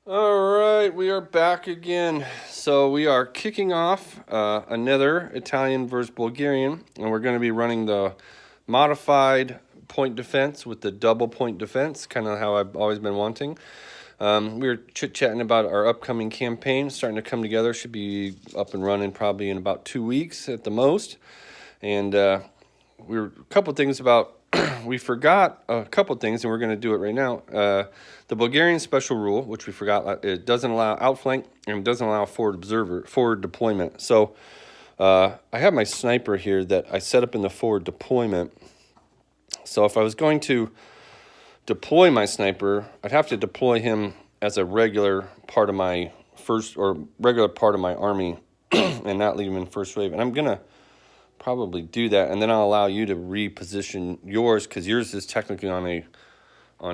All right, we are back again. So we are kicking off another Italian versus Bulgarian, and we're going to be running the modified point defense with the double point defense, kind of how I've always been wanting. We were chit-chatting about our upcoming campaign, starting to come together. Should be up and running probably in about 2 weeks at the most. And we were a couple things about we forgot a couple things, and we're going to do it right now. The Bulgarian special rule, which we forgot, it doesn't allow outflank and it doesn't allow forward deployment. So I have my sniper here that I set up in the forward deployment. So if I was going to deploy my sniper, I'd have to deploy him as a regular part of my regular part of my army and not leave him in first wave. And I'm going to probably do that, and then I'll allow you to reposition yours, because yours is technically on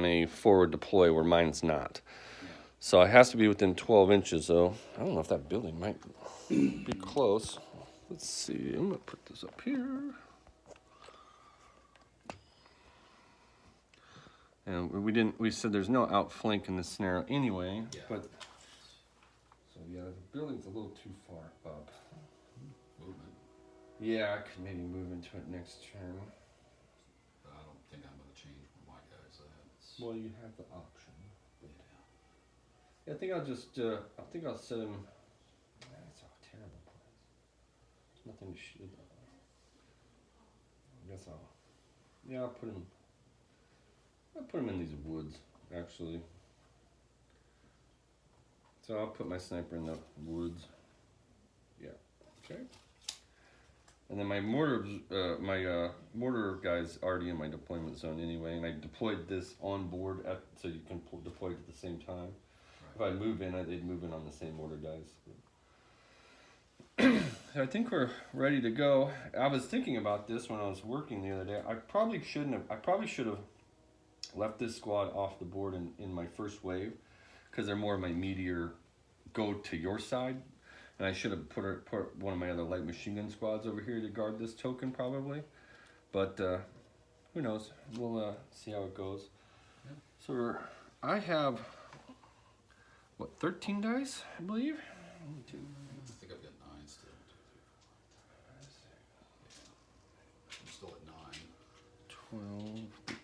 a forward deploy where mine's not. Yeah. So it has to be within 12 inches, though. I don't know if that building might be close. Let's see. I'm gonna put this up here. And we said there's no outflank in this scenario anyway. Yeah. But so yeah, the building's a little too far up. Yeah, I could maybe move into it next turn. But I don't think I'm going to change my guys. Well, you have the option. Yeah, I think I'll set him. That's a terrible place. Nothing to shoot. I guess I'll put him in these woods, actually. So I'll put my sniper in the woods. Yeah. Okay. And then my mortar guy's already in my deployment zone anyway, and I deployed this on board so you can deploy it at the same time. Right. If I move in, they'd move in on the same mortar guys. I think we're ready to go. I was thinking about this when I was working the other day. I probably should have left this squad off the board in my first wave, because they're more of my meteor go to your side. And I should have put one of my other light machine gun squads over here to guard this token, probably. But who knows? We'll see how it goes. Yeah. So I have, 13 dice, I believe? I think I've got 9 still. 2, 3, 4, 5. Yeah. I'm still at 9. 12, 13.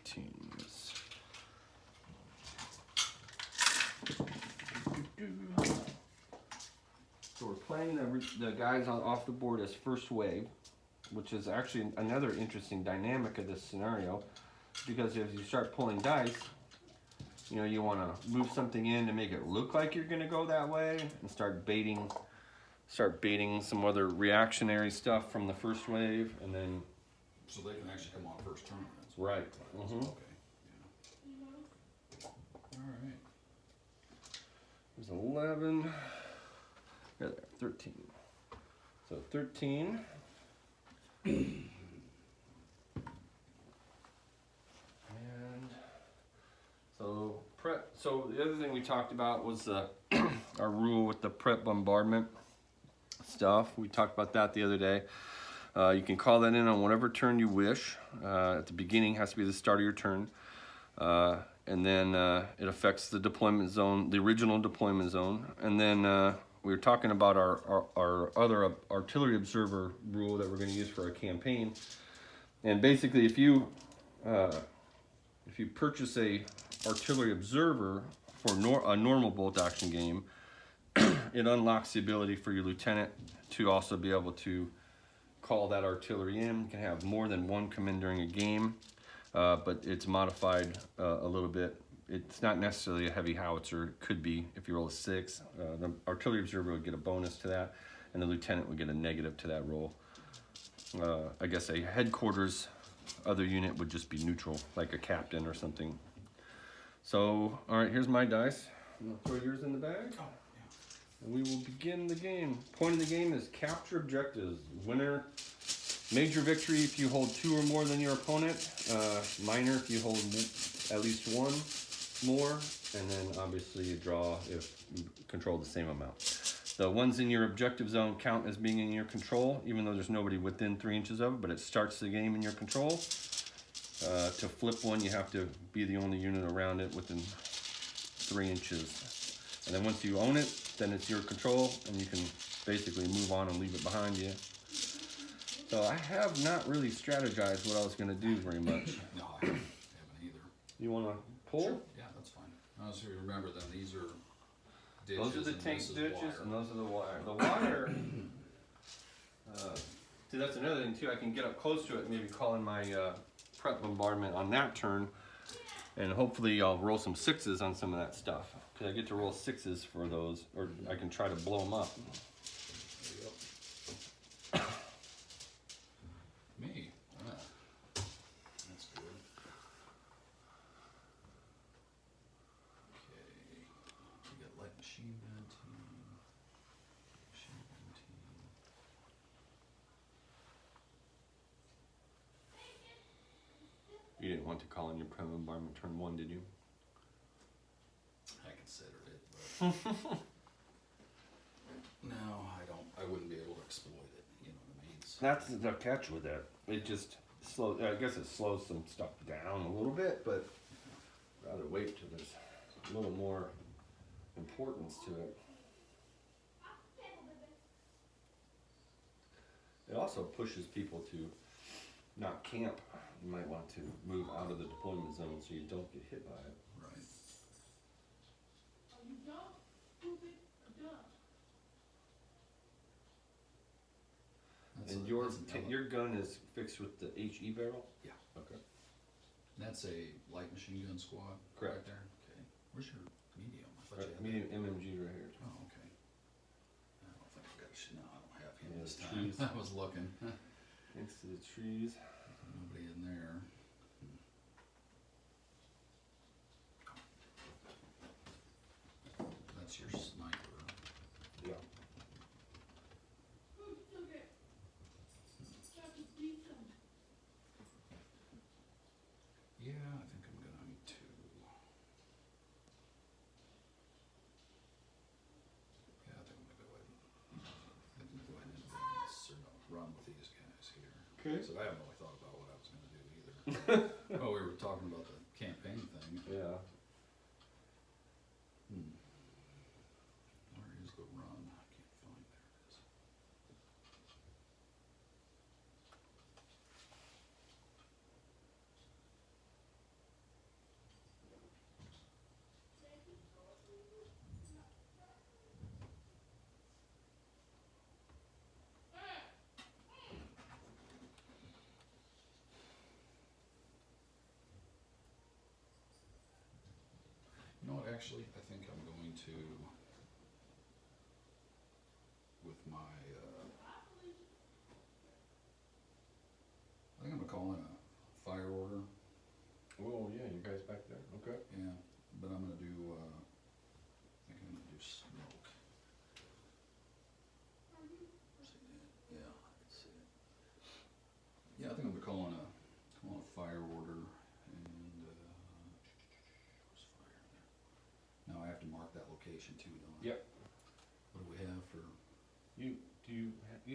So we're playing the guys off the board as first wave, which is actually another interesting dynamic of this scenario, because if you start pulling dice, you want to move something in to make it look like you're going to go that way, and start baiting some other reactionary stuff from the first wave, and then. So they can actually come on first turn. That's right. Mm-hmm. Okay. Yeah. All right. There's 11. 13. So 13. And so prep. So the other thing we talked about was our rule with the prep bombardment stuff. We talked about that the other day. You can call that in on whatever turn you wish. At the beginning, has to be the start of your turn. And then it affects the deployment zone, the original deployment zone. And then we were talking about our other artillery observer rule that we're going to use for our campaign. And basically, if you purchase a artillery observer for a normal bolt action game, it unlocks the ability for your lieutenant to also be able to call that artillery in. You can have more than one come in during a game, but it's modified a little bit. It's not necessarily a heavy howitzer. It could be if you roll a 6. The artillery observer would get a bonus to that, and the lieutenant would get a negative to that roll. I guess a headquarters other unit would just be neutral, like a captain or something. So, all right, here's my dice. I'm gonna throw yours in the bag. Oh, yeah. And we will begin the game. Point of the game is capture objectives. Winner, major victory if you hold 2 or more than your opponent. Minor if you hold at least 1 more, and then obviously you draw if you control the same amount. The ones in your objective zone count as being in your control, even though there's nobody within 3 inches of it, but it starts the game in your control. To flip one, you have to be the only unit around it within 3 inches. And then once you own it, then it's your control, and you can basically move on and leave it behind you. So I have not really strategized what I was gonna do very much. No, I haven't either. You wanna pull? Sure. Yeah, that's fine. As you remember, then these are ditches. Those are the and tank this is ditches, water. and those are the water. The water. See, that's another thing too. I can get up close to it, and maybe call in my prep bombardment on that turn, and hopefully I'll roll some sixes on some of that stuff. Cause I get to roll sixes for those, or I can try to blow them up. There you go. Me? Wow. That's good. Okay. We got light machine gun team. Machine gun team. You didn't want to call in your prep bombardment turn 1, did you? I considered it, but no, I wouldn't be able to exploit it. You know what I mean? So, That's the catch with that. It just slows. I guess it slows some stuff down a little bit, but I'd rather wait till there's a little more importance to it. It also pushes people to not camp. You might want to move out of the deployment zone so you don't get hit by it. right. And your gun is fixed with the HE barrel? Yeah. Okay. That's a light machine gun squad. Correct. Right there. Okay. Where's your medium? I thought Right, you had medium MMG right here. that. Oh, okay. I don't think I've got a. No, I don't have him Yeah, this the time. trees. I was looking. Next to the trees. Nobody in there. That's your sniper. Yeah. Yeah, I think I'm going to. Yeah, I think I'm gonna go ahead and run with these guys here. Okay. So I haven't really thought about what I was gonna do either. Oh, we were talking about the campaign thing. Yeah. Where is the run? I can't find. There it is. You know what, actually, I think I'm going to, with my, I think I'm gonna call in a fire order, Oh yeah, you guys back there. Okay. yeah, but I'm gonna do, I think I'm gonna do smoke. See it? Yeah, I can see it. Yeah, I think I'm gonna call in a fire order, and, where's fire there? Now I have to mark that location too, don't I? Yep. What do we have for? You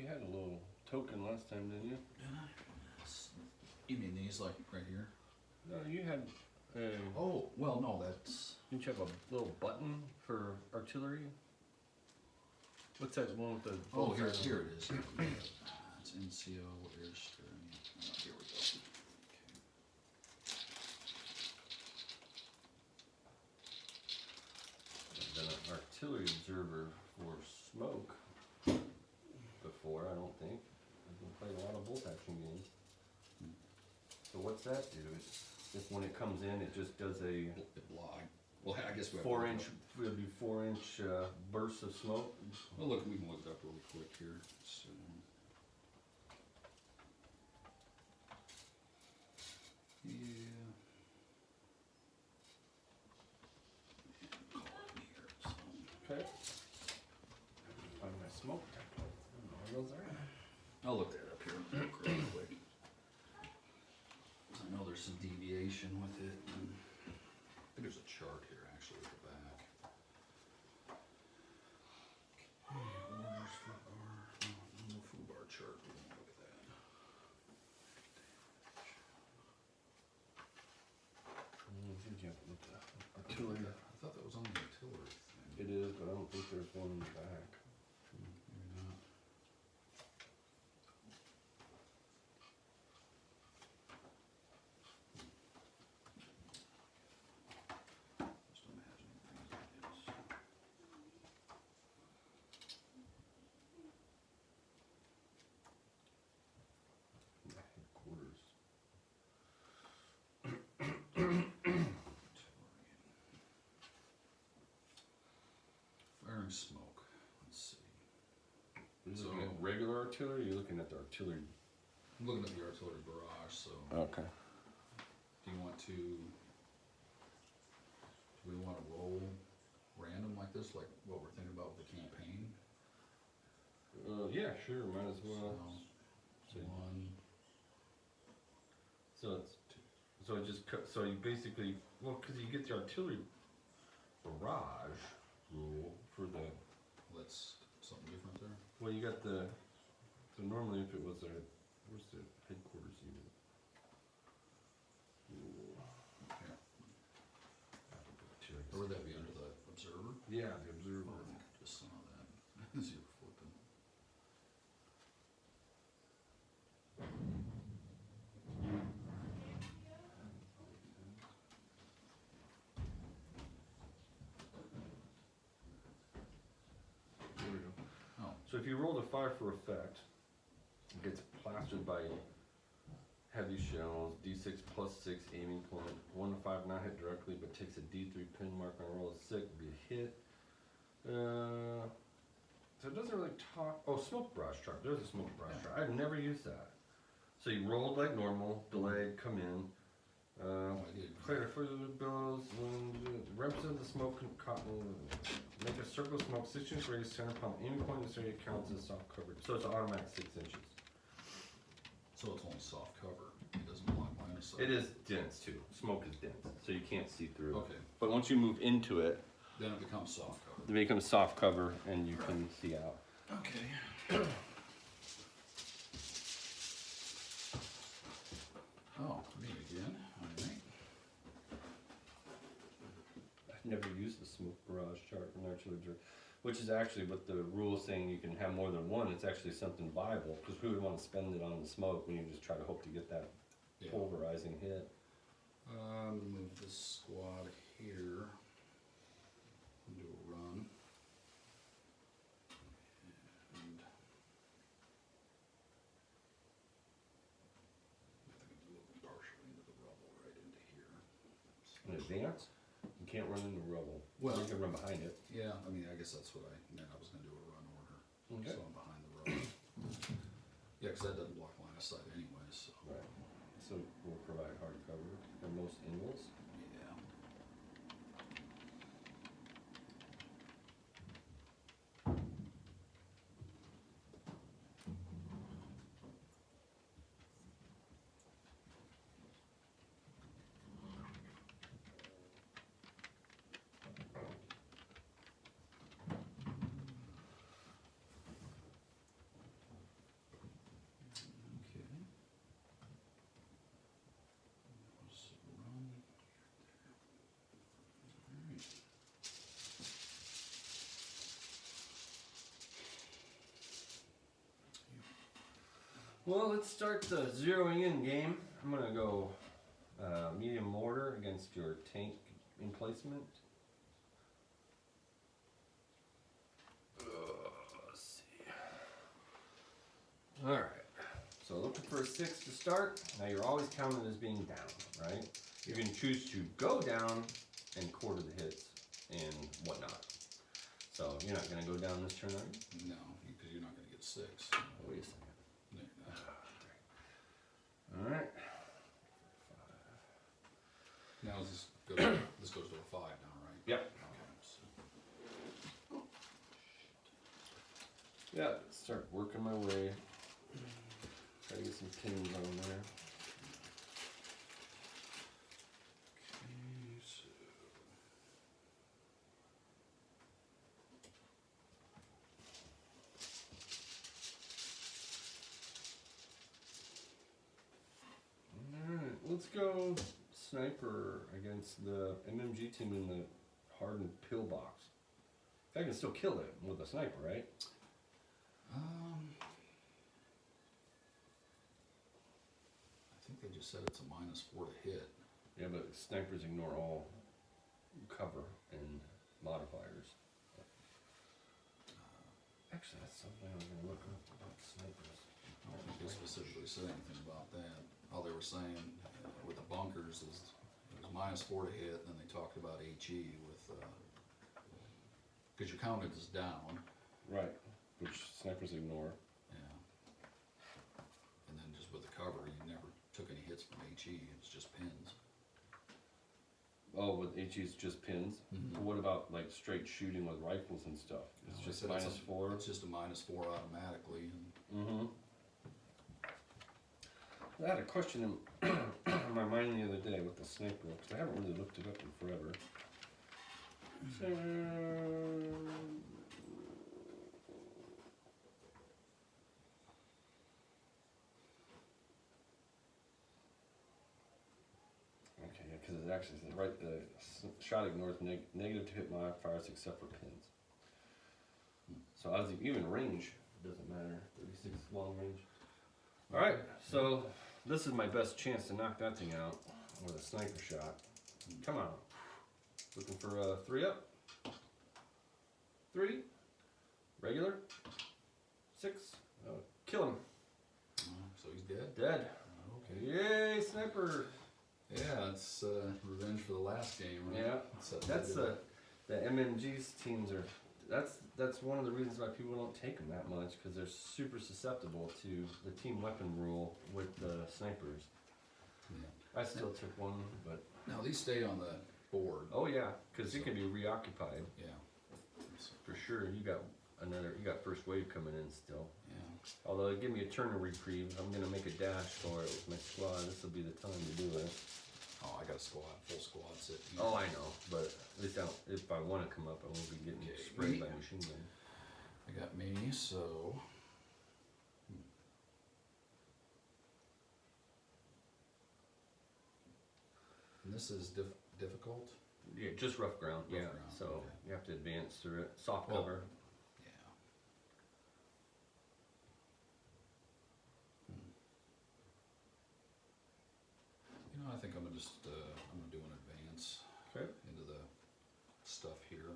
had a little token last time, didn't you? You mean these, like, right here? No, you had a. Oh, well, no, that's, Didn't you have a little button for artillery? What's that one with the? oh, here it is. It's NCO, where's, here we go. I've been an artillery observer for smoke before. I don't think I've been playing a lot of bolt action games. So what's that do? If when it comes in, it just does a Well, I guess we have. 4-inch. It'll be 4-inch bursts of smoke. Well, look, we can look it up really quick here. So, yeah. Call it here, so. Okay. Find my smoke detector. I don't know where those are at. I'll look that up here real quick. I know there's some deviation with it. I think there's a chart here actually at the back. Okay, orders, food bar. No food bar chart. We won't look at that. Did you look at artillery? I thought that was on the artillery thing. It is. but I don't think there's one in the back. Maybe not. Just imagining things like this. The headquarters. Fire and smoke. Let's see. Are you So- looking at regular artillery, or are you looking at the artillery? I'm looking at the artillery barrage, so Okay. do you want to, do we want to roll random like this, like what we're thinking about with the campaign? Yeah, sure, might as well. So, one, So it's, so it just, so you basically, well, cause you get the artillery barrage rule for the, let's, something different there? well, you got the, so normally if it was a, where's the headquarters unit? Yeah. Artillery. Or would that be under the observer? Yeah, the Oh, observer. I think I just saw that as you were flipping. There we go. Oh, So if you roll the fire for effect, it gets plastered by heavy shells, D6 plus 6 aiming point, 1 to 5 not hit directly but takes a D3 pin mark on a roll of 6, be a hit. So it doesn't really talk, oh, smoke barrage chart, there's a smoke barrage Yeah. chart, I've never used that. So you rolled like normal, delayed, come in. I did. Clear for the billows, represent the smoke cotton, make a circle of smoke 6 inches radius, center pump, aiming point in this area counts as soft cover. So it's automatic 6 inches. So it's only soft cover, it doesn't block line of sight? It is dense too, smoke is dense, so you can't see through. Okay, But once you move into it, then it becomes soft cover. it becomes soft cover and you can see out. Okay. Oh, me again, alright. I've never used the smoke barrage chart in artillery drill, which is actually what the rule is saying, you can have more than one, it's actually something viable, because who would want to spend it on the smoke when you just try to hope to get that Yeah. pulverizing hit? Move this squad here. And do a run. And I think I'm moving partially into the rubble right into here. In advance, you can't run into rubble. Well- You can run behind it. Yeah, I mean, I guess that's what I meant, I was gonna do a run order. Okay. So I'm behind the rubble. Yeah, cause that doesn't block line of sight anyways, so. Right. So we'll provide hard cover for most angles. Yeah. Okay. Let's run. Alright. Well, let's start the zeroing in game. I'm gonna go medium mortar against your tank emplacement. Let's see. All right. So looking for a 6 to start. Now you're always counted as being down, right? You can choose to go down and quarter the hits and whatnot. So you're not gonna go down this turn, are you? No, because you're not gonna get 6. Oh, wait a second. No, you're not. All right. Now this goes to a 5 now, right? Yep. Okay, so Yeah, start working my way. Try to get some pins on there. okay, so Alright, let's go sniper against the MMG team in the hardened pillbox. I can still kill it with a sniper, right? I think they just said it's a -4 to hit. Yeah, but snipers ignore all cover and modifiers. Actually, that's something I was gonna look up about snipers. I don't think they specifically said anything about that. All they were saying with the bunkers is it was -4 to hit, and then they talked about HE with, because you're counted as down, Right, which snipers ignore. yeah. And then just with the cover, you never took any hits from HE, it's just pins. Oh, with HE's just pins? Mhm. But what about like straight shooting with rifles and stuff? It's No, just they said -4? It's just a -4 automatically, and Mm-hmm. I had a question in my mind the other day with the sniper, because I haven't really looked it up in forever. So, okay, yeah, because it actually says right, the shot ignores negative to hit modifiers except for pins. So as even range, it doesn't matter. 36 long range. All right, so this is my best chance to knock that thing out with a sniper shot. Come on. Looking for a 3 up. 3. Regular. 6. Kill him. so he's dead. Dead. Okay. Yay, sniper. Yeah, it's revenge for the last game, right? Yeah. That's the the MMG's teams are. That's one of the reasons why people don't take them that much, because they're super susceptible to the team weapon rule with the snipers. Yeah. I still took one, but Now these stay on the board. oh yeah, because it can be reoccupied Yeah. for sure. You got first wave coming in still. Yeah. Although give me a turn of reprieve, I'm gonna make a dash for it with my squad. This will be the time to do it. Oh, I got a squad, full squad sitting here. Oh, I know, but at least if I want to come up, I won't be getting Okay, sprayed me. by machine gun. I got me, so. And this is difficult? Yeah, just rough ground. Rough yeah, ground, so okay. you have to advance through it. Soft Well, cover. Yeah. You know, I think I'm gonna just, I'm gonna do an advance Okay. into the stuff here.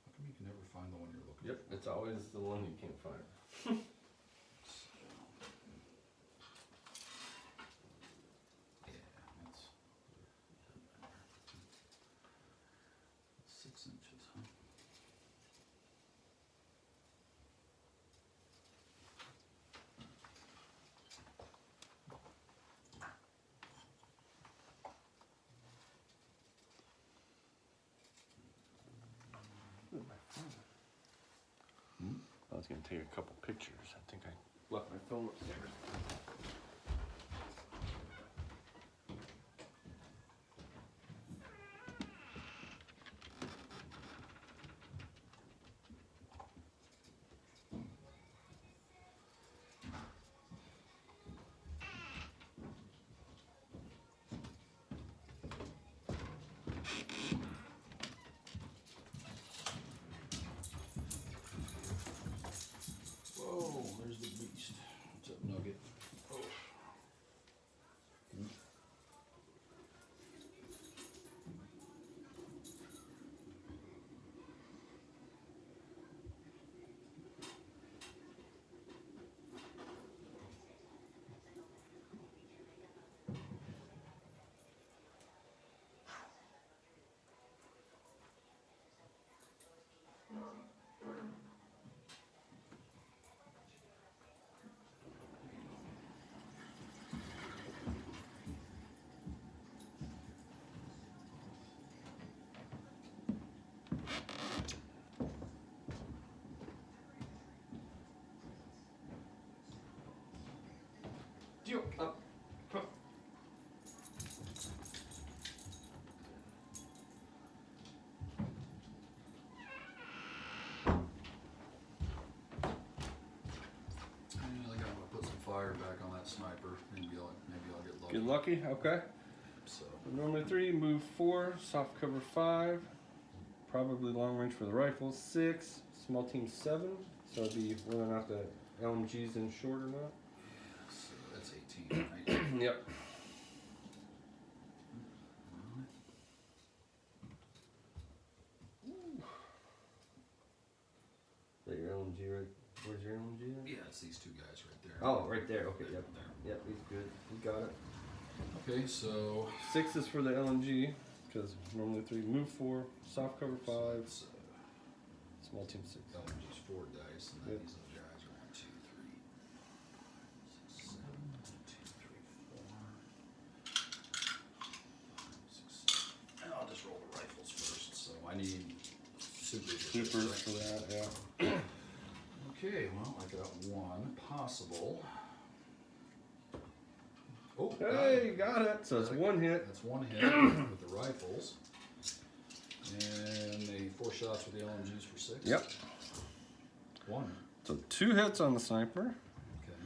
How come you can never find the one you're looking Yep, for? it's always the one you can't find. Yeah, that's 6 inches, huh? I was gonna take a couple pictures. I think I left my phone upstairs. Whoa, there's the beast. What's up, Nugget? Oh. Deal up. Huh. I think I'm gonna put some fire back on that sniper. Maybe I'll get lucky. Get lucky. Okay. So. normally 3, move 4, soft cover 5, probably long range for the rifle 6, small team 7. So it'd be whether or not the LMG's in short or not. So that's 18, right? Yep. Is that your LMG right? Where's your LMG at? Yeah, it's these two guys right there. Oh, right there. Okay, There, yep. there. Yep, he's good. He got it. Okay, so 6 is for the LMG, because normally 3, move 4, soft cover 5, it's, small team 6. just 4 dice, and then Yep. these other guys are 1, 2, 3, 6, 7, 1, 2, 3, 4, 5, 6, 7. And I'll just roll the rifles first. So I need supers. Supers for that, yeah. Okay, well I got 1 possible. Oh, Hey, got it. So it's 1 hit. That's 1 hit with the rifles. And the 4 shots with the LMGs for 6. Yep. 1. So 2 hits on the sniper. Okay.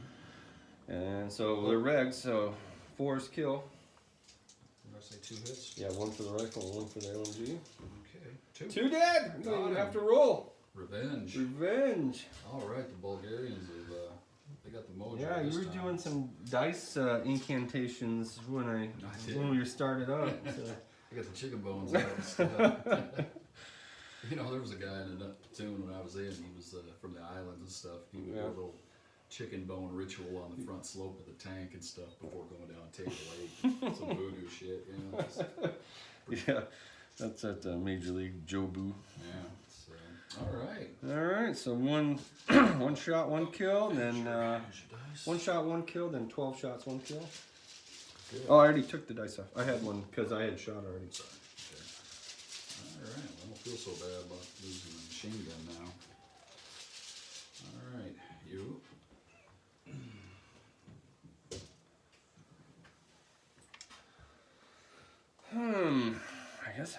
And so they're regs, so 4 is kill. Did I say 2 hits? Yeah, 1 for the rifle and 1 for the LMG. Okay. 2. 2 dead! You don't Got even him. have to roll. Revenge. Revenge. Alright, the Bulgarians have, they got the mojo. Yeah, you this were time. doing some dice incantations when did. when we started up. So. I got the chicken bones out and stuff. You know, there was a guy in a platoon when I was in. He was from the islands and stuff. He would do a little chicken bone ritual on the front slope of the tank and stuff before going down Table Lake. Some voodoo shit, you know. Yeah, that's at Major League Jobu. Yeah. So, all right. All right, so one one shot, 1 kill, then Here's your dice. 1 shot, 1 kill, then 12 shots, 1 kill. Good. Oh, I already took the dice off. I had one because I had shot already. Sorry. Okay. All right. Well, I don't feel so bad about losing the machine gun now. All right. You. I guess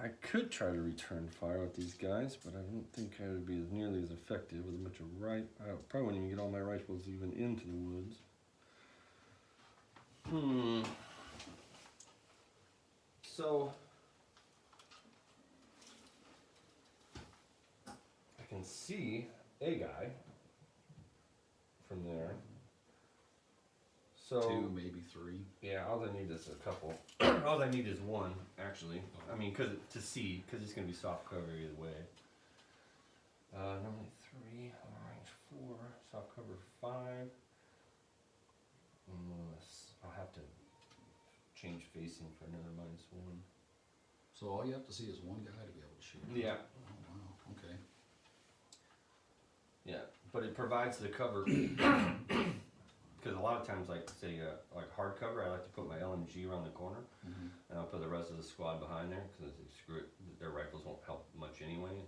I could try to return fire with these guys, but I don't think I would be as nearly as effective with a bunch of I probably wouldn't even get all my rifles even into the woods. So I can see a guy from there. So 2, maybe 3. yeah, all I need is a couple. All I need is 1, actually. I mean, because it's gonna be soft cover either way. Normally 3, long range 4, soft cover 5. I'll have to change facing for another -1. So all you have to see is one guy to be able to shoot. Yeah, Oh wow. Okay. yeah, but it provides the cover. Because a lot of times, like say, like hardcover, I like to put my LMG around the corner, and I'll put the rest of the squad behind there because their rifles won't help much anyway.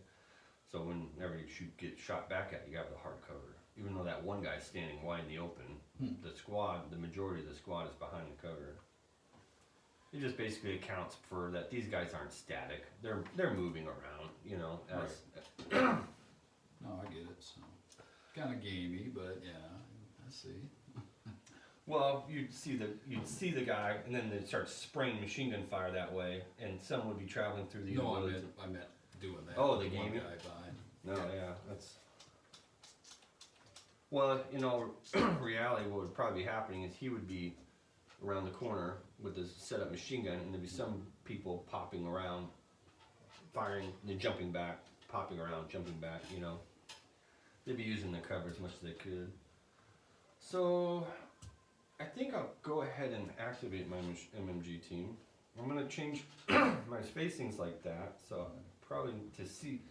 So whenever you get shot back at, you have the hardcover. Even though that one guy's standing wide in the open, the majority of the squad is behind the cover. It just basically accounts for that these guys aren't static; they're moving around, you know. As No, I get it. So kind of gamey, but yeah, I see. Well, you'd see the guy, and then they'd start spraying machine gun fire that way, and some would be traveling through the No, woods. I meant doing that. Oh, with the one gaming? guy behind. No, yeah, that's. Well, you know, reality, what would probably be happening is he would be around the corner with his set up machine gun, and there'd be some people popping around, firing, then jumping back, popping around, jumping back. You know, they'd be using the cover as much as they could. So. I think I'll go ahead and activate my MMG team. I'm gonna change my spacings like that, so probably to see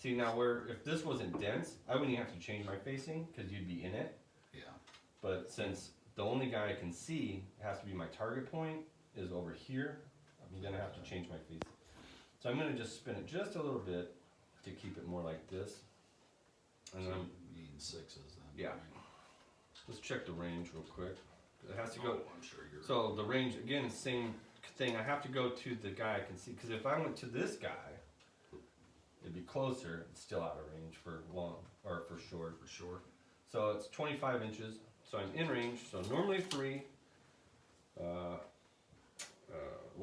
now if this wasn't dense, I wouldn't even have to change my facing because you'd be in it. Yeah. But since the only guy I can see has to be my target point is over here, I'm gonna have to change my facing. So I'm gonna just spin it just a little bit to keep it more like this. And So then you need 6s then. Yeah. Right? let's check the range real quick. It has to go. I'm sure you're. So the range, again, same thing. I have to go to the guy I can see, because if I went to this guy, it'd be closer. It's still out of range for long, or for short. For sure. So it's 25 inches. So I'm in range. So normally 3.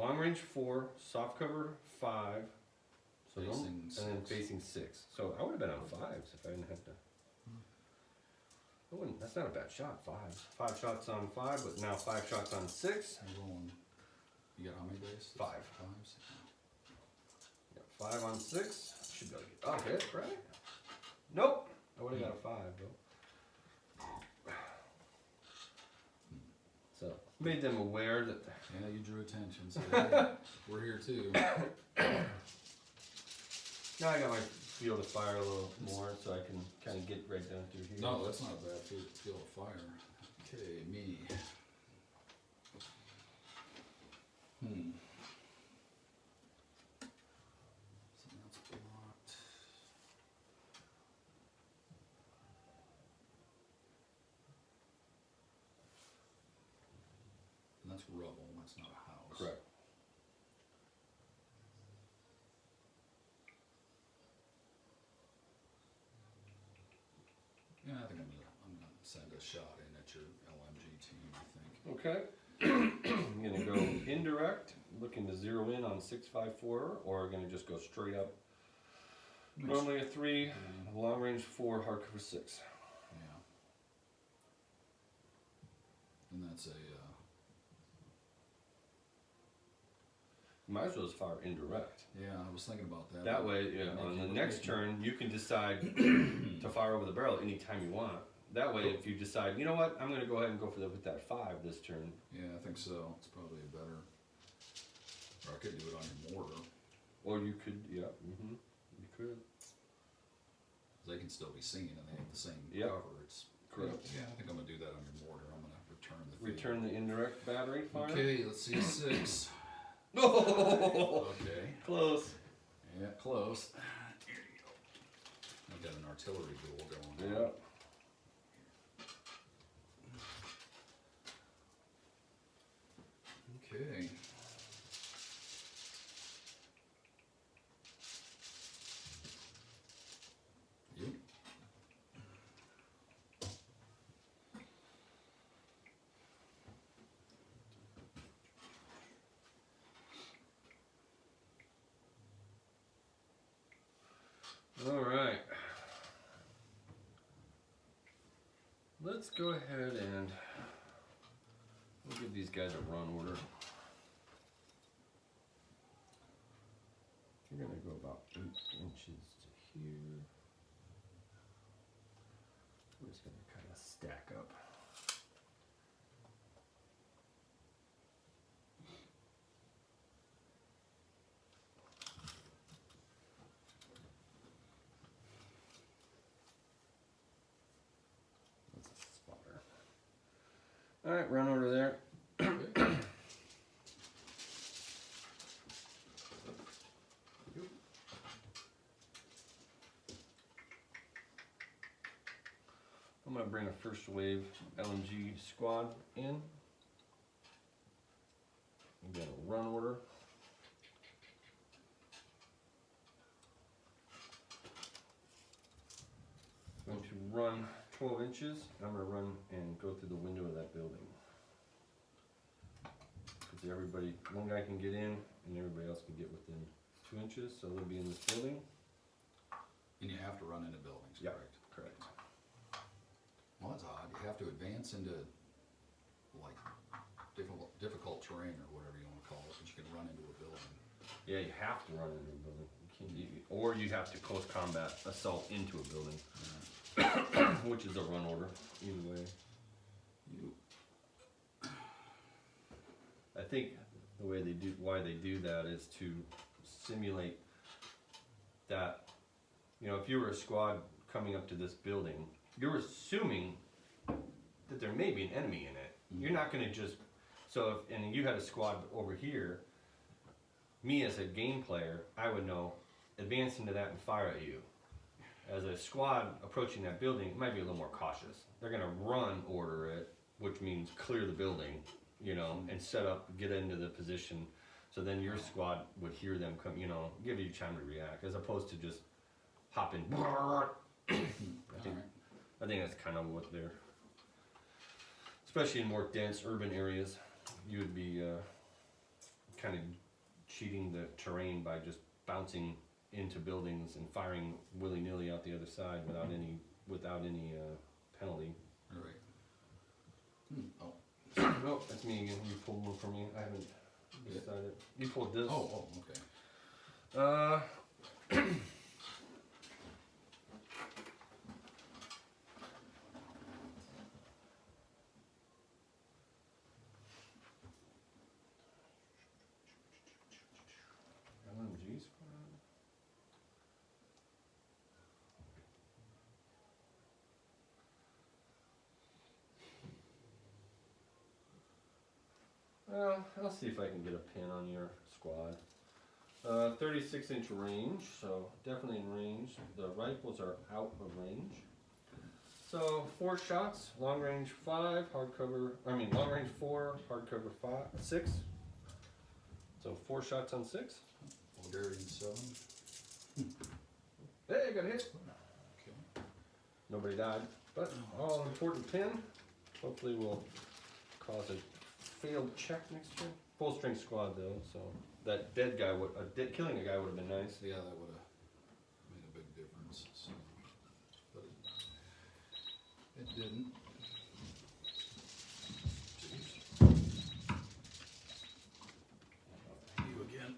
long range 4, soft cover 5, so Facing and then 6. facing 6. So I would have been on 5s if I didn't have to. I wouldn't. That's not a bad shot. 5 shots on 5, but now 5 shots on 6. I'm rolling. You got how many dice? 5. 5s? Got 5 on 6. Should be able to get a hit, right? Nope. I would have got a 5 though. So made them aware that. Yeah, you drew attention, so hey, we're here too. Now I got my field of fire a little more, so I can kind of get right down through here. No, that's not a bad field of fire. Okay, me. So that's blocked. And that's rubble, that's not a house. Correct. Yeah, I think I'm gonna send a shot in at your LMG team, I think. Okay. I'm gonna go indirect, looking to zero in on 654, or gonna just go straight up. Normally a 3, long range 4, hardcover 6. Yeah. And that's a, Might as well just fire indirect. yeah, I was thinking about that. That way, yeah, on the next turn, you can decide to fire over the barrel anytime you want. That way, if you decide, you know what, I'm gonna go ahead and go with that 5 this turn. Yeah, I think so. It's probably better. Or I could do it on your mortar. Or you could, yeah, you could. They can still be seen and they have the same Yep. cover. It's Correct. Yeah, I think I'm gonna do that on your mortar. I'm gonna return the field. Return the indirect battery fire. Okay, let's see, 6. No! Okay. Close. Yeah, close. Here you go. I've got an artillery duel going on. Yeah. Okay. Yep. All right. Let's go ahead and we'll give these guys a run order. You're gonna go about 8 inches to here. We're just gonna kind of stack up. That's a spotter. All right, run order there. Okay. I'm gonna bring a first wave LMG squad in. I'm gonna run order. I'm going to run 12 inches. And I'm gonna run and go through the window of that building. Because everybody, one guy can get in and everybody else can get within 2 inches, so they'll be in this building. And you have to run into buildings, Yeah. correct? Correct. Well, that's odd. You have to advance into, like, difficult terrain or whatever you want to call it, but you can run into a building. Yeah, you have to run into a building. Or you have to close combat assault into a building, which is a run order, either way. You. I think the way they do, why they do that is to simulate that, you know, if you were a squad coming up to this building, you're assuming that there may be an enemy in it. You're not gonna just, so if, and you had a squad over here, me as a game player, I would know, advance into that and fire at you. As a squad approaching that building, it might be a little more cautious. They're gonna run order it, which means clear the building, you know, and set up, get into the position. So then your squad would hear them come, you know, give you time to react, as opposed to just hopping. I think that's kind of what they're, especially in more dense urban areas, you would be kind of cheating the terrain by just bouncing into buildings and firing willy-nilly out the other side without any penalty. All right. Oh. Nope, that's me again. You pulled one for me. I haven't decided. You pulled this. Oh, okay. LMG squad. Well, I'll see if I can get a pin on your squad. 36-inch range, so definitely in range. The rifles are out of range. So 4 shots, long range 5, long range 4, hardcover 6. So 4 shots on 6. Bulgarian 7. Hey, I got hit. Okay. Nobody died, but all important pin. Hopefully will cause a failed check next turn. Full strength squad though, so that killing a guy would have been nice. Yeah, that would have made a big difference. So, but it didn't. You again.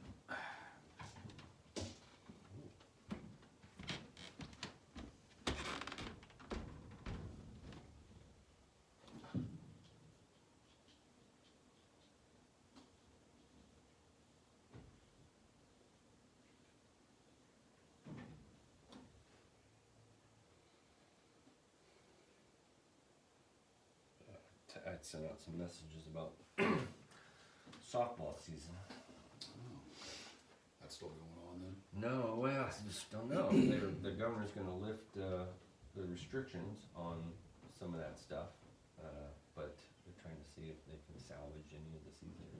I'd sent out some messages about softball season. Oh, that's still going on then? No, well, I just don't know. The governor's going to lift the restrictions on some of that stuff, but they're trying to see if they can salvage any of the season or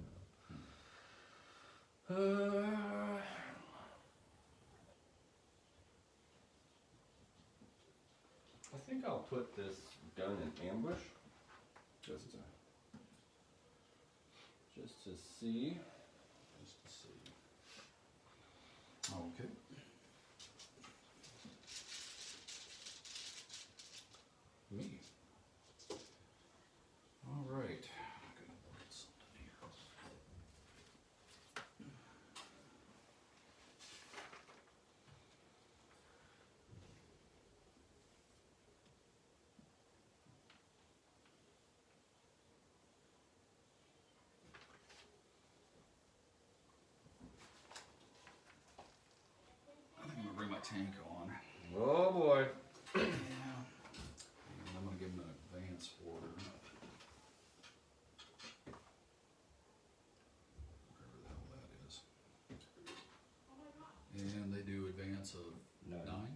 not. I think I'll put this gun in ambush. Just to see. Just to see. Okay. Me. All right. I'm gonna look at something here. I think I'm gonna bring my tank on. Oh boy. Yeah. And I'm gonna give them an advance order. Whatever the hell that is. And they do advance of 9. Well,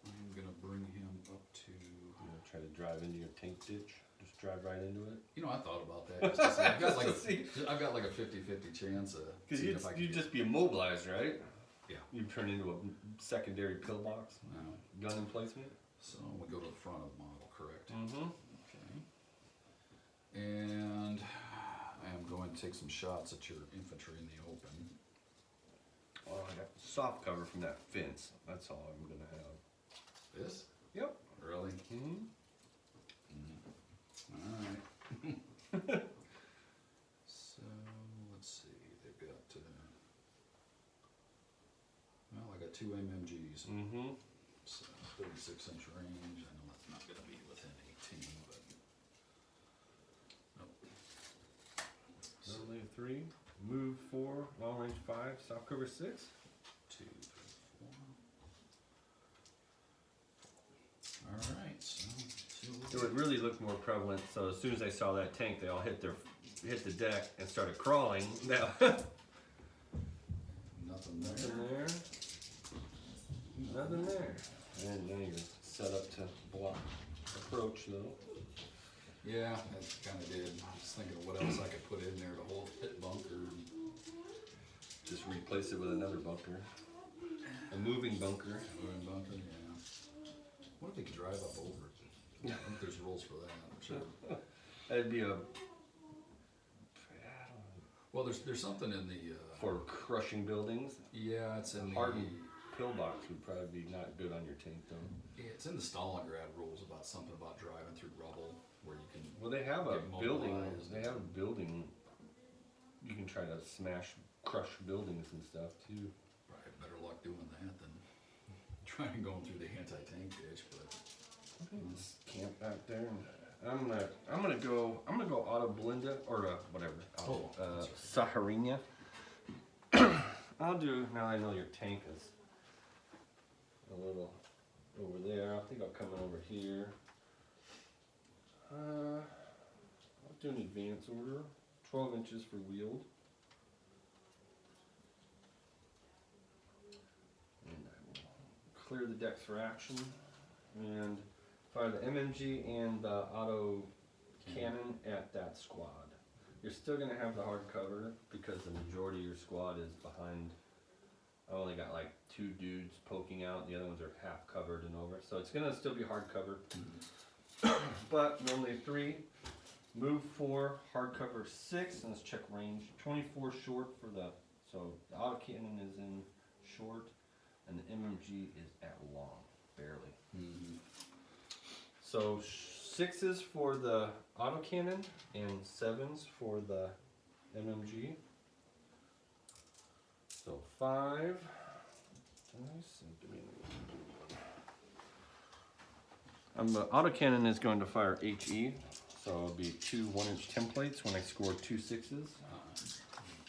I'm gonna bring him up to. You know, try to drive into your tank ditch. Just drive right into it. You know, I thought about that. Just to see. I've got like a 50-50 chance of. Because seeing if I you'd can just be immobilized, right? Yeah. You'd turn into a secondary pillbox. No. Gun emplacement. So we go to the front of the model, correct? Mm-hmm. Okay. And I am going to take some shots at your infantry in the open. Well, I got soft cover from that fence. That's all I'm gonna have. This? Yep. Really? Mm-hmm. All right. So let's see. They've got. Well, I got 2 MMGs. Mm-hmm. So 36-inch range. I know that's not going to be within 18, but nope. So Only 3. Move 4. Long range 5. Soft cover 6. 2, 3, 4. All right. So It would really look more prevalent. So as soon as they saw that tank, they all hit the deck and started crawling. Now. Nothing there. Nothing there. Nothing there. And now you're set up to block approach though. Yeah, I kind of did. I was thinking of what else I could put in there to hold pit bunker. Just replace it with another bunker. A moving bunker. Moving bunker, yeah. What if they could drive up over it? I think there's rules for that, I'm sure. That'd be a Well, there's something in the, For crushing buildings. yeah, it's in the, Hardened pillbox would probably be not good on your tank though. yeah, it's in the Stalingrad rules about something about driving through rubble where you can, Well, they have a Get building. mobilized. They have a building. You can try to crush buildings and stuff too. probably have better luck doing that than trying going through the anti-tank ditch, but. Just camp back there. And I'm gonna go auto Belinda or whatever. Oh, that's Saharina. I'll do now. I know your tank is a little over there. I think I'll come in over here. I'll do an advance order. 12 inches for wheeled. And I will clear the decks for action and fire the MMG and the auto cannon at that squad. You're still gonna have the hard cover because the majority of your squad is behind. I only got like 2 dudes poking out, the other ones are half covered and over. So it's gonna still be hard cover. But normally 3. Move 4, hardcover 6, and let's check range. 24 short for the, so the auto cannon is in short, and the MMG is at long, barely. Mm-hmm. So 6s for the auto cannon and 7s for the MMG. So 5. Nice, and give me another blue one. The autocannon is going to fire HE, so it'll be 2 1-inch templates when I score 2 6s.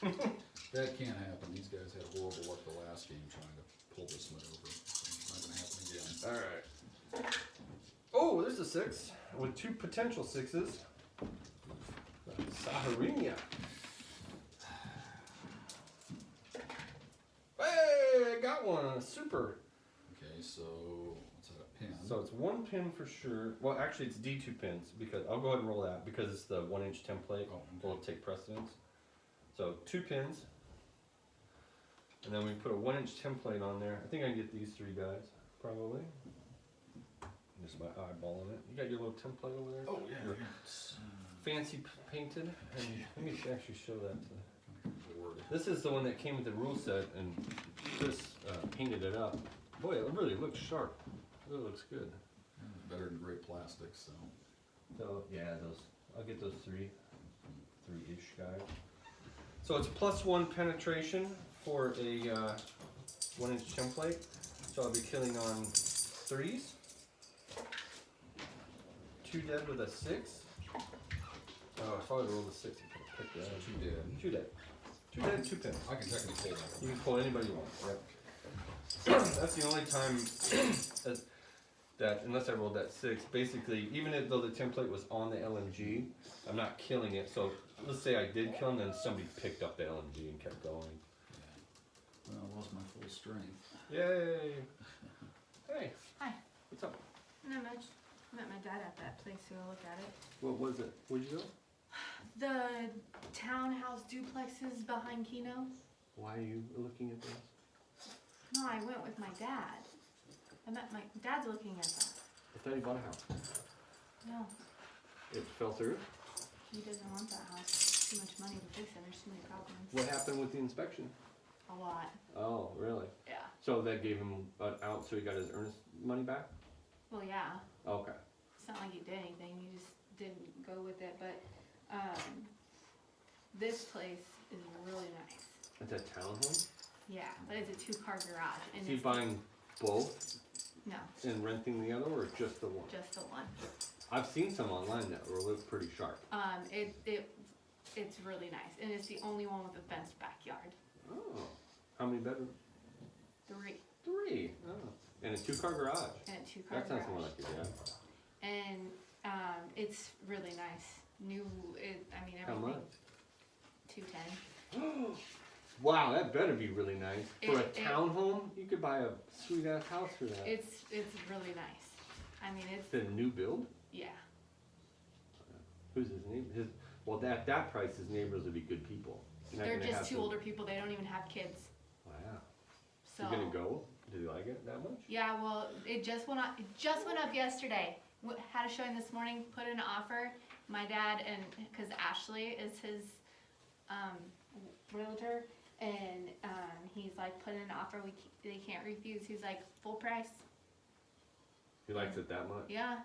That can't happen. These guys had horrible luck the last game trying to pull this maneuver. It's not gonna happen again. Alright. Oh, there's a 6 with 2 potential 6s. Saharina. Hey, I got one, a super. Okay, so what's that, a pin? So it's 1 pin for sure. Well, actually, it's D2 pins because I'll go ahead and roll that because it's the 1-inch template. Oh, okay. Will take precedence. So 2 pins, and then we put a 1-inch template on there. I think I can get these 3 guys probably. Just by eyeballing it. You got your little template over there. Oh yeah. Your It's, fancy painted. And let me actually show that to. board. This is the one that came with the rule set, and Chris painted it up. Boy, it really looks sharp. It really looks good. Better than great plastics, so. So yeah, those I'll get those 3-ish guys. So it's +1 penetration for a 1-inch template. So I'll be killing on 3s. 2 dead with a 6. Oh, if I would roll the 6, I could have picked that. So 2 dead. 2 dead. 2 dead, 2 pins. I can technically pull that. You can pull anybody you want. Yep. That's the only time that, unless I rolled that 6, basically, even though the template was on the LMG, I'm not killing it. So let's say I did kill him, then somebody picked up the LMG and kept going. Well, I lost my full strength. Yay! Hey, Hi. what's up? Not much. Met my dad at that place to go look at it. What was it? Where'd you go? The townhouse duplexes behind Keno. Why are you looking at this? No, I went with my dad. I met my dad's looking at that. I thought you bought a house. No, It fell through? he doesn't want that house. Too much money to fix it. There's too many problems. What happened with the inspection? A lot. Oh, really? Yeah. So that gave him an out so he got his earnest money back? Well, yeah. Okay. It's not like he did anything. He just didn't go with it. But this place is really nice. It's a townhome? Yeah, but it's a 2-car garage. And Is he it's buying both no, and renting the other, or just the one? just the one. I've seen some online that will look pretty sharp. It's really nice, and it's the only one with a fenced backyard. Oh. How many bedrooms? 3 3. Oh. And a 2-car garage. and a 2-car That sounds garage. more like your dad. And it's really nice. I mean How everything. much? $210. Wow, that better be really nice. For a It- townhome, you could buy a sweet ass house for that. It's really nice. I mean It's a new build. yeah. Who's his neighbor? Well, at that price, his neighbors would be good people. You're not They're gonna just have 2 to- older people. They don't even have kids. Wow. So You gonna go? Do you like it that much? yeah, well, it just went up. It just went up yesterday. Had a showing this morning. Put in an offer. My dad and because Ashley is his realtor, and he's like put in an offer they can't refuse. He's like full price. He likes it that much? Yeah.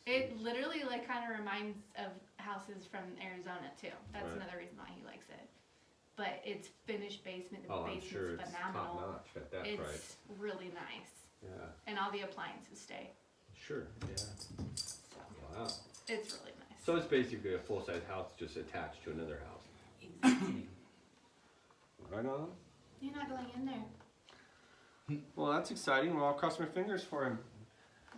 It literally like kind of reminds of houses from Arizona too. That's Right. another reason why he likes it. But it's finished basement. The Oh, I'm basement's sure it's phenomenal. top notch at that It's price. really nice, Yeah, and all the appliances stay. sure. Yeah. So Wow. it's really nice. So it's basically a full size house just attached to another house. Exactly. Right on. You're not going in there. Well, that's exciting. Well, I'll cross my fingers for him.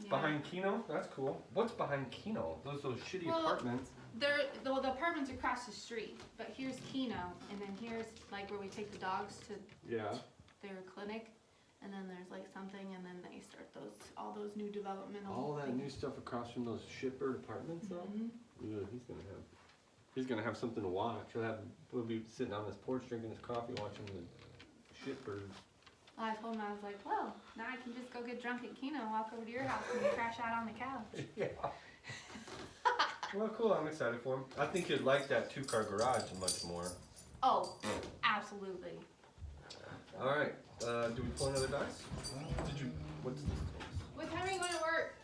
Yeah. Behind Keno? That's cool. What's behind Keno? Those shitty Well, apartments. The apartments across the street, but here's Keno, and then here's like where we take the dogs to Yeah. their clinic, and then there's like something, and then they start all those new developmental. All that things. new stuff across from those shitbird apartments, though. Mhm. Yeah, he's gonna have something to watch. We'll be sitting on this porch drinking his coffee, watching the shitbirds. I told him, I was like, well, now I can just go get drunk at Keno and walk over to your house and crash out on the couch. Yeah. Well, cool. I'm excited for him. I think he'd like that 2-car garage much more. Oh, absolutely. All right. Do we pull another dice? What's this? What time are you going to work?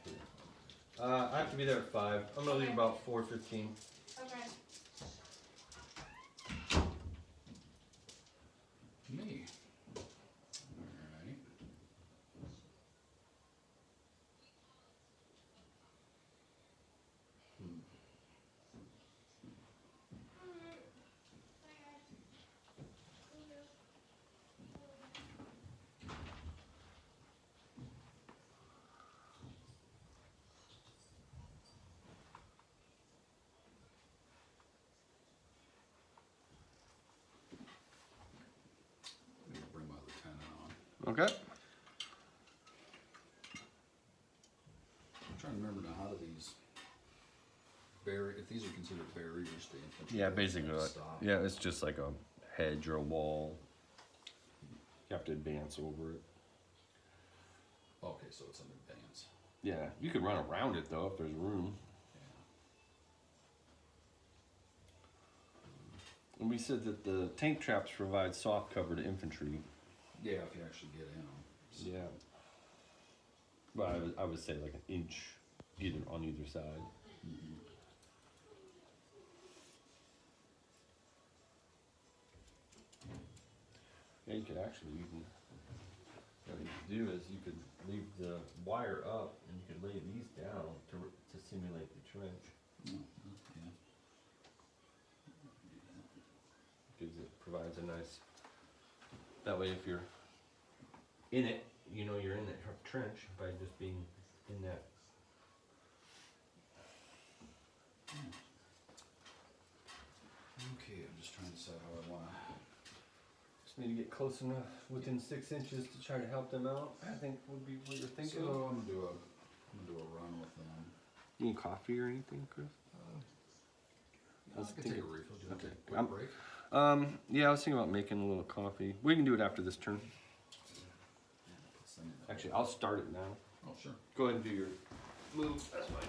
I have to be there at 5. I'm gonna leave Okay. about 4:15. Okay. Me. Alright. I'm gonna bring my lieutenant on. Okay. I'm trying to remember now, how do these if these are considered barriers to infantry? Yeah, basically. Stop. Yeah, it's just like a hedge or a wall. You have to advance over it. Okay, so it's an advance. Yeah, you could run around it though if there's room. Yeah. And we said that the tank traps provide soft cover to infantry. Yeah, if you actually get in them. Yeah. Well, I would say like an inch on either side. Mhm. Yeah, you could actually even, what you could do is you could leave the wire up and you could lay these down to simulate the trench. Yeah. Provides a nice, that way if you're in it, you know you're in that trench by just being in that. Okay, I'm just trying to decide how I wanna. Just need to get close enough, within 6 inches to try to help them out, I think would be what you're thinking. So I'm gonna do a run with them. You need coffee or anything, Chris? I was can take a thinking- refill. Do you want to okay. take a quick I'm- break? Yeah, I was thinking about making a little coffee. We can do it after this turn. Put some in that Actually, bowl. I'll start it now. Oh, sure. Go ahead and do your move. That's fine.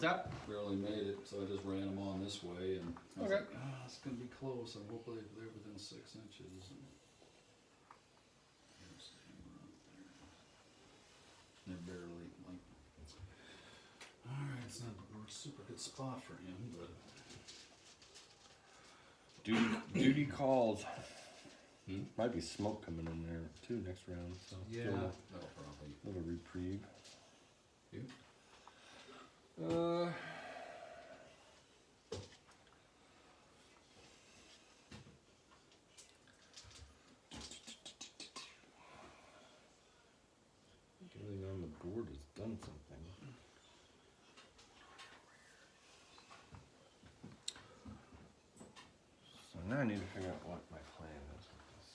What's that? Barely made it, so I just ran them on this way, and I was Okay. like, it's gonna be close. I hope they're within 6 inches. And there's the hammer up there. They're barely like. All right, it's not a super good spot for him, but Duty calls. Hmm? Might be smoke coming in there too next round. So yeah, give 'em that'll probably. a little reprieve. You? Everything on the board has done something. So now I need to figure out what my plan is with this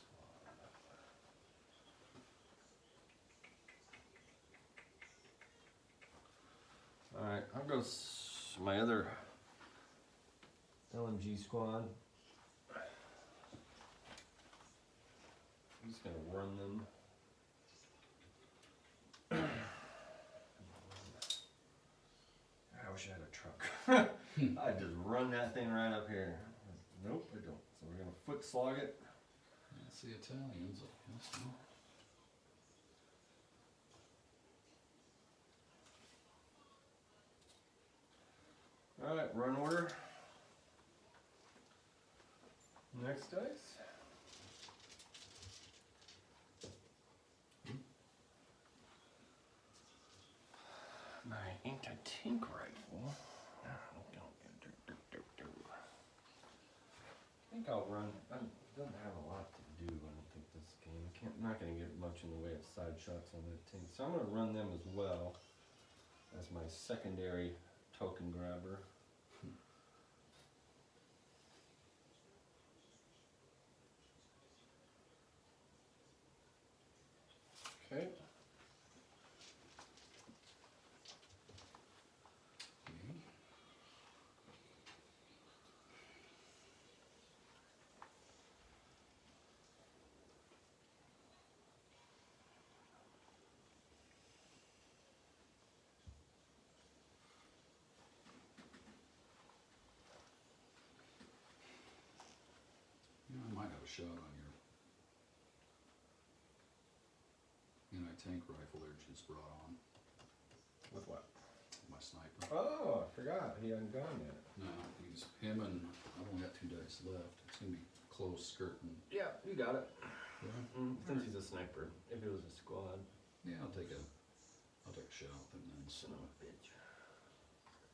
one. Alright, I'll go my other LMG squad. I'm just gonna run them. I wish I had a truck. I'd just run that thing right up here. Nope, I don't. So we're gonna foot slog it. That's the Italians, I guess. No? Alright, run order. Next dice. My anti-tank rifle. I think I'll run. It doesn't have a lot to do, I don't think, this game. I'm not going to get much in the way of side shots on that tank. So I'm going to run them as well as my secondary token grabber. Okay. I might have a shot on your anti-tank rifle there just brought on. With what? My sniper. Oh, I forgot. He hadn't gone yet. No, he's him and I've only got 2 dice left. It's gonna be close skirting. Yeah, you got it. Yeah. Since he's a sniper. If it was a squad. Yeah, I'll take a shot with him then. Son of a bitch.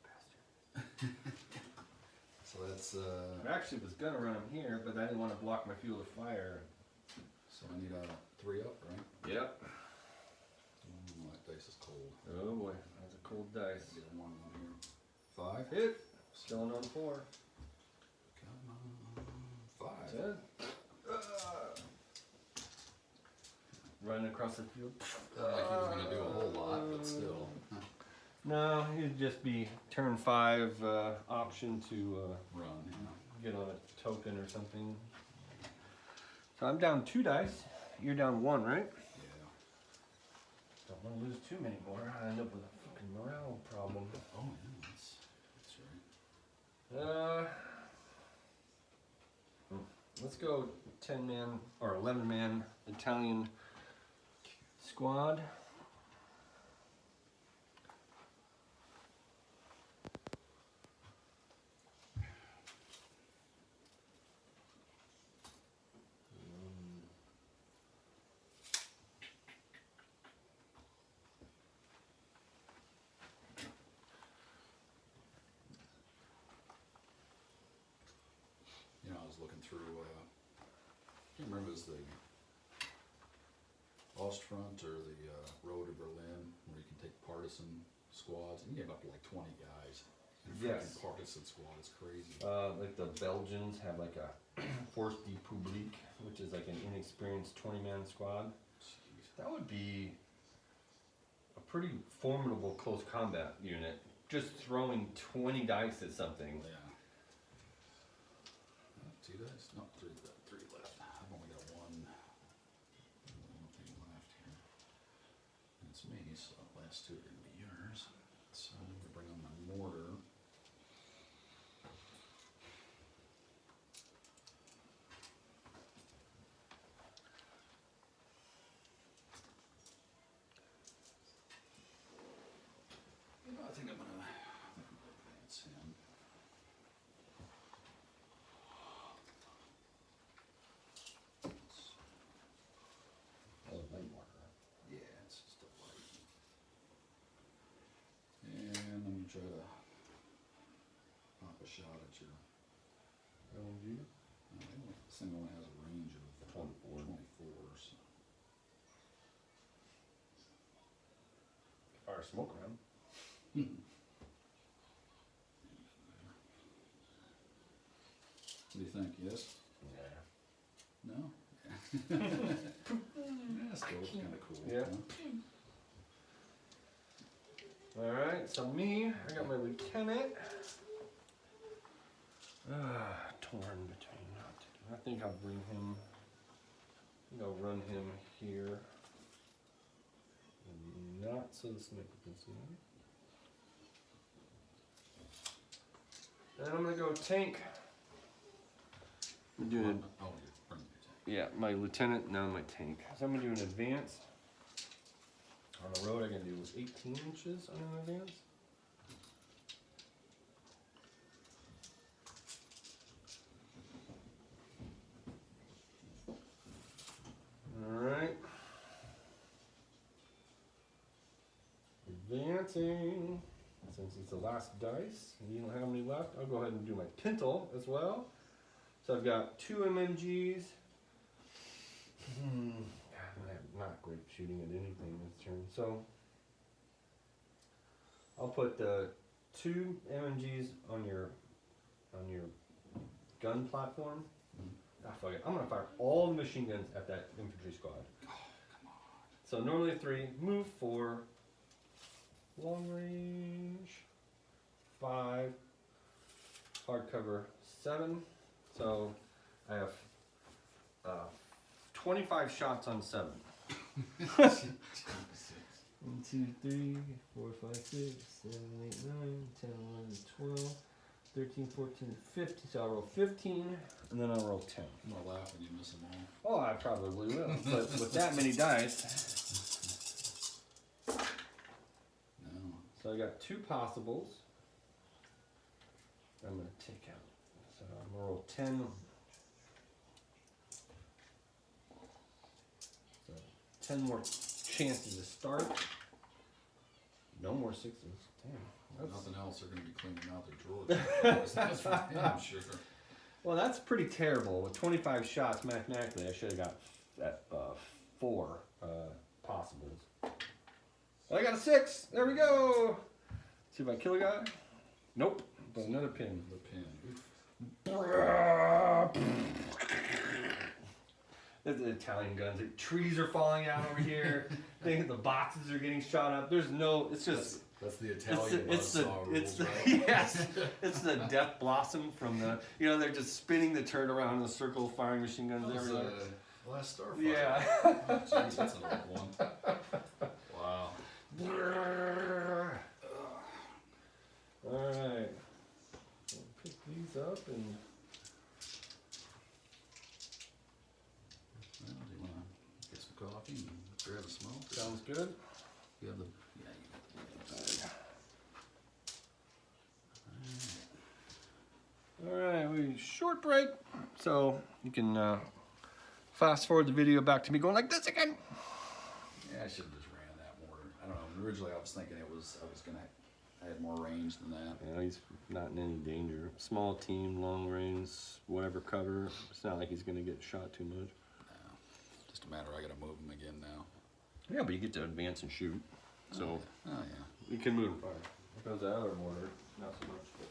Bastard. So that's I actually was gonna run him here, but I didn't want to block my field of fire. so I need a 3 up, right? Yep. Oh, that dice is cold. Oh boy, that's a cold dice. Get a 1 here. 5. Hit. Still on 4. Come on. 5. 10. Running across the field. Not like he was gonna do a whole lot, but still. No, it'd just be turn 5 option to Run, get on a token or something. So I'm down 2 dice. You're down 1, right? Yeah. Don't want to lose too many more. I end up with a fucking morale problem. Oh yeah, that's right. Let's go 10-man or 11-man Italian squad. You know, I was looking through, I can't remember if it was the Ostfront or the Road to Berlin, where you can take partisan squads, and you have up to like 20 guys. In a Yes. freaking partisan squad, it's crazy. Like the Belgians have like a Force de Publique, which is like an inexperienced 20-man squad. Jeez. That would be a pretty formidable close combat unit. Just throwing 20 dice at something. Yeah. 2 dice? No, 3 left. I've only got one thing left here. And it's me, so the last 2 are going to be yours. So I'm going to bring on my mortar. a shot at your. LMG. This thing only has a range of 24. So. Fire smoke around. What do you think? Yes? Yeah. No? Yeah, still it's kind of cool. Yeah. Huh? Alright, so me, I got my lieutenant. Torn between not to do. I think I'll bring him. I think I'll run him here. And not so the sniper can see him. And I'm gonna go tank. I'm doing Oh, you're bringing your tank. yeah, my lieutenant, now my tank. So I'm gonna do an advance. On the road I can do 18 inches on an advance. Alright. Advancing. Since it's the last dice, and you don't have any left, I'll go ahead and do my pintle as well. So I've got 2 MMGs. I'm not great at shooting at anything this turn. So I'll put the 2 MMGs on your gun platform. Fuck it. I'm gonna fire all the machine guns at that infantry squad. Oh, come on. So normally 3, move 4, long range 5, hardcover 7. So I have 25 shots on 7. 1, 2, 3, 4, 5, 6, 7, 8, 9, 10, 11, 12, 13, 14, 15. So I'll roll 15, and then I'll roll 10. I'm gonna laugh when you miss them all. Oh, I probably will. But with that many dice, No. so I got 2 possibles. I'm gonna take out. So I'm gonna roll 10. So 10 more chances to start. No more 6s. Damn. That's, Nothing else, they're gonna be cleaning out their drawers. That's for damn sure. well, that's pretty terrible. With 25 shots, mathematically, I should have got that 4 possibles. But I got a 6. There we go. See if I kill a guy. Nope. But another pin. The pin. There's the Italian guns. The trees are falling out over here. The boxes are getting shot up. There's no. It's just. That's the Italian It's the rules, right? yes. It's the death blossom from the. You know, they're just spinning the turret around in a circle, firing machine guns That was, everywhere. Last Starfighter. Yeah. Oh, jeez, that's an old one. Wow. All right. We'll pick these up and. Well, do you want to get some coffee and grab a smoke? Or Sounds good. You have the. Yeah, you got the. All right, we short break, so you can fast forward the video back to me going like this again. Yeah, I should have just ran that more. I don't know. Originally, I was thinking I was gonna. I had more range than that. You know, he's not in any danger. Small team, long range, whatever cover. It's not like he's gonna get shot too much. No, just a matter. I gotta move him again now. Yeah, but you get to advance and shoot, so Oh yeah. you can move and fire. Because the other mortar, not so much. But.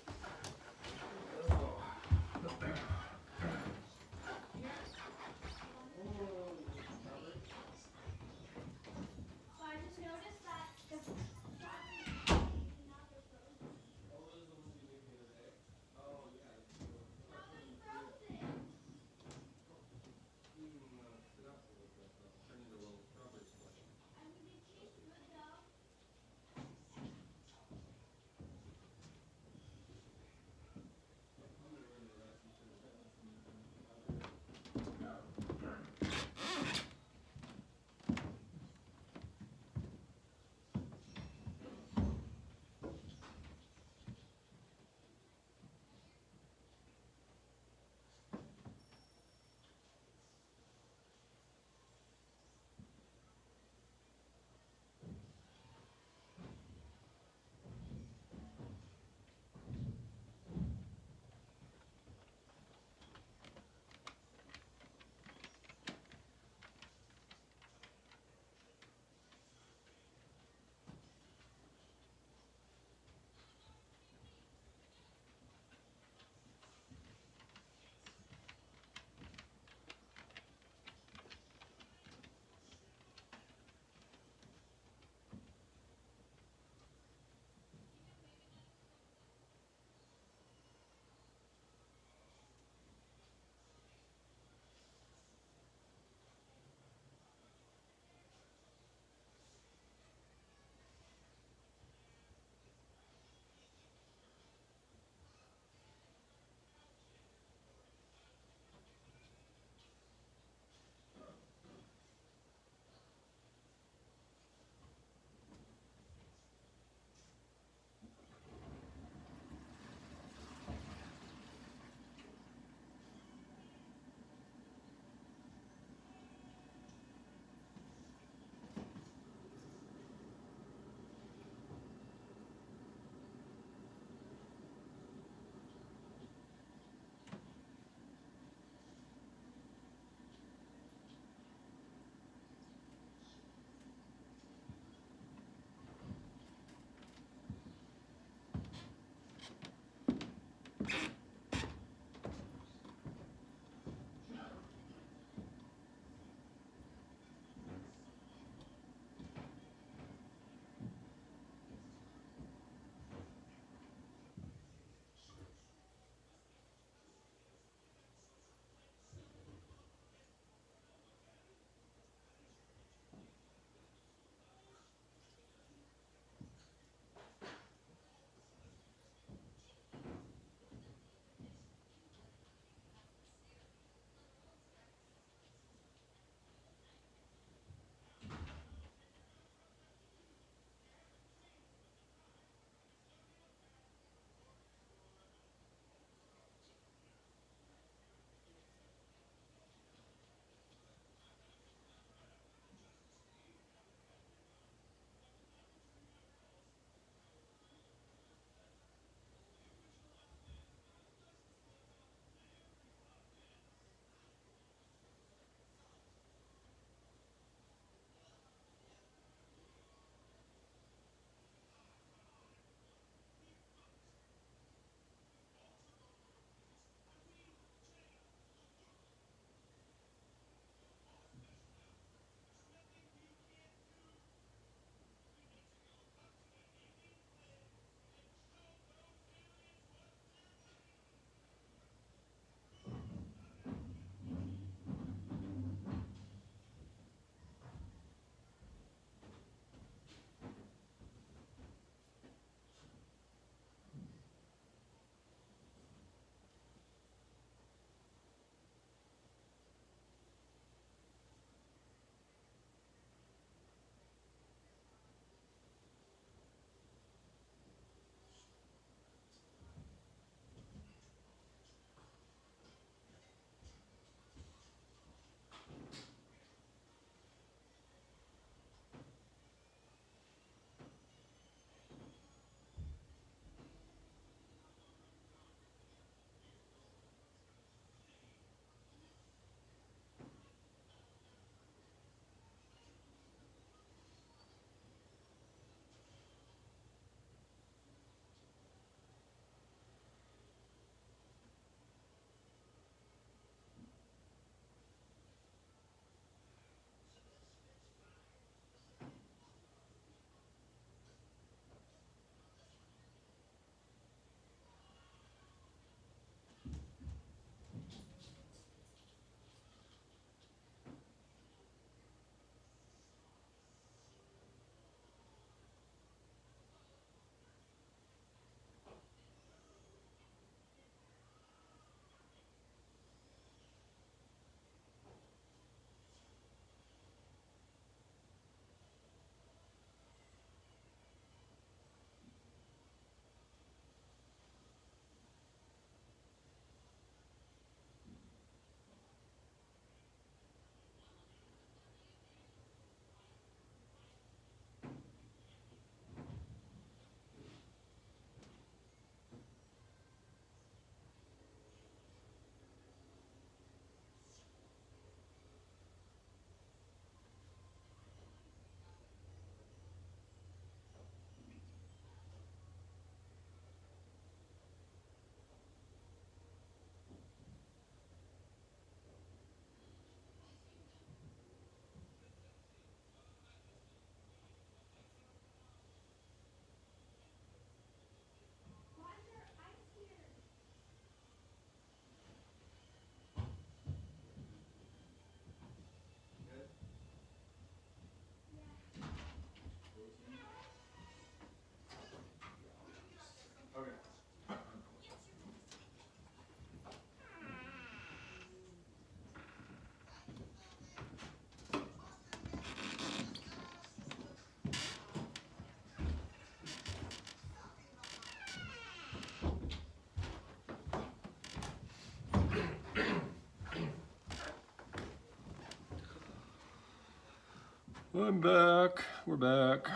I'm back. We're back.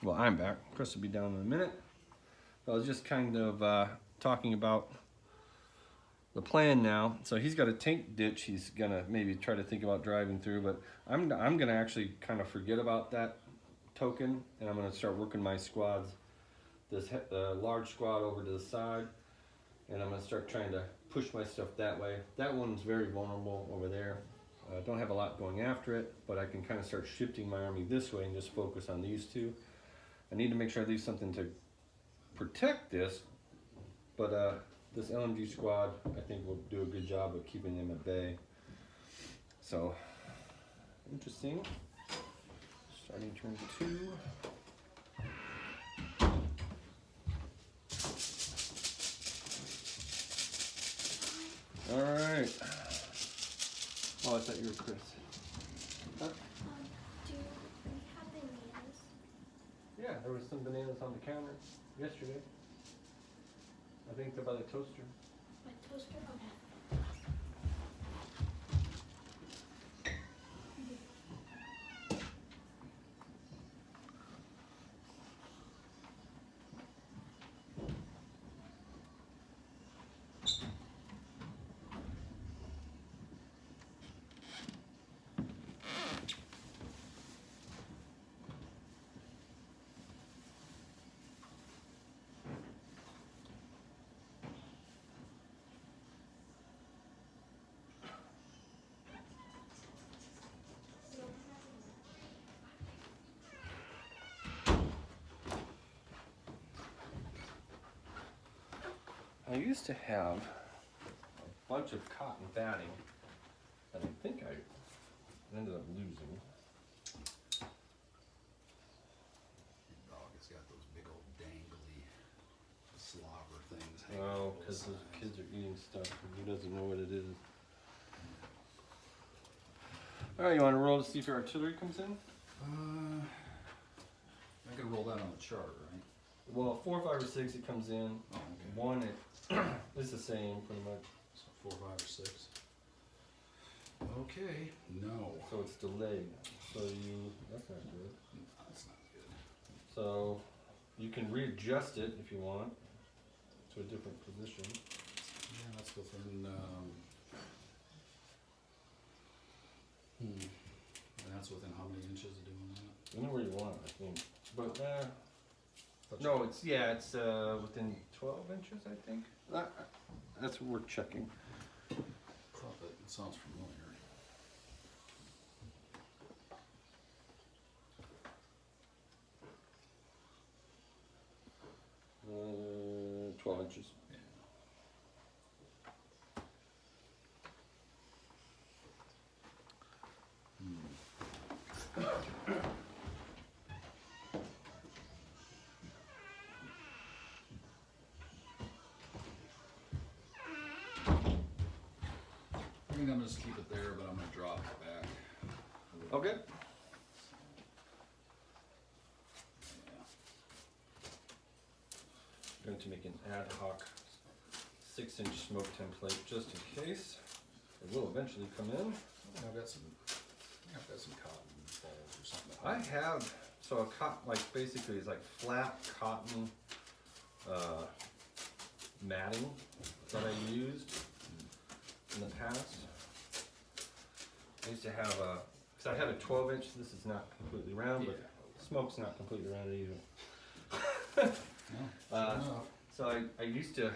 Well, I'm back. Chris will be down in a minute. I was just kind of talking about the plan now. So he's got a tank ditch he's gonna maybe try to think about driving through, but I'm gonna actually kind of forget about that token, and I'm gonna start working my squads. This large squad over to the side, and I'm gonna start trying to push my stuff that way. That one's very vulnerable over there. I don't have a lot going after it, but I can kind of start shifting my army this way and just focus on these two. I need to make sure I leave something to protect this, but this LMG squad I think will do a good job of keeping them at bay. So, interesting. Starting turn 2. All right. Oh, I thought you were Chris. Huh? Do we have bananas? Yeah, there was some bananas on the counter yesterday. I think they're by the toaster. My toaster? Okay. I used to have a bunch of cotton batting that I think I ended up losing. Your dog has got those big old dangly slobber things hanging Oh, off both because those sides. kids are eating stuff and he doesn't know what it is. All right, you want to roll to see if your artillery comes in? I can roll that on the chart, right? Well, 4, 5, or 6 it comes in. Oh, okay. 1 it it's the same pretty much. So 4, 5, or 6. Okay. No. So it's delayed. So that's not good. No, that's not good. So you can readjust it if you want to a different position. Yeah, that's within. And that's within how many inches of doing that? Anywhere you want, I think. But Thought no, you- it's within 12 inches, I think. That's what we're checking. Thought that it sounds familiar. 12 inches. Yeah. I think I'm gonna just keep it there, but I'm gonna drop it back. a little Okay. bit. Going to make an ad hoc 6-inch smoke template just in case. It will eventually come in. Yeah. I've got some cotton balls or something. I have, so a basically it's like flat cotton matting that I used in the past. I used to have because I had a 12-inch, this is not completely round, but smoke's not completely round either. No, sure enough. So I used to,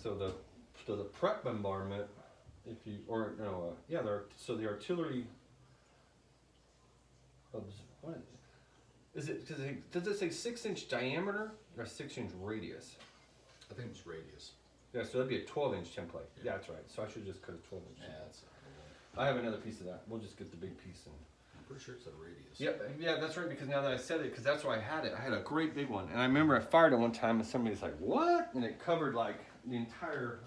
so the prep bombardment, so the artillery, what is it, does it say 6-inch diameter or a 6-inch radius? I think it was radius. Yeah, so that'd be a 12-inch template. Yeah. That's right, so I should just cut a 12-inch. Yeah, that's. I have another piece of that, we'll just get the big piece and. I'm pretty sure it's a radius. Yeah, that's right, because now that I said it, because that's why I had it. I had a great big one. And I remember I fired it one time and somebody's like, what? And it covered like the entire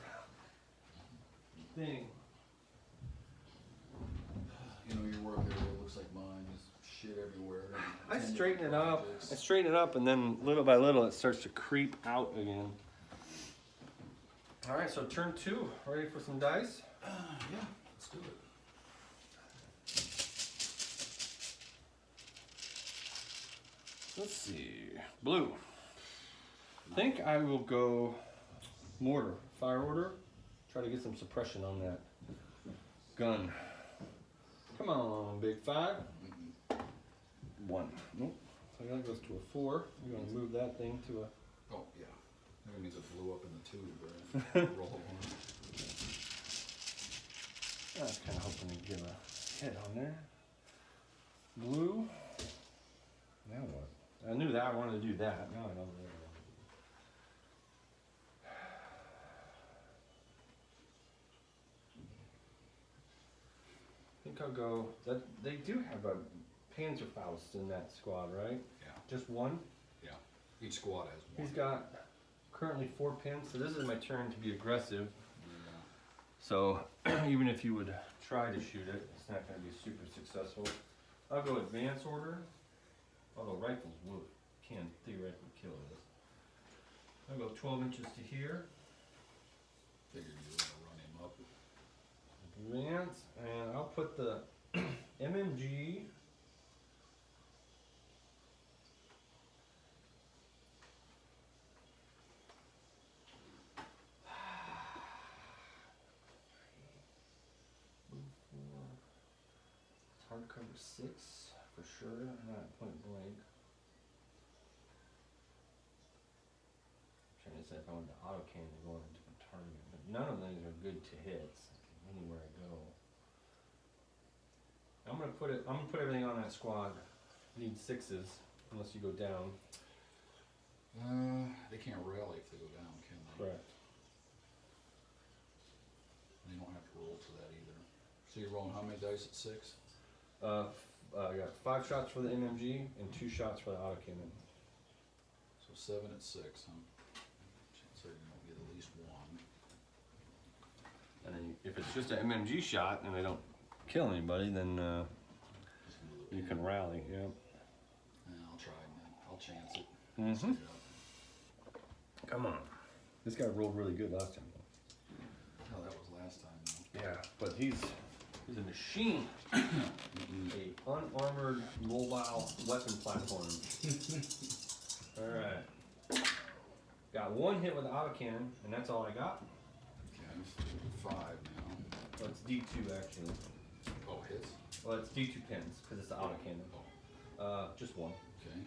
thing. You know, your work area looks like mine. There's shit everywhere. I 10 straighten it different up. projects. I straighten it up and then little by little it starts to creep out again. All right, so turn 2. Ready for some dice? Yeah, let's do it. Let's see. Blue. I think I will go mortar. Fire order. Try to get some suppression on that gun. Come on, big 5. 1. Nope. So that goes to a 4. We're going to move that thing to a... Oh, yeah. That means it blew up in the tube, right? Roll on. I was kind of hoping to get a hit on there. Blue. Now what? I knew that I wanted to do that. Now I know what I want to do. I think I'll go. That they do have a Panzerfaust in that squad, right? Yeah. Just one. Yeah. Each squad has one. He's got currently 4 pins, so this is my turn to be aggressive. Yeah. So even if you would try to shoot it, it's not going to be super successful. I'll go advance order, although rifles can theoretically kill this. I'll go 12 inches to here, Figured you were gonna run him up. advance, and I'll put the MMG hardcover 6 for sure, not point blank. Trying to decide if I want the auto cannon to go on a different target, but none of these are good to hits anywhere I go. I'm gonna put everything on that squad. Need 6s unless you go down. They can't rally if they go down, can they? Correct. They don't have to roll for that either. So you're rolling how many dice at 6? I got 5 shots for the MMG and 2 shots for the auto cannon. So 7 at 6, huh? Chance are you're gonna get at least 1. And then if it's just an MMG shot and they don't kill anybody, then Just move it you in. can rally. Yeah. Yeah, I'll try it then. I'll chance it. Mhm. Set it up. Come on. This guy rolled really good last time. Oh, that was last time though. Yeah, but he's a machine. A unarmored mobile weapon platform. All right. Got 1 hit with the autocannon, and that's all I got. Okay, 5 now. Well, it's D2 actually. Oh, hits? Well, it's D2 pins because it's the autocannon. Oh, Just 1. okay.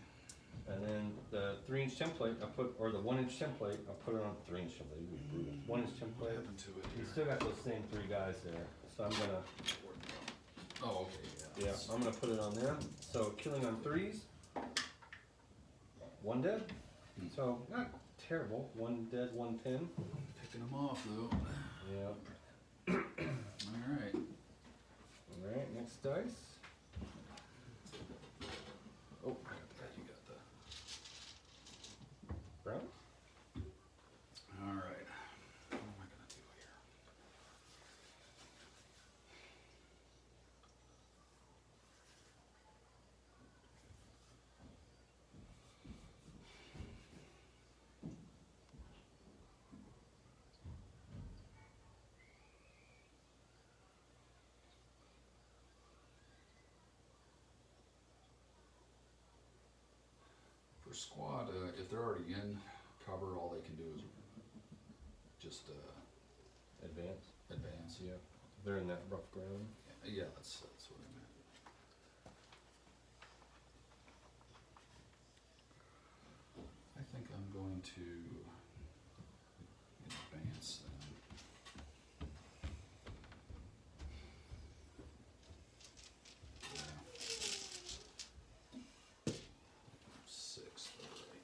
And then the 3-inch template, or the 1-inch template, I'll put it on 3-inch template. It would be brutal. 1-inch What template. happened to it You here? still got those same 3 guys there, so I'm gonna. Oh, okay, yeah. Yeah, I'm gonna put it on there. So killing on 3s. 1 dead. So not terrible. 1 dead, 1 pin. Picking them off though. Yeah. Alright. Alright, next dice. Oh, You got the. brown. Alright. What am I gonna do here? For squad, if they're already in cover, all they can do is just Advance. advance. Yeah. They're in that rough ground. Yeah, that's what I meant. I think I'm going to advance then. Yeah. 6, alright.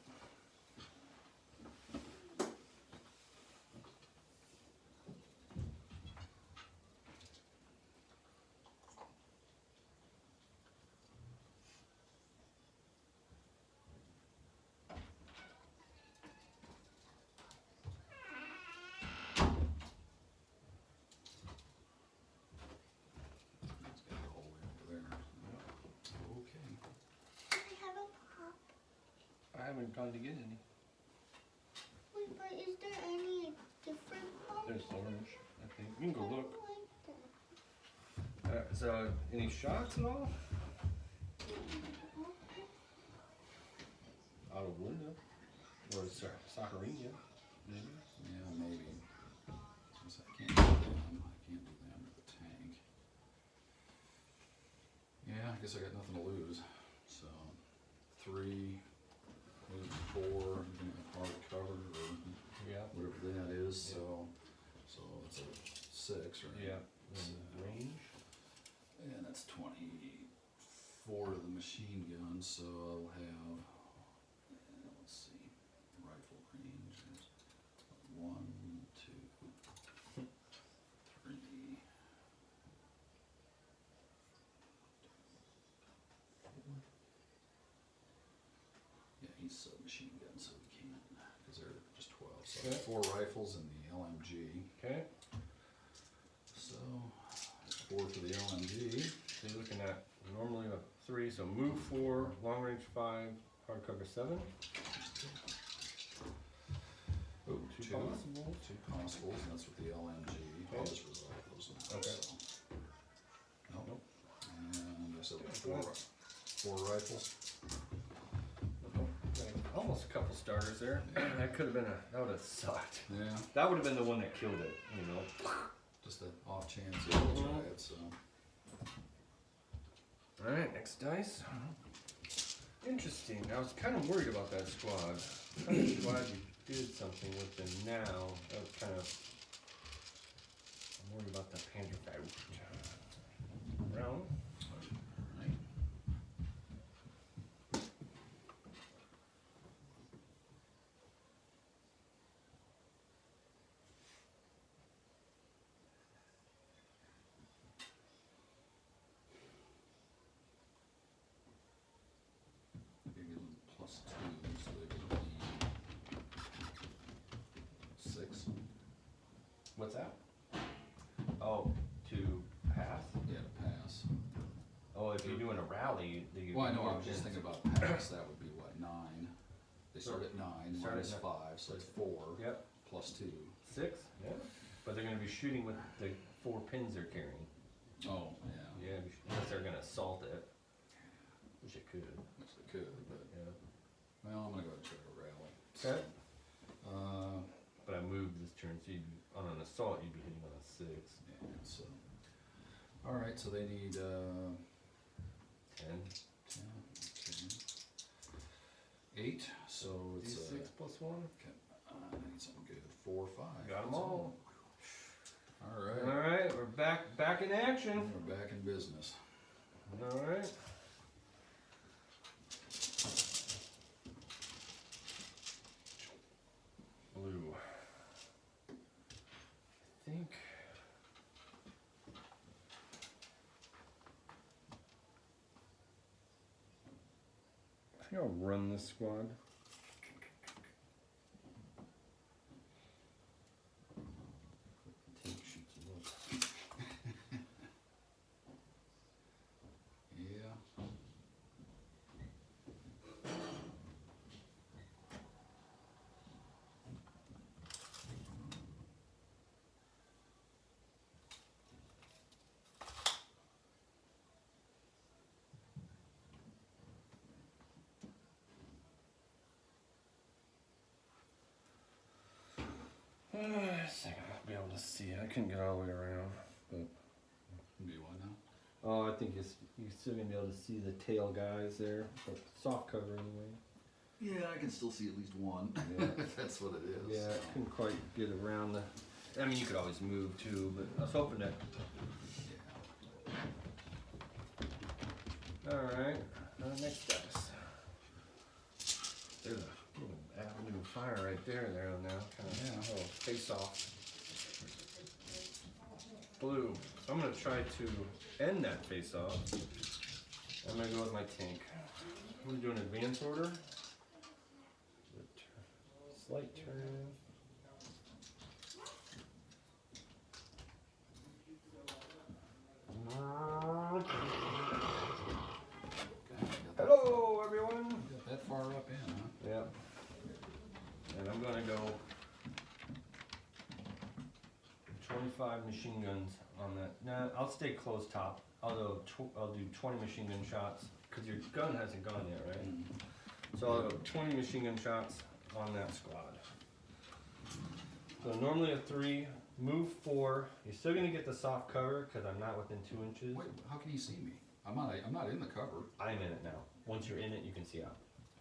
It's got it all the way over there. Okay. I have a pop. I haven't gone to get any. Wait, but is there any different pops? There's orange, I think. You can go look. I like that. So, any shots at all? out of Linda. Or Saccharina, maybe. Yeah, maybe. Since I can't do them. I can't do them with the tank. Yeah, I guess I got nothing to lose. So 3, maybe 4, hard cover or Yeah. whatever that is. Yeah. So it's a 6, right? Yeah. So, Range. and that's 24 of the machine gun. So I'll have. Let's see. Rifle range is 1, 2, 3. Yeah, he's submachine gun, so we can't, because they're just 12. So Okay. 4 rifles and the LMG. Okay. So 4 for the LMG. So you're looking at normally a 3, so move 4, long range 5, hard cover 7. Oh, 2 2 possible. 2 possibles, and that's with the LMG. I'll Okay. just resolve those now. Okay. So. Nope. Nope. And I said Okay. 4 rifles. Almost a couple starters there. That could have been that would have sucked. Yeah, That would have been the one that killed it, you know. just an off chance that we'll try it. So. Alright, next dice. Interesting. I was kind of worried about that squad. I'm kind of glad you did something with them now. That was kind of. I'm worried about the Panther guy. Round. Right. Give them +2, so they could be 6. What's that? Oh, to pass? Yeah, to pass. Oh, if you're doing a rally, you. Well, I know, I was just thinking about pass, that would be what, 9? They start at 9, Start at minus nine. 5, so it's 4, Yep. +2. 6. Yeah. But they're going to be shooting with the 4 pins they're carrying. Oh, yeah. Yeah, unless they're going to assault it, which it could. Which they could, but, Yeah. well, I'm gonna go ahead and try to rally. Okay. Uh, But I moved this turn, so on an assault you'd be hitting on a 6. yeah, so, alright, so they need, 10. 10, 8, so it's, D6 plus 1. okay, I need something good, 4, 5. Got them all. Alright, Alright, we're back in action. we're back in business. Alright. Blue. I think. I think I'll run this squad. Tank shoots a look. Yeah. A second, I'll be able to see it. I couldn't get all the way around, but Be what now? oh, I think you're still gonna be able to see the tail guys there, but soft cover anyway. Yeah, I can still see at least one, Yeah. if that's what it is. Yeah, so. I couldn't quite get around the. I mean, you could always move too, but I was hoping that. Yeah. All right, next dice. There's a little avenue of fire right there now. Kind of Yeah. little face off. Blue. So I'm gonna try to end that face off. I'm gonna go with my tank. I'm gonna do an advance order. Slight turn. Hello, everyone. You got that far up in, huh? Yep. And I'm gonna go 25 machine guns on that. Nah, I'll stay close top. I'll do 20 machine gun shots because your gun hasn't gone yet, right? So I'll have 20 machine gun shots on that squad. So normally a 3, move 4. You're still gonna get the soft cover because I'm not within 2 inches. Wait, how can you see me? I'm not in the cover. I'm in it now. Once you're in it, you can see out.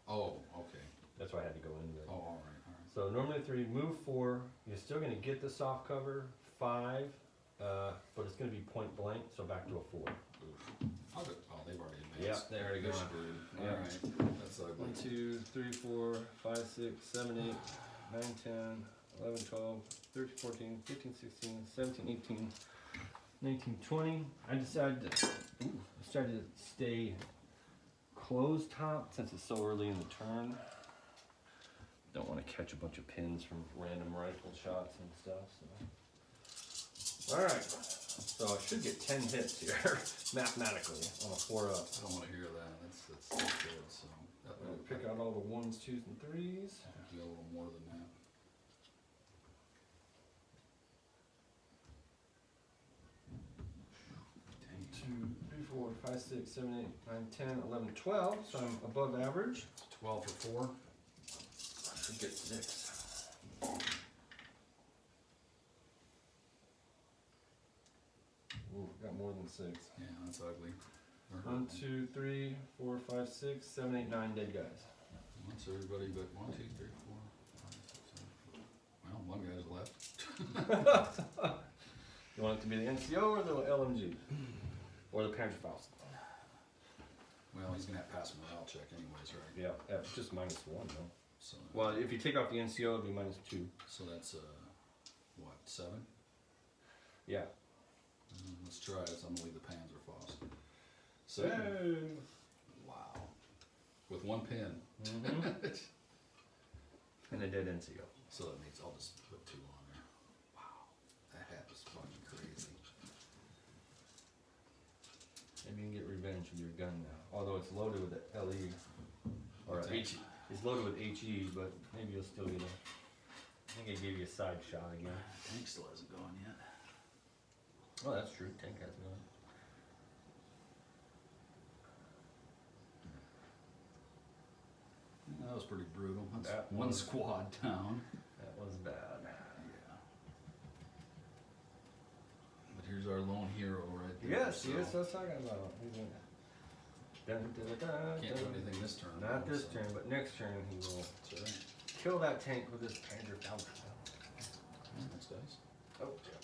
Oh, okay. That's why I had to go into it. Oh, all right, all right. So normally 3, move 4. You're still gonna get the soft cover. 5, but it's gonna be point blank. So back to a 4. Oh, they've already Yeah, advanced. they already They're gone. screwed. Yeah. All right, that's ugly. 1, 2, 3, 4, 5, 6, 7, 8, 9, 10, 11, 12, 13, 14, 15, 16, 17, 18, 19, 20. I decided to stay closed top since it's so early in the turn. Don't want to catch a bunch of pins from random rifle shots and stuff. So. All right, so I should get 10 hits here mathematically on a 4 up. I don't want to hear that. That's good. So that I'm gonna would pick out all the 1s, 2s, and 3s. do a little more than that. Dang. 2, 3, 4, 5, 6, 7, 8, 9, 10, 11, 12. So I'm above average. 12 for 4. I should get 6. Ooh, got more than 6. Yeah, that's ugly. They're 1, hurting. 2, 3, 4, 5, 6, 7, 8, 9 dead guys. Once everybody but 1, 2, 3, 4, 5, 6, 7. Well, one guy's left. You want it to be the NCO or the LMG? Or the Panzerfaust? Well, he's gonna have to pass a morale check anyways, right? Yeah, just -1 though. So, Well, if you take off the NCO, it'll be -2. so that's what, 7? Yeah. Let's try it. So I'm gonna leave the Panzerfaust. So, 7. Wow. With 1 pin. and a dead NCO. So that means I'll just put 2 on there. Wow. That hat is fucking crazy. Maybe you can get revenge with your gun now. Although it's loaded with the LE. Or What's that? HE. It's loaded with HE, but maybe you'll still get a. I think I gave you a side shot again. Tank still hasn't gone yet. Oh, that's true. Tank has gone. That was pretty brutal. That's That one was- squad down. That was bad. Yeah. But here's our lone hero right there. Yes, so yes, that's what I'm talking about. He's in. Dun, dun, dun, dun, Can't do dun. anything this turn. Not though, this so- turn, but next turn he will That's right. kill that tank with his Panzerfaust. Thanks, guys. Oh, yeah.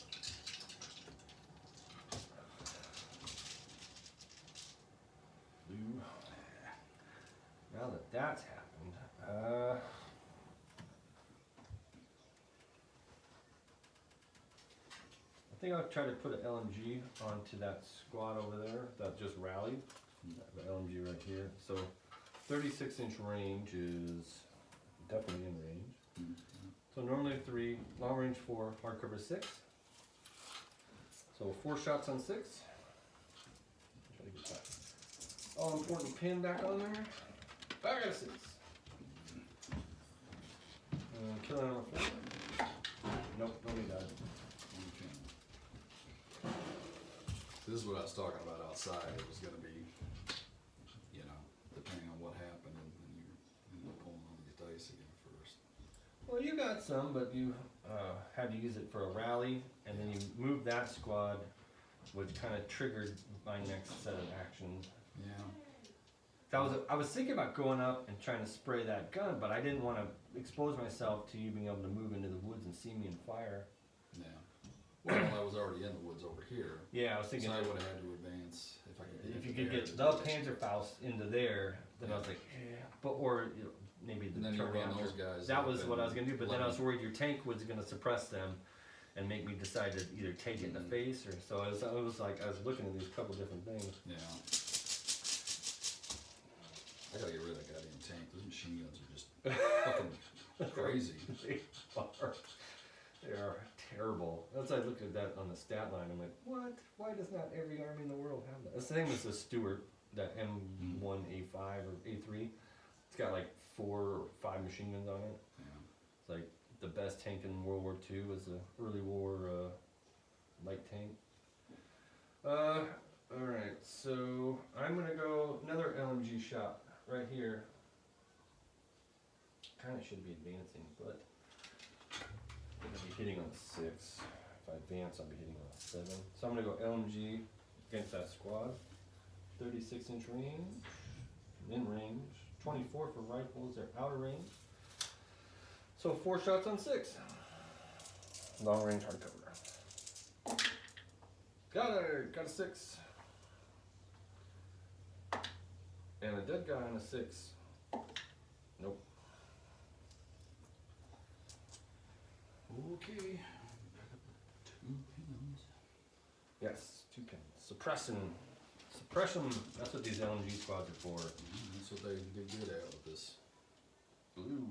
Blue. Now that that's happened, I think I'll try to put an LMG onto that squad over there that just rallied. The LMG right here. So 36-inch range is definitely in range. Mhm. So normally 3, long range 4, hard cover 6. So 4 shots on 6. Try to get that all important pin back on there. Back at 6. And killing on a 4. Nope, nobody died. Okay. This is what I was talking about outside. It was gonna be, you know, depending on what happened, and you're pulling all these dice again first. Well, you got some, but you had to use it for a rally, and then you moved that squad, which kind of triggered my next set of actions. Yeah. I was thinking about going up and trying to spray that gun, but I didn't want to expose myself to you being able to move into the woods and see me and fire. Yeah. Well, I was already in the woods over here, Yeah, I was so thinking I would have had to advance if I could. if get you to could there get to the do this. Panzerfaust into there, then I was like, yeah, but or you know, maybe the And then you turn run after. those guys. That up was what I was and gonna do, but let then I me- was worried your tank was gonna suppress them and make me decide to either take it in the face or so. I was like I was looking at these couple different things. Yeah. I gotta get rid of that goddamn tank. Those machine guns are just fucking crazy. They are terrible. That's why I looked at that on the stat line. I'm like, what? Why does not every army in the world have that? It's the same as the Stuart, that M1A5 or A3. It's got like 4 or 5 machine guns on it. Yeah. It's like the best tank in World War II was the early war light tank. Alright, so I'm gonna go another LMG shot right here. kind of should be advancing, but I'm gonna be hitting on a 6. If I advance, I'll be hitting on a 7. So I'm gonna go LMG against that squad. 36-inch range, in range. 24 for rifles, they're out of range. So 4 shots on 6. Long range hardcover. Got a 6. And a dead guy on a 6. Nope. Okay. 2 pins. Yes, 2 pins. Suppression. That's what these LMG squads are for. That's what they do good at with this. Blue.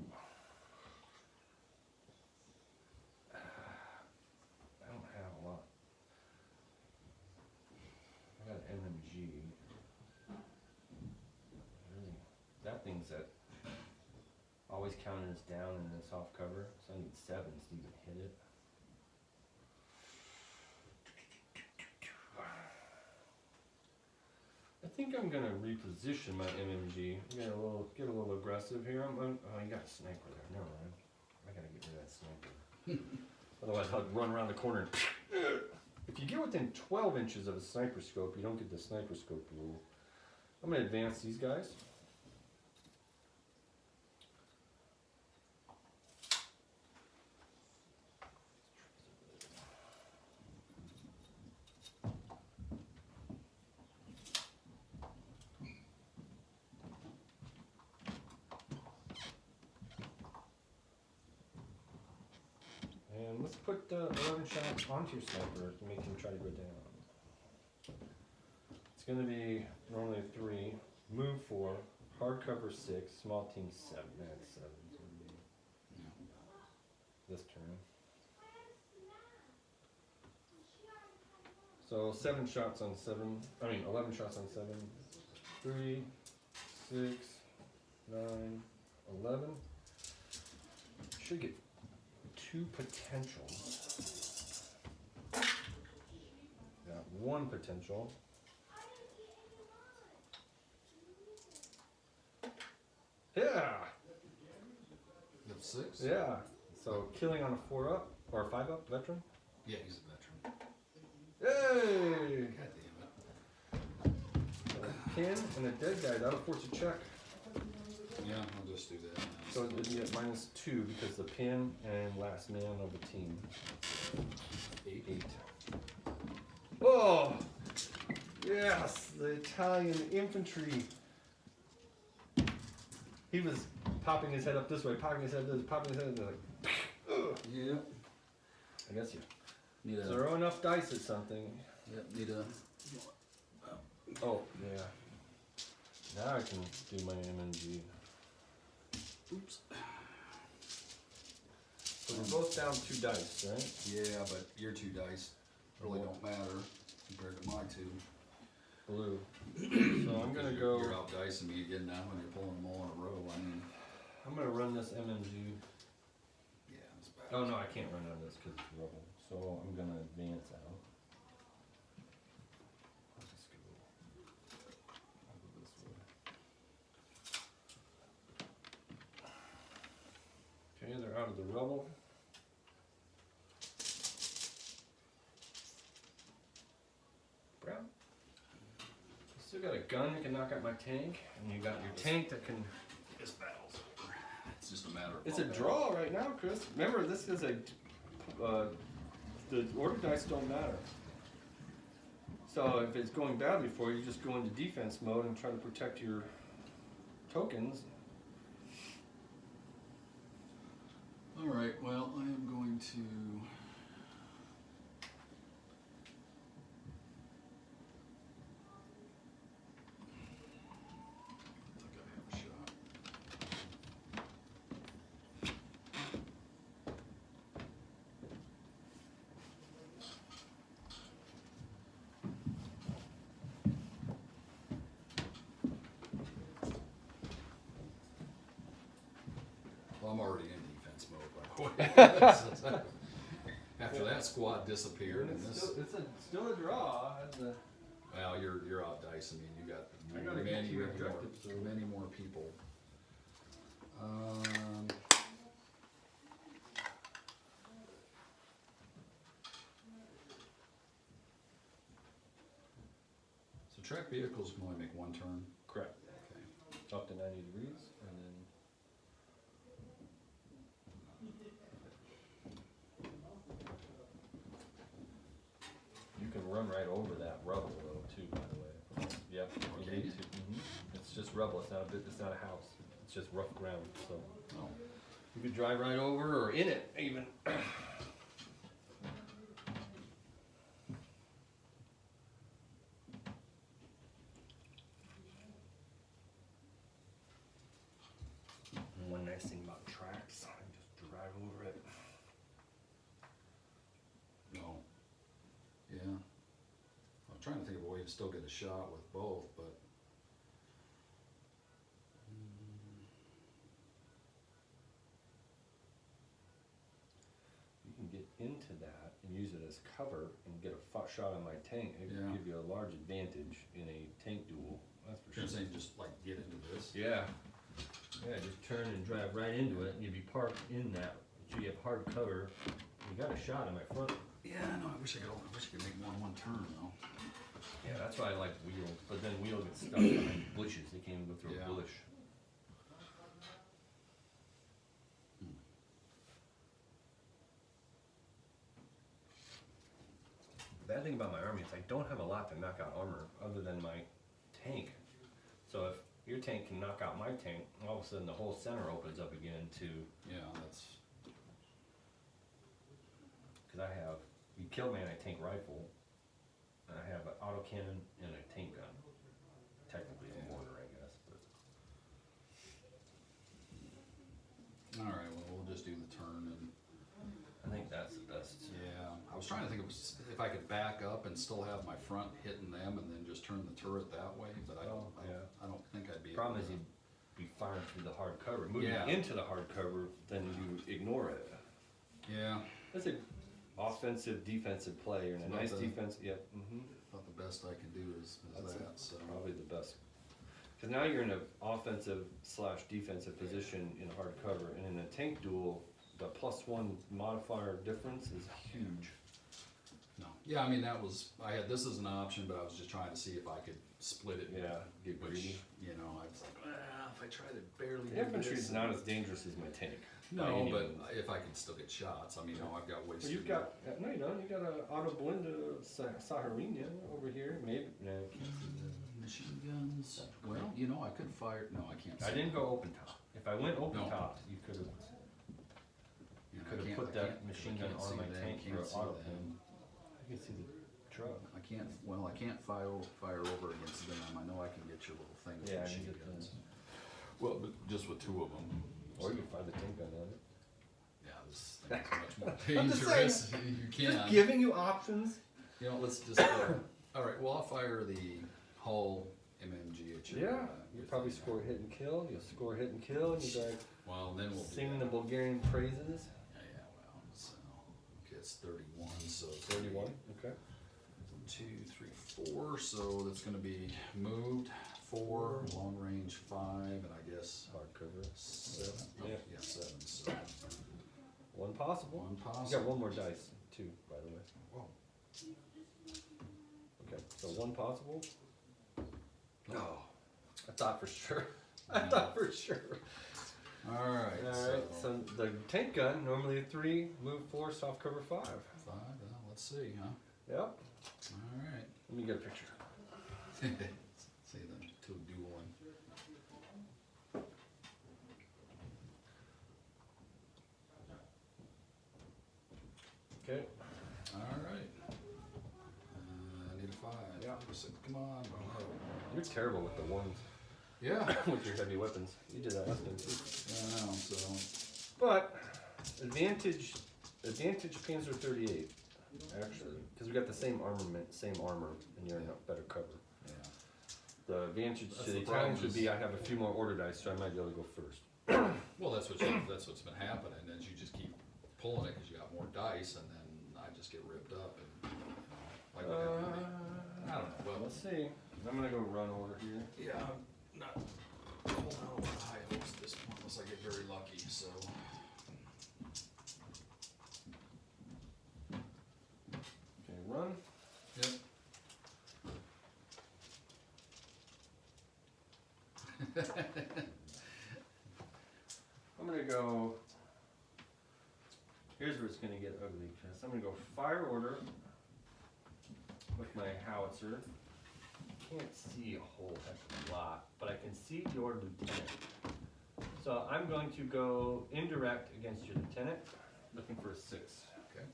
I don't have a lot. I got an MMG. Really, that thing's at always counted as down in the soft cover, so I need 7s to even hit it. I think I'm gonna reposition my MMG. Get a little aggressive here. Oh, you got a sniper there. Never mind. I gotta get rid of that sniper. Otherwise, I'll run around the corner. And if you get within 12 inches of a sniper scope, you don't get the sniper scope rule. I'm gonna advance these guys. And let's put 11 shots onto your sniper to make him try to go down. It's going to be normally 3, move 4, hardcover 6, small team 7. That's 7. This turn. So 7 shots on 7. 11 shots on 7. 3, 6, 9, 11. Should get 2 potential. Got 1 potential. Yeah! You have 6? Yeah. So killing on a 4 up or a 5 up veteran. Yeah, he's a veteran. Yay! God damn it. A pin and a dead guy, that'll force a check. Yeah, I'll just do that. So it'd be at -2 because the pin and last man of the team. 8. Oh! Yes! The Italian infantry. He was popping his head up this way, popping his head this, popping his head this, like, ugh. Yeah. I guess you Need a. throw enough dice at something. Yep. Need a. Oh, yeah. Now I can do my MMG. Oops. So we're both down 2 dice, right? Yeah, but your 2 dice really don't matter compared to my 2. Blue. So I'm gonna go. You're out dicing me again now when you're pulling them all in a row. I mean, I'm gonna run this MMG. yeah, it's bad. Oh no, I can't run on this because it's rubble. So I'm gonna advance out. Let's go. I'll go this way. Okay, they're out of the rubble. Brown. You still got a gun that can knock out my tank, and you got your tank that can. This battle's over. It's just a matter of. It's a draw right now, Chris. Remember, this is a. The order dice don't matter. So if it's going badly for you, you just go into defense mode and try to protect your tokens. All right. Well, I am going to. I think I have a shot. Well, I'm already in defense mode, by the way. After that squad disappeared, and this. It's still a draw. Well, you're out dice. I mean, you got I gotta get to your objective, so- many more people. track vehicles can only make one turn. Correct. Okay. Up to 90 degrees, and then you can run right over that rubble though too. By the way. Yep. You Okay. need to. It's just rubble. It's not a bit. It's not a house. It's just rough ground. So Oh. you could drive right over or in it even. And one nice thing about tracks, I can just drive over it. No. Yeah. I'm trying to think of a way to still get a shot with both, but. You can get into that and use it as cover and get a shot on my tank. It Yeah. can give you a large advantage in a tank duel. That's for You're sure. saying just like get into this? Yeah. Yeah, just turn and drive right into it and you'd be parked in that. So you have hard cover. You got a shot on my front. Yeah, no, I wish I could make more than one turn though. Yeah, that's why I like wheel. But then wheel gets stuck behind bushes. They can't even go through Yeah. a bush. The bad thing about my army is I don't have a lot to knock out armor other than my tank. So if your tank can knock out my tank, all of a sudden the whole center opens up again to, Yeah, that's, because I have, you kill me and I tank rifle, and I have an autocannon and a tank gun. Technically a mortar, I guess, but. alright, well, we'll just do the turn and, I think that's the best. yeah. I was trying to think if I could back up and still have my front hitting them and then just turn the turret that way, but I don't, Oh, yeah. I don't think I'd be able Problem is to. you'd be firing through the hard cover. Moving Yeah. into the hard cover, then you ignore it. Yeah, That's a offensive, defensive play. You're in a It's not nice the- defense. Yep. about the best I can do is That's that, so. Probably the best. Because now you're in an offensive slash defensive position in hard cover, and in a tank duel, the +1 modifier difference is huge. No, yeah, I mean, that was, I had this as an option, but I was just trying to see if I could split it. Yeah, get Which, greedy. you know, I was like, if I try to barely The do infantry this. is not as dangerous as my tank. by No, any but means. if I can still get shots, I mean, no, I've got ways Well, to. you've got no, you don't. You got an auto blend Saharina over here. Maybe no, I can't see that. Machine guns, well, you know, I could fire, no, I can't. I see didn't that. go open top. If I went open No. top, you could have. You know, I could have can't- put I that can't- machine I gun can't on see my them, tank for can't an see auto them. blend. I can see the truck. I can't, well, I can't fire over against them, I know I can get your little thing with Yeah, I machine can get guns. them. Well, but just with two of them. Or you can fire the tank gun on it. Yeah, this thing is much more I'm just dangerous, you can. Just giving you options. You know, let's just, alright, well, I'll fire the Hull MMG at you. Yeah, you probably score a hit and kill. You'll score a hit and kill, and you like Well, then we'll sing do the that. Bulgarian praises. Yeah, well, so, okay, it's 31, so. 31. Okay. 2, 3, 4, so that's gonna be moved, 4, long range 5, and I guess Hard cover. 7, oh, Yeah. yeah, 7, so, One possible. one You got possible. one more dice too, by the way. Whoa. Okay, so one possible. Oh. I thought for sure. I thought for sure. Alright, Alright, so, so the tank gun, normally a 3, move 4, soft cover 5. 5, well, let's see, huh? Yep. Alright. Let me get a picture. See the two dueling. Okay. Alright. I need a 5. Yeah. Come on. Oh. You're terrible with the ones, Yeah. with your heavy weapons. You did that last time too. I know, so, But advantage Panzer 38 actually, because we got the same armament, same armor, and you're in a better cover. yeah. The advantage That's to the the problem Italians would is- be I have a few more order dice, so I might be able to go first. Well, that's what's been happening, is you just keep pulling it because you got more dice, and then I just get ripped up, and, you know, like, I don't know, well, Let's see. I'm gonna go run over here. yeah, I'm not holding out a lot of high hopes at this point, unless I get very lucky, so. Okay, run. Yep. I'm gonna go. Here's where it's gonna get ugly, Chris. I'm gonna go fire order with my howitzer. Can't see a whole heck of a lot, but I can see your lieutenant. So I'm going to go indirect against your lieutenant, looking for a 6. Okay.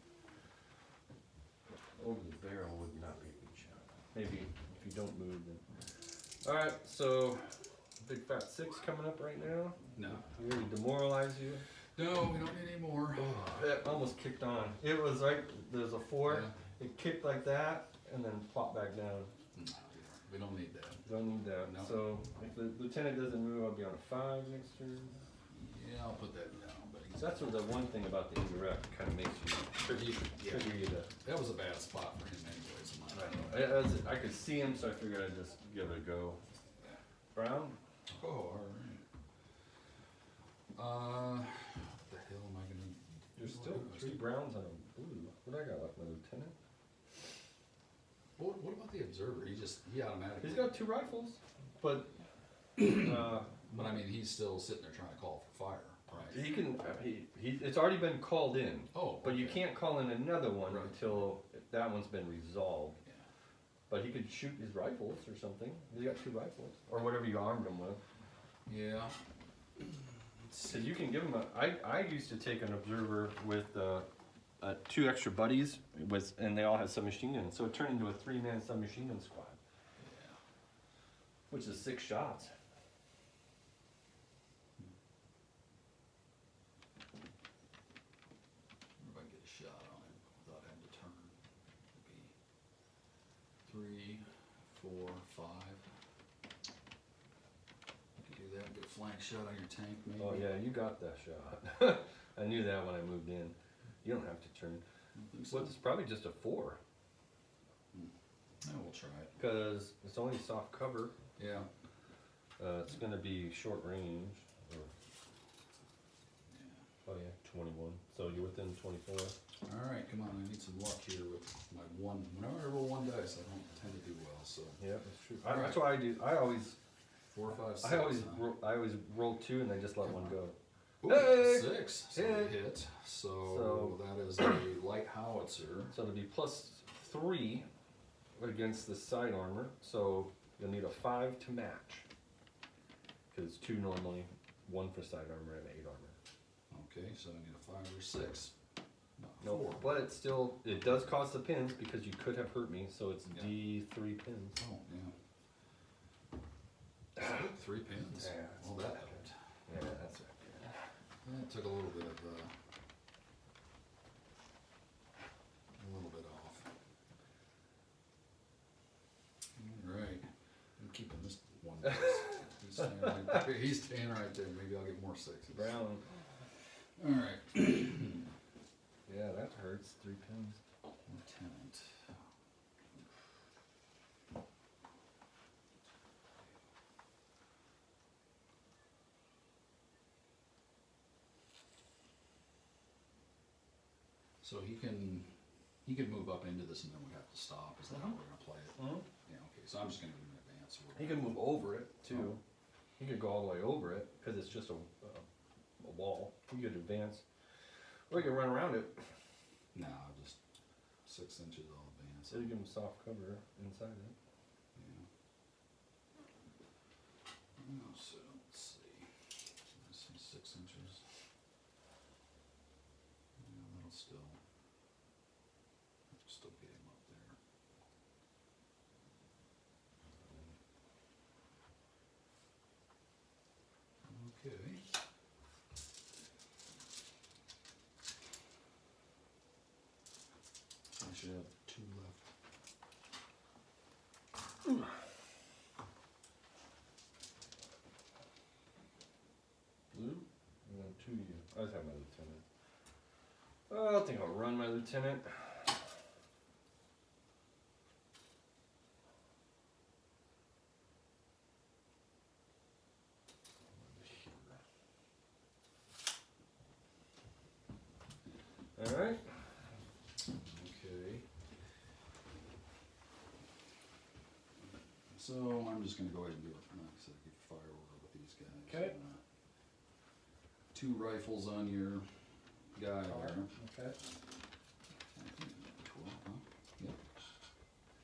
Over the barrel would not be a good shot. Maybe if you don't move then. Alright, so big fat 6 coming up right now. No. Really demoralize you. No, we don't need any more. It almost kicked on. It was right, there's a 4. Yeah. It kicked like that and then plopped back down. No, we don't need that. Don't need that. No. So if the lieutenant doesn't move, I'll be on a 5 next turn. Yeah, I'll put that down, but So that's what the one thing about the indirect kind of makes you trigger you to. that was a bad spot for him anyways. In my opinion. I could see him, so I figured I'd just give it a go. Brown? Oh, alright. What the hell am I gonna do? There's still 3 browns on a blue. What I got left, my lieutenant? What about the observer? He automatically. He's got 2 rifles, but But I mean, he's still sitting there trying to call for fire, right? he can. It's already been called in. Oh, But you okay. can't call in another one Right. until that one's been resolved. Yeah. But he could shoot his rifles or something. He's got 2 rifles or whatever you armed him with. Yeah. So you can give him I used to take an observer with 2 extra buddies and they all had submachine guns, so it turned into a 3-man submachine gun squad, Yeah. which is 6 shots. If I can get a shot on him without having to turn, it'd be 3, 4, 5. You could do that. Get a flank shot on your tank, maybe. Oh yeah, you got that shot. I knew that when I moved in. You don't have to turn. I don't think so. Well, it's probably just a 4 No, we'll try it. because it's only soft cover. Yeah. It's going to be short range. Or, Yeah. oh yeah, 21. So you're within 24. All right, come on. I need some luck here with my one. Whenever I roll 1 dice, I don't tend to do well. So Yeah, that's true. All That's why I do. I always 4, 5, 6. I always huh? I always roll 2 and then just let one go. Ooh, Hey! 6. So Hit. we hit. So So- that is a light howitzer. So it'll be +3 against the side armor. So you'll need a 5 to match. Because 2 normally, 1 for side armor and 8 armor. Okay, so I need a 5 or 6. No, 4. but it does cost the pins because you could have hurt me. So it's Yeah. D3 pins. Oh, yeah. So 3 pins. Yeah, that's Well, that helped. Yeah, that's right. That took a little bit off. All right, I'm keeping this one. He's staying right there. He's staying right there. Maybe I'll get more 6s. Brown. All right. Yeah, that hurts. 3 pins. Lieutenant. So he can move up into this and then we have to stop. Is that how we're gonna play it? Mhm. Yeah, okay, so I'm just gonna give him an advance. He can move over it too. He could go all the way over it because it's just a wall. He could advance, or he could run around it. No, just 6 inches I'll advance. So you give him soft cover inside it. Yeah. Oh, so let's see. Let's see, 6 inches. Yeah, that'll still get him up there. Okay. I should have 2 left. Blue? And then 2 you. I just have my lieutenant. Oh, I think I'll run my lieutenant. Alright. Okay. So I'm just gonna go ahead and do it. Like I said, get fire order with the Okay. 2 rifles on your guy there. Okay. 12, huh? Yep.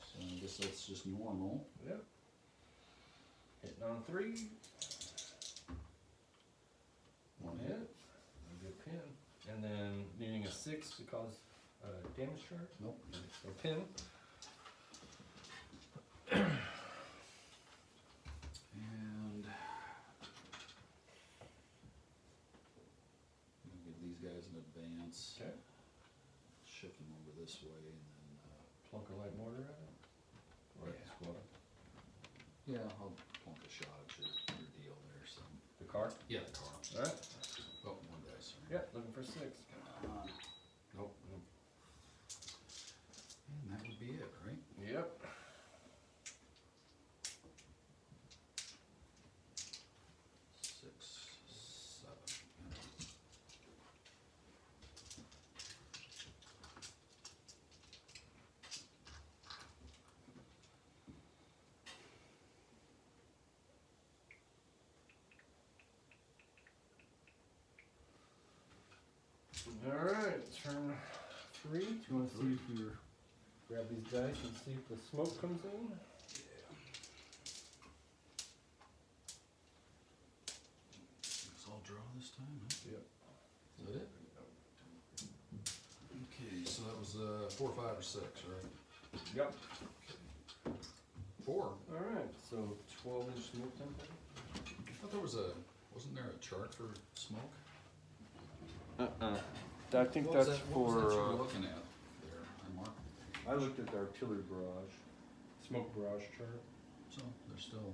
So I guess that's just normal. Yep. Hitting on 3. One Hit. hit. A good pin. And then needing a 6 to cause damage charge. Nope. So pin. And we'll give these guys an advance. Okay. Shift them over this way and then, Plunk a light mortar at it. Or at the Yeah. squad. yeah, I'll plunk a shot at your deal there, so. The car. Yeah, the car. Alright. Oh, one dice, sorry. Yeah, looking for 6. Nope. And that would be it, right? Yep. Six, 7. Alright, turn 3. Do you want to see if you grab these dice and see if the smoke comes in? Guess I'll draw this time, huh? Yep. Is that it? Okay, so that was 4, 5, or 6, right? Yep. 4. Alright, so 12-inch smoke temper. I thought there was wasn't there a chart for smoke? I think What was that's that- what was that you were for. looking at there, Mark? I looked at the artillery barrage, smoke barrage chart. So they're still.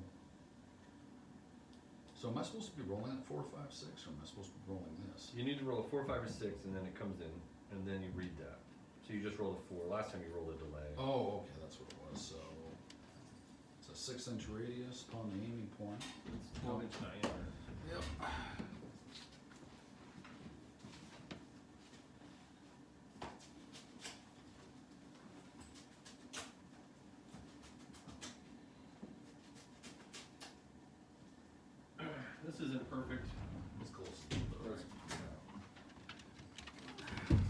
So am I supposed to be rolling at 4, 5, 6, or am I supposed to be rolling this? You need to roll a 4, 5, or 6, and then it comes in, and then you read that. So you just rolled a 4. Last time you rolled a delay. Oh, okay, that's what it was. So it's a 6-inch radius upon the aiming point. It's 12-inch diameter. Yep. This isn't perfect. It's close. Right.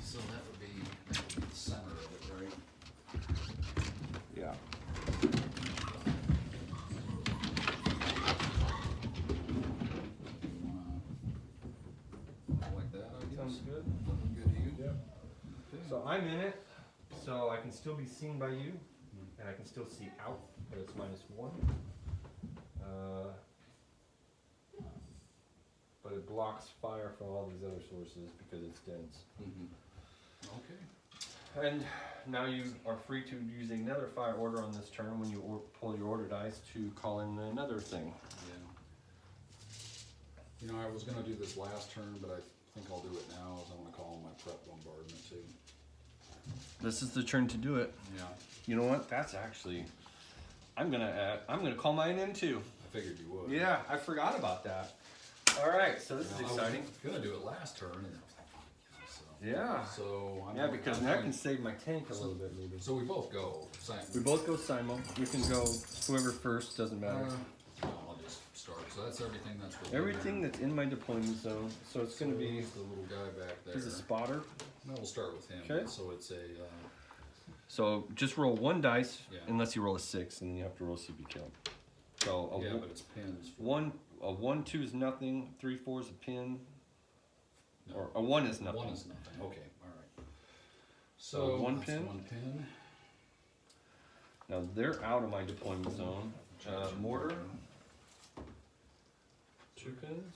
So that would be the center of it, right? Yeah. Like that, I guess. Sounds good. Looking good to you? Yep. Okay. So I'm in it, so I can still be seen by you, and I can still see out, but it's -1. But it blocks fire from all these other sources because it's dense. Okay. And now you are free to use another fire order on this turn when you pull your order dice to call in another thing. Yeah. You know, I was gonna do this last turn, but I think I'll do it now, as I wanna call in my prep bombardment too. This is the turn to do it. Yeah. You know what? That's actually, I'm gonna call mine in too. I figured you would. Yeah, I forgot about that. All right, so this is You know, exciting. I was gonna do it last turn, and I was like, fuck, so. Yeah. So I'm Yeah, because I'm now I going- can save my tank a little bit maybe. So we both go. We both go Simo. You can go whoever first, doesn't matter. I'll just start. So that's everything that's within Everything there. that's in my deployment zone. So it's gonna be, There's the little guy back there. he's a spotter. No, we'll start with him. Okay. So it's a So just roll 1 dice, Yeah. unless you roll a 6, and then you have to roll CB kill. So a yeah, but it's pins. For, 1, 2 is nothing. 3, 4 is a pin, no, or a 1 is nothing. 1 is nothing. Okay, all right. So one that's pin? 1 pin. Now they're out of my deployment zone. Mortar, 2 pins.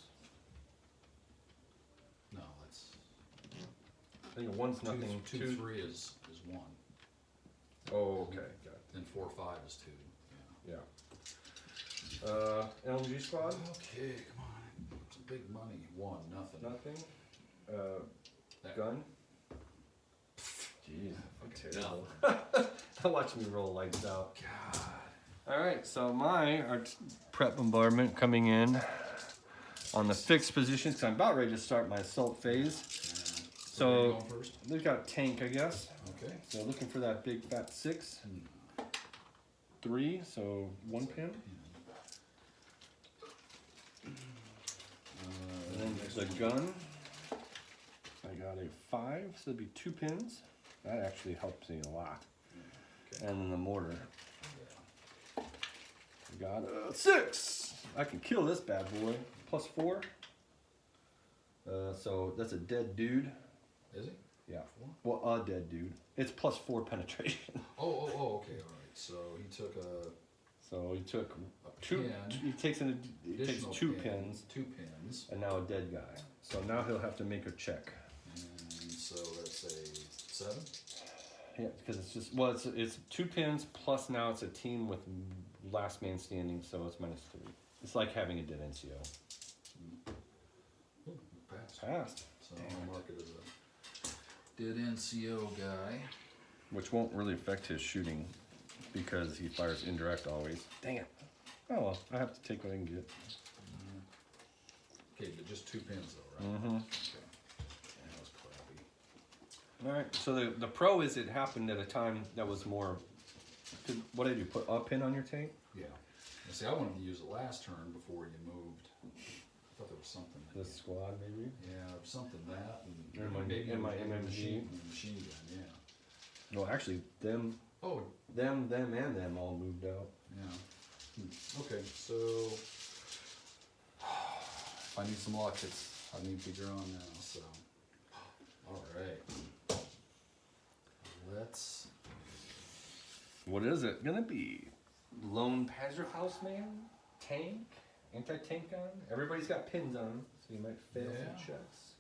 No, that's I think a 1's nothing. 2, 3 is 1. Oh, okay, got it. Then 4, 5 is 2. Yeah. Yeah. LMG squad, Okay, come on. It's big money. 1, nothing. nothing. That- Gun. Jeez, Okay, terrible. Watch me roll lights out. God. All right, so my prep bombardment coming in on the fixed position. So I'm about ready to start my assault phase. So where are you So going first? they've got tank, I guess. Okay. So looking for that big fat 6, 3. So 1 pin. The gun, I got a 5, so it'd be 2 pins. That actually helps me a lot. Okay. And then the mortar. I got a 6. I can kill this bad boy. +4. So that's a dead dude. Is he? Yeah. 4? Well, a dead dude. It's +4 penetration. Oh, okay, all right. So he took a So he took A 2. pin. He takes 2 additional pins, 2 pins. and now a dead guy. So now he'll have to make a check. And so that's a 7. Yeah, because it's just it's 2 pins plus now it's a team with last man standing, so it's -3. It's like having a dead NCO. Ooh, passed. Passed. So I'll mark it as a dead NCO guy. Which won't really affect his shooting because he fires indirect always. Dang it. Oh well, I have to take what I can get. Okay, but just 2 pins though, right? Mm-hmm. Okay. Yeah, that was crappy. Alright, so the pro is it happened at a time that was more. What did you put a pin on your tank? Yeah. Now, see, I wanted to use the last turn before you moved. I thought there was something. This squad maybe? Yeah, something that, and Or my- maybe and my a MMG. machine gun. Yeah. No, actually them Oh, and them all moved out. yeah. Okay, so if I need some luck, I need to be drawn now. So, all right. Let's. What is it gonna be? Lone Panzerfaust man? Tank? Anti-tank gun? Everybody's got pins on them, so you might fail Yeah. some checks.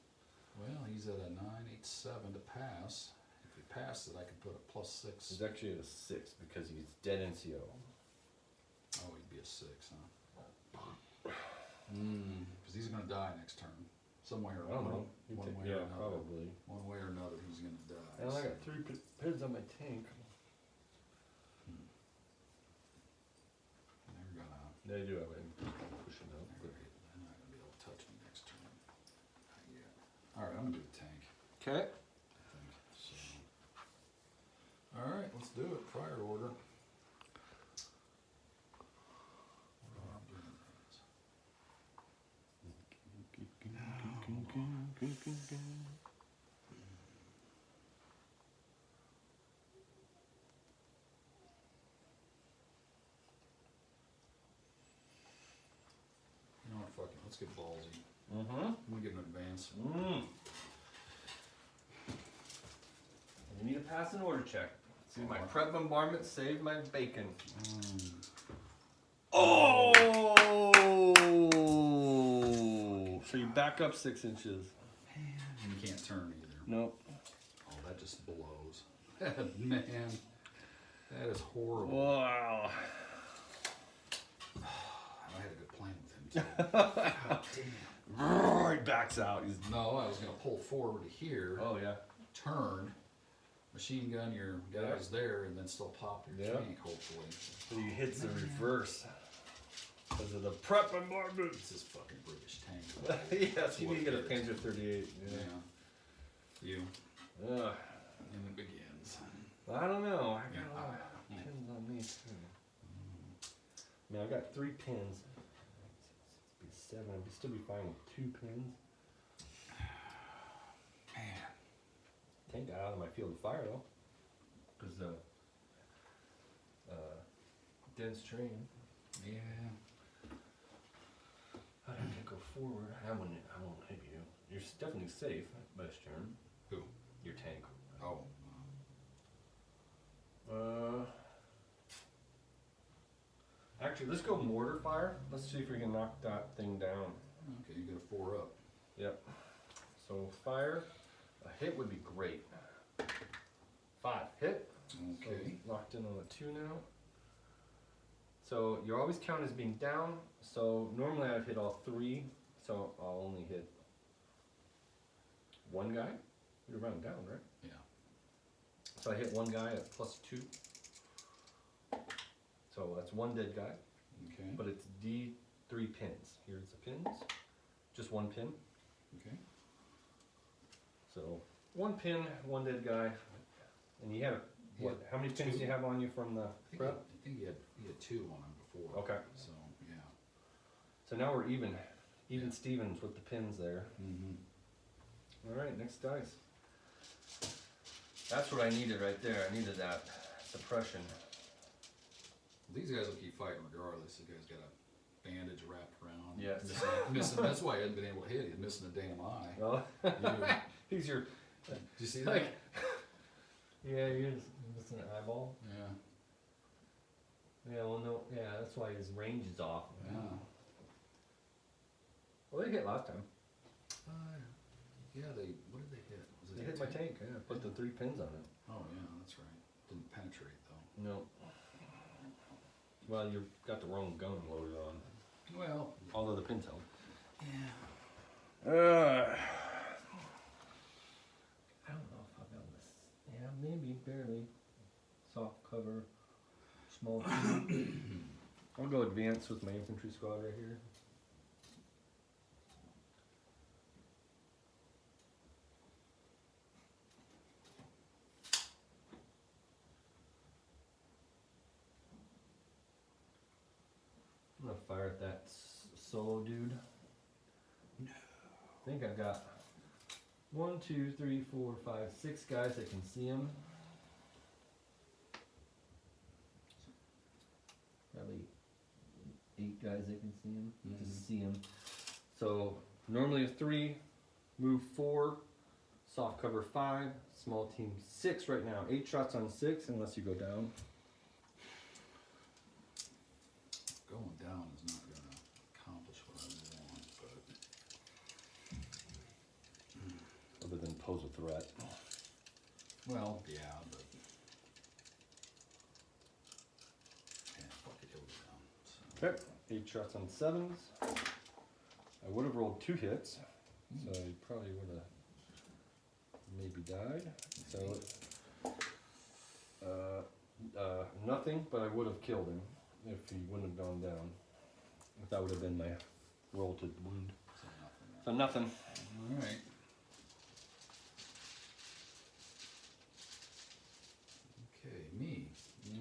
Well, he's at a 987 to pass. If he passed it, I could put a +6. He's actually at a 6 because he's dead NCO. Oh, he'd be a 6, huh? Because he's gonna die next turn, some way or I don't another. know. One way Yeah, or another. probably. One way or another, he's gonna die. And I so- got 3 pins on my tank. They're gonna. They do have it. Pushing up. They're not gonna be able to touch me next turn. Not yet. All right, I'm gonna do the tank. Okay. I think so. All right, let's do it. Fire order. You know what? Fuck it. Let's get ballsy. Mm-hmm. I'm gonna get an advance. You need a pass and order check. See, my prep bombardment saved my bacon. Oh! So you back up 6 inches. And you can't turn either. Nope. Oh, that just blows. Man, that is horrible. Wow. I had a good plan with him too. God damn. He backs out. He's. No, I was gonna pull forward to here, Oh yeah. turn, machine gun your guys there, and then still pop your Yeah. tank, hopefully. So he hits the reverse because of the prep bombardment. It's this fucking British tank. Yes, you What need to get a it is. Panzer 38. Yeah. Yeah. You. Ugh. And it begins. I don't know. I got Yeah. a lot of pins on me too. I mean, I got 3 pins. It'd be 7. I'd still be fine with 2 pins. Man. Tank got out of my field of fire though, because dense terrain. Yeah. I'd have to go forward. I won't hit you. You're definitely safe by this turn. Who? Your tank. Oh. Actually, let's go mortar fire. Let's see if we can knock that thing down. Okay, you got a 4 up. Yep. So fire, a hit would be great. 5 hit. Okay. So locked in on a 2 now. So you always count as being down. So normally I'd hit all 3. So I'll only hit 1 guy. You're running down, right? Yeah. So I hit 1 guy at +2. So that's 1 dead guy. Okay. But it's D3 pins. Here's the pins. Just 1 pin. Okay. So 1 pin, 1 dead guy. And you have what? How many pins 2. do you have on you from the I prep? think he had 2 on him before. Okay. So yeah. So now we're even. Even Stevens with the pins there. Mm-hmm. All right, next dice. That's what I needed right there. I needed that suppression. These guys will keep fighting regardless. The guy's got a bandage wrapped around. Yes. Missing, that's why he hadn't been able to hit. He's missing a damn eye. Oh, You- he's your. Did you see that? Like, yeah, you're just missing an eyeball. Yeah. Yeah, well, no, yeah, that's why his range is off. Yeah. Well, they hit last time. Yeah, what did they hit? Was it They hit my tank. Yeah, put the 3 pins on it. Oh, yeah, that's right. Didn't penetrate, though. No. Well, you got the wrong gun loaded on. Well, Although the pins held. yeah. I don't know if I've done this. Yeah, maybe, barely. Soft cover, small team. I'll go advance with my infantry squad right here. I'm gonna fire at that solo dude. No. I think I've got 1, 2, 3, 4, 5, 6 guys that can see him. Probably 8 guys that can see him. Mhm. Just see him. So normally a 3, move 4, soft cover 5, small team 6 right now. 8 shots on 6 unless you go down. Going down is not going to accomplish what I want, but... Other than pose a threat. Well, yeah, but... Yeah, fuck it, he'll go down. So. Okay, 8 shots on 7s. I would have rolled 2 hits, so he probably would have maybe died. So, nothing, but I would have killed him if he wouldn't have gone down. If that would have been my roll to wound. So nothing. So nothing. Alright. Okay, me.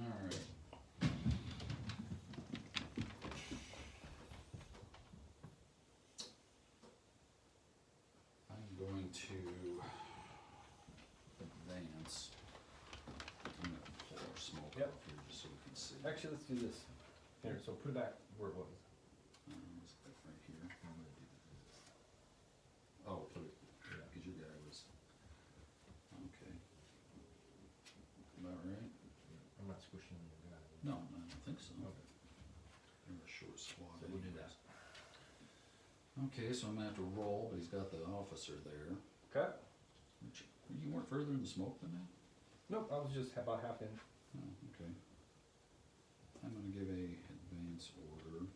Alright. I'm going to advance. I'm gonna pour smoke Yep. up here just so we can see. Actually, let's do this. Here, so put it back where it was. It's like right here. I'm gonna do this. Oh, put it, yeah, cause your guy was, okay. About right? I'm not squishing the guy. No, I don't think so. Okay. You're a short squad. So we'll do that. Okay, so I'm gonna have to roll, but he's got the officer there. Okay. Which, you weren't further in the smoke than that? Nope, I was just about half in. Oh, okay. I'm gonna give a advance order.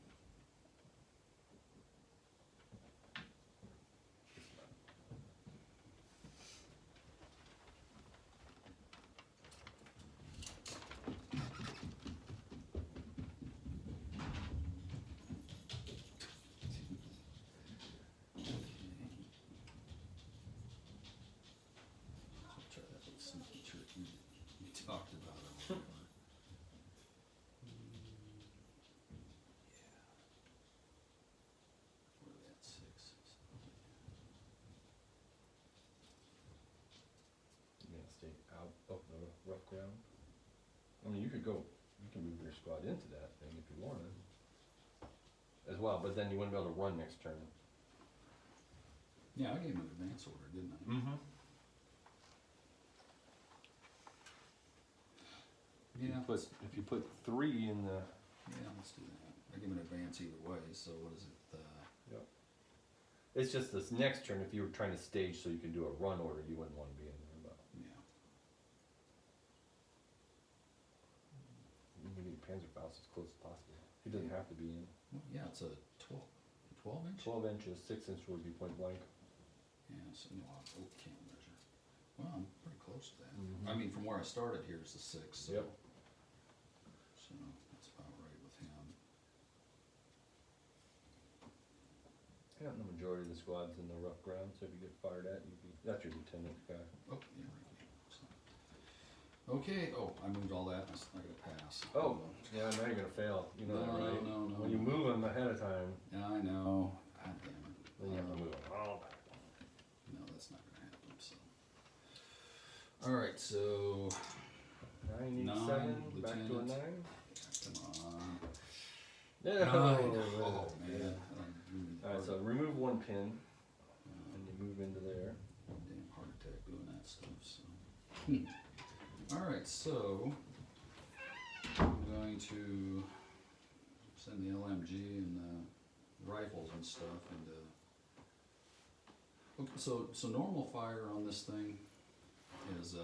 I'll try that little sneaky trick you talked about it. Where are they at? 6. You're gonna stay out of the rough ground. I mean, you could go, you can move your squad into that thing if you wanted. As well, but then you wouldn't be able to run next turn. Yeah, I gave him an advance order, didn't I? Mm-hmm. Yeah. If you put 3 in the, Yeah, let's do that. I give him an advance either way, so what is it, it's just this next turn, if you were trying to stage so you could do a run order, you wouldn't wanna be in there, but yeah. you can get your Panzerfaust as close as possible. He doesn't have to be in. Well, yeah, it's a 12 inch? 12 inches, 6 inch would be point blank. Yeah, so no, can't measure. Well, I'm pretty close to that. Mhm. I mean, from where I started here is the 6, so. Yep. So that's about right with him. Yeah, and the majority of the squad's in the rough ground, so if you get fired at, that's your lieutenant guy. Oh, yeah, right. So. Okay, oh, I moved all that, I gotta pass. Oh, yeah, now you're gonna fail, you know that, No, right? no, no, When you no. move them ahead of time, Yeah, I know. God damn Then you have to move them all back. No, that's not gonna happen, so. Alright, so, 987, Nine, back to a lieutenant. 9. come on. No. Oh, man. Alright, so remove one pin, and you move into there. Damn heart attack doing that stuff, so. Alright, so, I'm going to send the LMG and the rifles and stuff into. Okay, so normal fire on this thing is,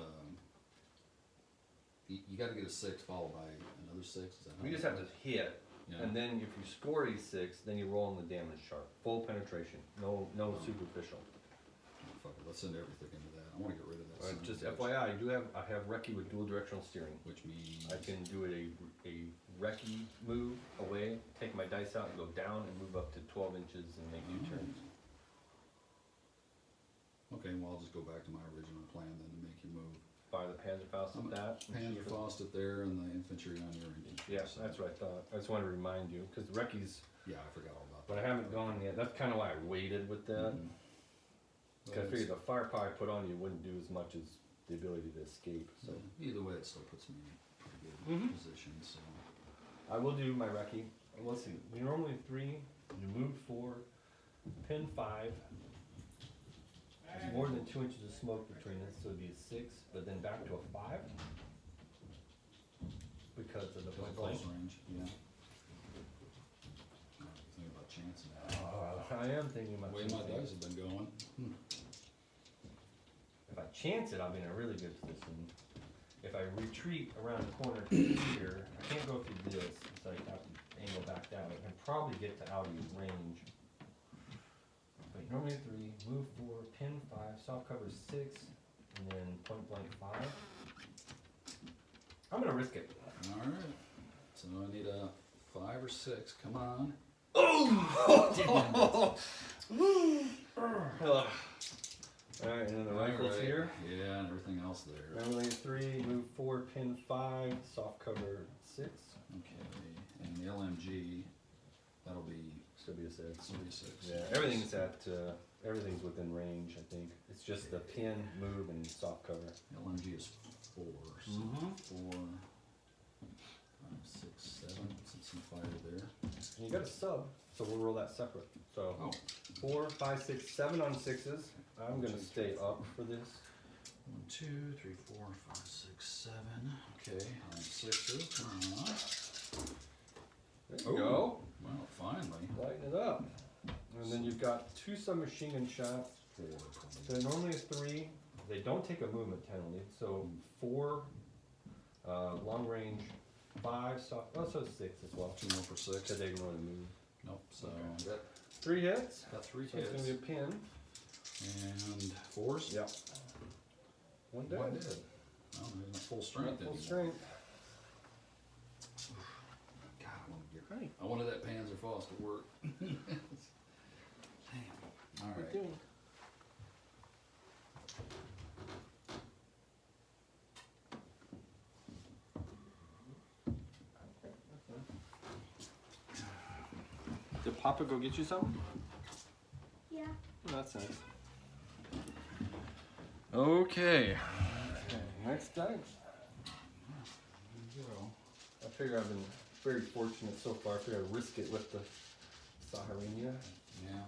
you gotta get a 6 followed by another 6, is that how We it just have to works? hit, Yeah. and then if you score a 6, then you roll on the damage chart. Full penetration, no superficial. Oh, fuck it, let's send everything into that. I wanna get rid of that. son of a Just bitch, FYI, I have recce with dual directional steering. Which means. I can do a recce move away, take my dice out and go down and move up to 12 inches and make U-turns. Okay, well, I'll just go back to my original plan then to make you move. Fire the Panzerfaust at that. and shoot it. Panzerfaust there and the infantry on your infantry. Yeah, so- that's what I thought. I just wanted to remind you, because the recce's, Yeah, I forgot all about that. but I haven't gone yet. That's kind of why I waited with that. Mhm. Because I figured the firepower I put on you wouldn't do as much as the ability to escape. So Either way, it still puts me in a pretty good Mhm. position, so. I will do my recce. Let's see. We normally 3. You move 4. Pin 5. There's more than 2 inches of smoke between us, so it'd be a 6. But then back to a 5 because of the point blank. Close range, yeah. Think about chancing that. I am thinking about The way my chancing. dice have been going. If I chance it, I'll be in a really good position. If I retreat around the corner to here, I can't go through this, so I have to angle back that way. I can probably get to out of range. But normally 3, move 4, pin 5, soft cover 6, and then point blank 5. I'm gonna risk it. Alright, so I need a 5 or 6, come on. Alright, and then the rifles Alright, here. Yeah, and everything else there. Normally 3, move 4, pin 5, soft cover 6. Okay, and the LMG, that'll be Still be a 6. 36. Yeah, everything's within range, I think. It's just the pin, move, and soft cover. LMG is 4, so Mhm. 4, 5, 6, 7, some fire there. And you got a sub, so we'll roll that separate. So Oh, 4, 5, 6, 7 on 6s. I'm gonna stay up for this. 1, 2, 3, 4, 5, 6, 7. Okay, on 6s, come on. There you Ooh. go. Well, finally. Lighten it up. And then you've got 2 submachine gun shots. 4. They're normally a 3. They don't take a movement penalty. So 4 long range, 5 soft. Oh, so 6 as well. 2 more for 6. Because they can really move. Nope, so Okay. got, 3 hits. got 3 So it's hits. gonna be a pin. And 4s? Yep. One dead. One dead. Well, they're not full strength Full anymore. strength. God, Right. I wanted that Panzerfaust to work. Damn. All Good right. doing. Did Papa go get you something? Yeah. Oh, that's nice. Okay. Next time. I figure I've been very fortunate so far. I figure I'd risk it with the Saharina. Yeah.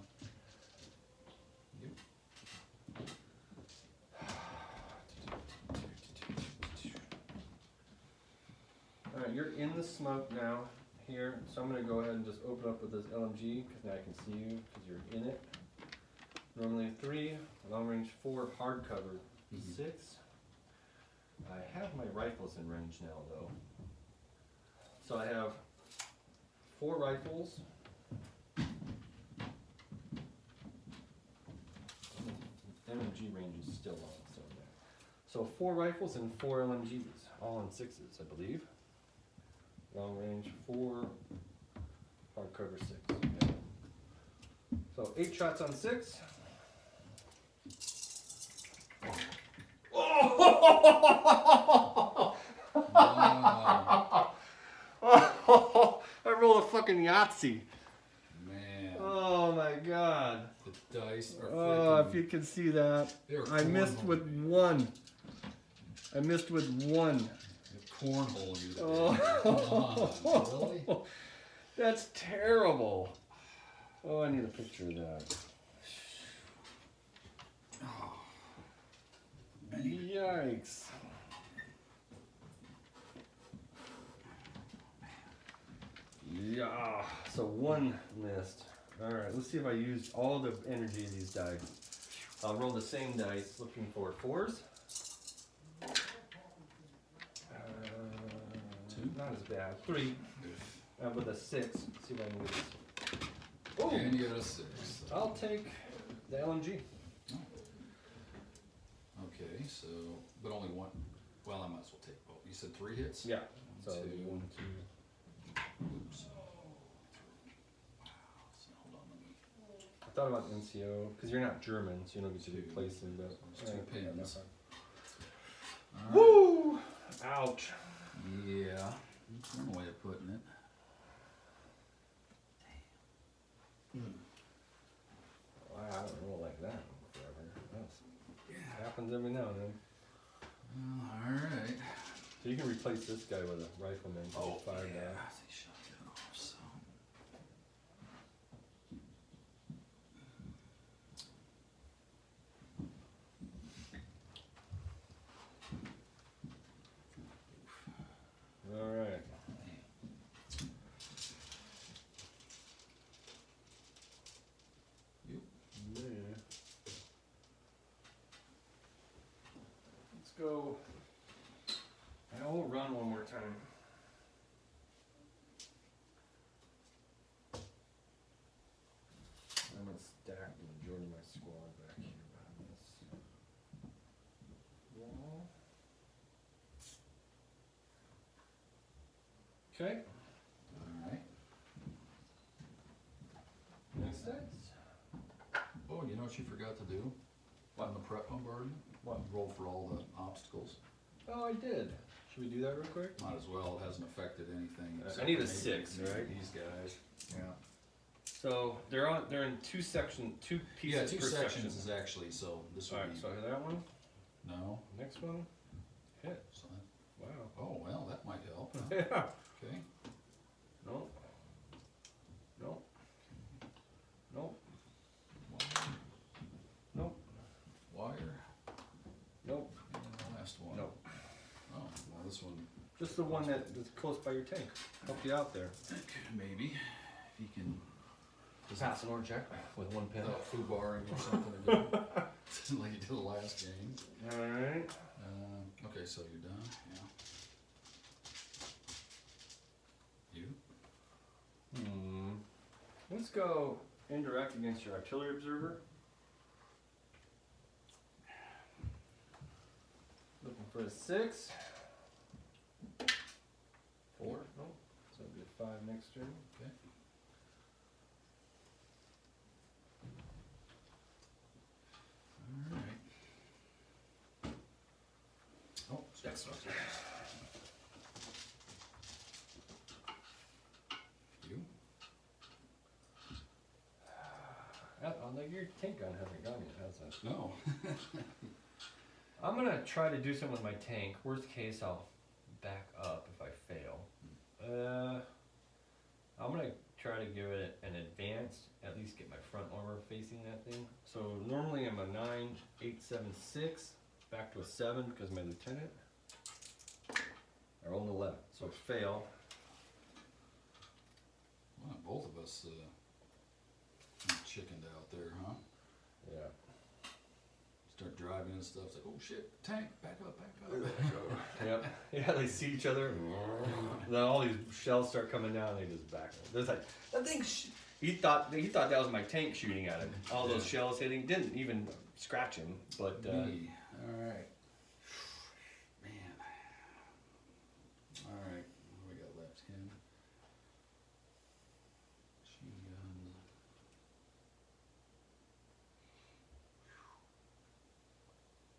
Alright, you're in the smoke now here, so I'm going to go ahead and just open up with this LMG because now I can see you because you're in it. Normally 3, long range 4, hard cover 6. I have my rifles in range now though. So I have 4 rifles. LMG range is still on, so yeah. So 4 rifles and 4 LMGs, all on 6s, I believe. Long range 4, hard cover 6. Yeah. So 8 shots on 6. Wow. I rolled a fucking Yahtzee. Man. Oh my god. dice are Oh, if freaking- you can see that. they are I missed cornhole with you. one. I missed with one. They're cornhole you today. Oh. Come on, really? That's terrible. Oh, I need a picture of that. Yikes. Yeah, so one missed. Alright, let's see if I used all the energy of these dice. I'll roll the same dice looking for fours. Two? Not as bad. Three. With a 6. See if I can get this. Oh, And you got a 6. I'll take the LMG. Okay, so, but only one. Well, I might as well take both. You said 3 hits? Yeah. So Two. 1, 2. Oops. Wow. So hold on, let me. I thought about NCO because you're not German, so you don't get to replace them. But There's two yeah, pins. that's fine. Alright. Woo! Ouch. Yeah. That's one way of putting it. Wow, I don't roll like that forever. Happens every now and then. Alright. So you can replace this guy with a rifleman. Oh, fire yeah. guy. They shot that off, so. All right. You. Yeah. Let's go. I will run one more time. I'm gonna stack the majority of my squad back here behind this wall. Okay. Alright. Next dice. Oh, you know what you forgot to do? On the prep bombardment? What? Roll for all the obstacles. Oh, I did. Should we do that real quick? Might as well, it hasn't affected anything. I except need for a 6, maybe right? These guys. Yeah. So they're in two pieces Yeah, 2 per sections section. is actually, so this would Alright, be, so that one, no. next one, hit. So Wow. oh, well, that might help. Huh? Yeah. Okay. Nope. Nope. Nope. Wire. Nope. Wire. Nope. And the last one. Nope. Oh, well, this one, Just the one that's close by your tank. Help you out there. maybe, if you can. Pass an order check with one pin. Food barring or something again, like you did the last game. Alright. Okay, so you're done, yeah. You? Let's go indirect against your artillery observer. Looking for a 6. 4. Nope. So it'll be a 5 next turn. Okay. Alright. Oh, Next one. you? Like your tank gun hasn't gone yet, has it? No. I'm gonna try to do something with my tank. Worst case, I'll back up if I fail. I'm gonna try to give it an advance, at least get my front armor facing that thing. So normally I'm a 9, 8, 7, 6, back to a 7 because my lieutenant. I rolled an 11, so fail. Well, both of us chickened out there, huh? Yeah. Start driving and stuff. It's like, oh shit, tank, back up, back up. Yep. Yeah, they see each other. Then all these shells start coming down. And they just back. There's like that thing. He thought that was my tank shooting at him. All those shells hitting didn't even scratch him. But Me. All right. Man. All right. What do we got left? Him. Machine guns.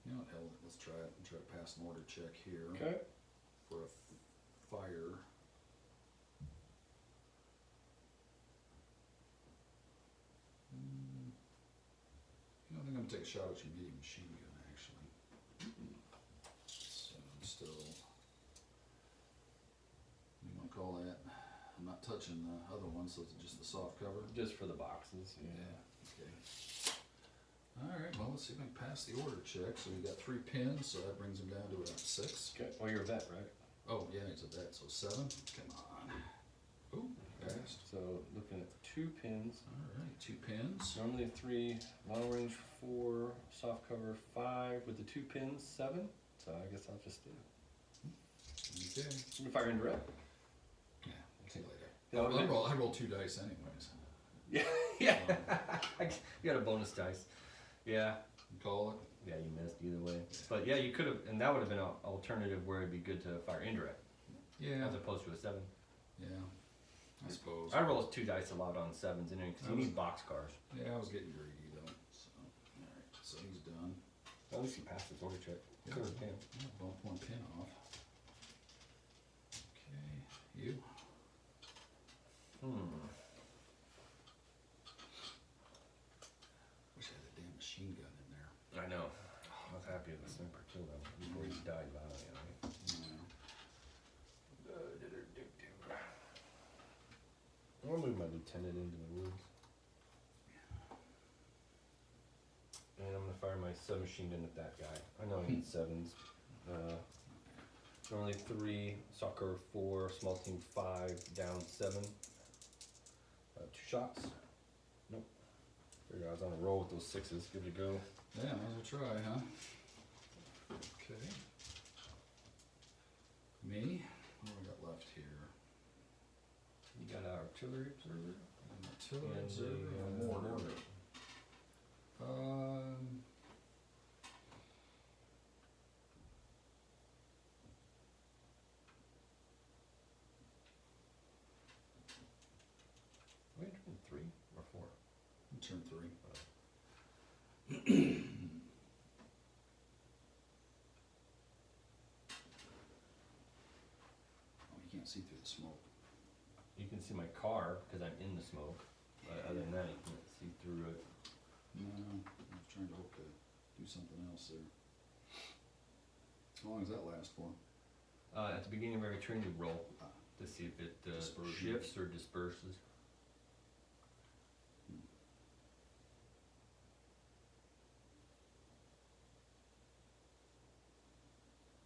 You know what? Hell, let's try it and try to pass an order check here okay. for a fire. gonna take a shot at your medium machine gun, actually. So I'm still, you wanna call that? I'm not touching the other one, so it's just the soft cover. Just for the boxes. Okay. Alright, well, let's see if I can pass the order check. So we got 3 pins, so that brings him down to about 6. Okay. Well, you're a vet, right? Oh, yeah, he's a vet, so 7. Come on. Ooh, passed. So looking at 2 pins. Alright, 2 pins. Normally 3, long range 4, soft cover 5, with the 2 pins 7. So I guess I'll just do it. Okay. You can fire indirect. Yeah, we'll see you later. Yeah, I roll 2 dice anyways. Yeah, yeah. You got a bonus dice. Yeah. You call it? Yeah, you missed either way. But yeah, you could have, and that would have been an alternative where it'd be good to fire indirect Yeah. as opposed to a 7. Yeah, I suppose. I roll 2 dice a lot on 7s anyway because you need box cars. Yeah, I was getting greedy though. So, alright, so he's done. At least you passed his order check. Could have been. Yeah, bump 1 pin off. Okay, you? Wish I had a damn machine gun in there. I know. I was happy the sniper killed him before he died violently. I'm gonna move my lieutenant into the woods. And I'm gonna fire my submachine gun at that guy. I know he needs 7s. Normally 3, soccer 4, small team 5, down 7. 2 shots. Nope. Figured I was on a roll with those 6s. Give it a go. Yeah, might as well try, huh? Okay. Me? What do we got left here? You got our artillery observer. Artillery And observer the, and mortar. mortar. We turn 3 or 4. Turn 3. Oh, you can't see through the smoke. You can see my car because I'm in the smoke. But other than that, you can't see through it. No, I was trying to hope to do something else there. How long does that last for? At the beginning of every turn, you roll Ah, to see if it Dispersion. shifts or disperses.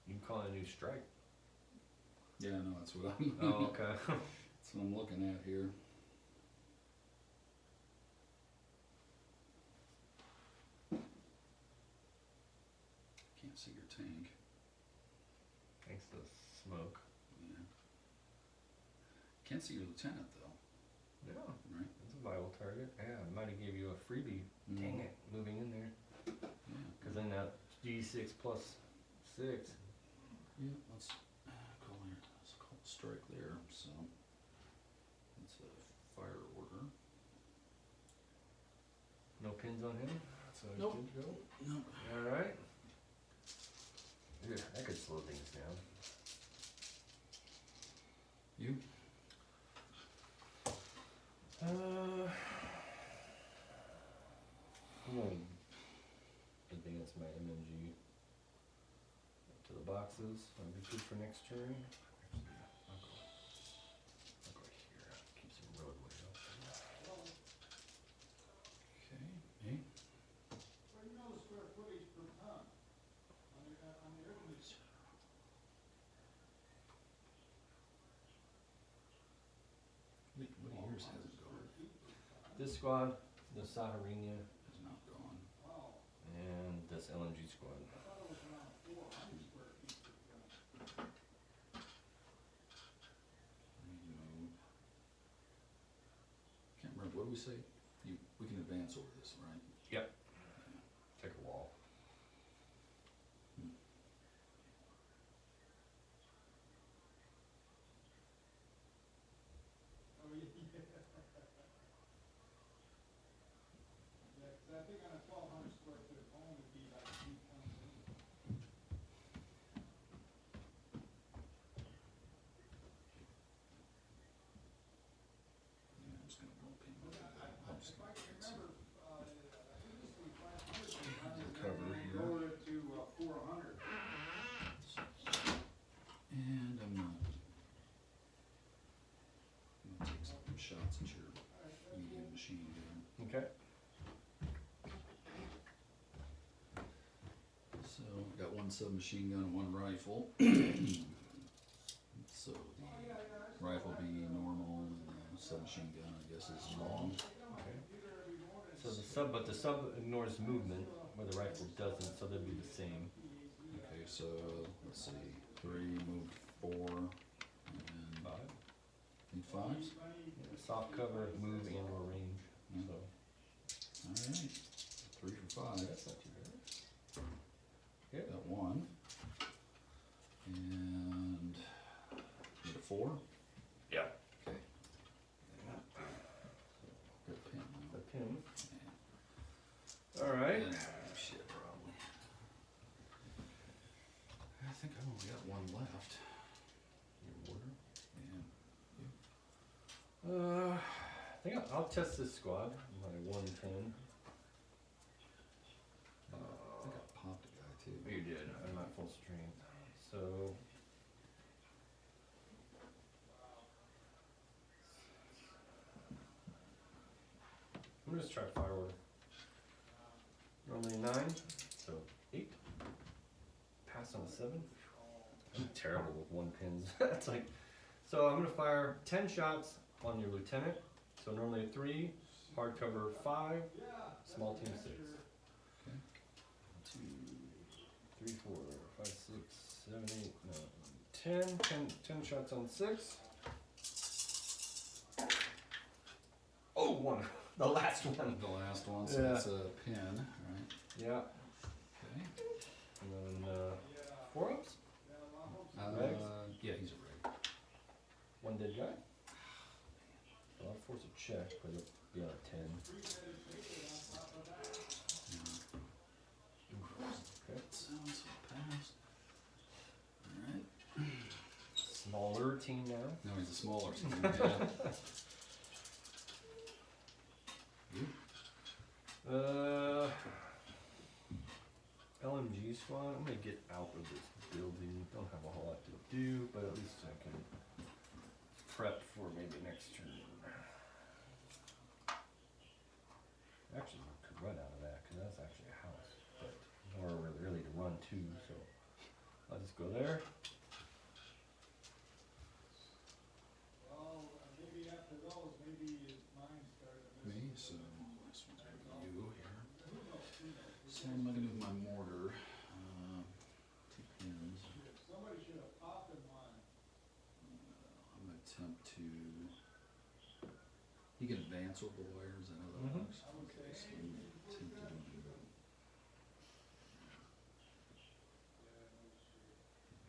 You can call it a new strike. yeah, no, that's what I'm. Oh, okay. That's what I'm looking at here. Can't see your tank. Thanks to smoke. Yeah. Can't see your lieutenant though, Yeah, right? that's a viable target. Yeah, I might have gave you a freebie. Dang it, moving in there. Yeah. Because then that D6 plus 6. Yeah, let's call here. Let's call it strike there. So it's a fire order. No pins on him. So he's Nope. good to go. Nope. All right. Yeah, that could slow things down. You? I'm gonna advance my MMG to the boxes. That'll be good for next turn. Actually, I'll go here. Keep some roadway open. Okay. Me? What years has it gone? This squad, the Saharina, Has not gone. and this LNG squad. Remove. Can't remember, what do we say? We can advance over this, right? Yep. Take a wall. Yeah, I'm just gonna bump him. I'm just gonna advance him. one submachine gun and one rifle. So the rifle be normal and the submachine gun, I guess, is long. Okay. So the sub ignores movement, where the rifle doesn't, so they'd be the same. Okay, so let's see, 3, move 4, and 5. need 5s. Yeah, soft cover, move, and or range. So Alright, 3 for 5. that's not too bad. Okay. Got 1. And need a 4. Yeah. Okay. Got a pin now. The pin. Yeah. All right. And shit, probably. I think I've only got 1 left. Your order. And I think I'll test this squad. My 110. I think I popped a guy too. You did. I'm not full strength. So. I'm gonna just try fire order. Normally 9, so 8. Pass on a 7. I'm terrible with 1 pins. It's like, so I'm gonna fire 10 shots on your lieutenant. So normally a 3, hardcover 5, small team 6. Okay. 2, 3, 4, 5, 6, 7, 8, 9, 10. 10 shots on 6. Oh, 1. The last one. The last one, so Yeah. that's a pin, right? Yeah. Okay. And then 4 ups. Regs? Yeah, he's a rig. 1 dead guy. Well, I'll force a check, but it'll be on a 10. Okay. Sounds passed. Alright. Smaller team now. No, he's a smaller team, yeah. LMG squad. I'm gonna get out of this building. Don't have a whole lot to do, but at least I can prep for maybe next turn. Actually, I could run out of that because that's actually a house, but nowhere really to run to, so I'll just go there. Me, so this one's gonna be you here. So I'm gonna move my mortar. 2 pins. I'm gonna attempt to. You can advance over the wires, I know that Mhm. works. Okay, so I'm gonna attempt to do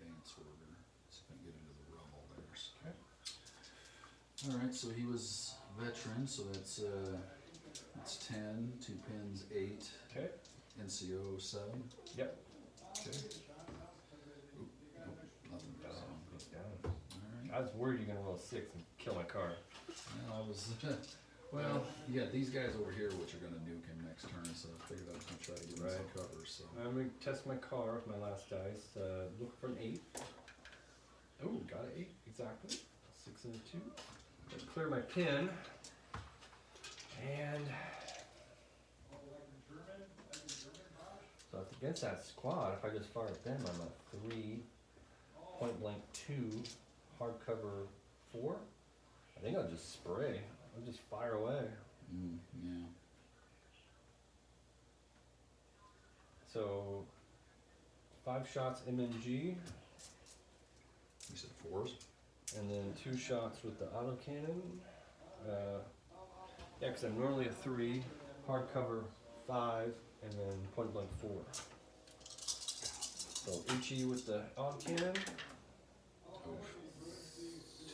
advance order. See if I can get into the rubble there. Okay. Alright, so he was veteran, so that's 10, 2 pins, 8, Okay. NCO 7. Yep. Okay. Oop, nope, nothing goes on. Goes down. Alright. I was worried you're gonna roll a 6 and kill my car. Well, I was, well, you got these guys over here which are gonna nuke him next turn, so I figured I was gonna try to give him some Right. cover, so. I'm gonna test my car with my last dice. Look for an 8. Oh, got an 8 exactly. 6 and a 2. Gonna clear my pin. And so it's against that squad. If I just fire at them, I'm a 3, point blank 2, hardcover 4. I think I'll just spray. I'll just fire away. Yeah. So 5 shots MMG, You said 4s? and then 2 shots with the autocannon. Yeah, because I'm normally a 3, hardcover 5, and then point blank 4. So HE with the autocannon. Oof.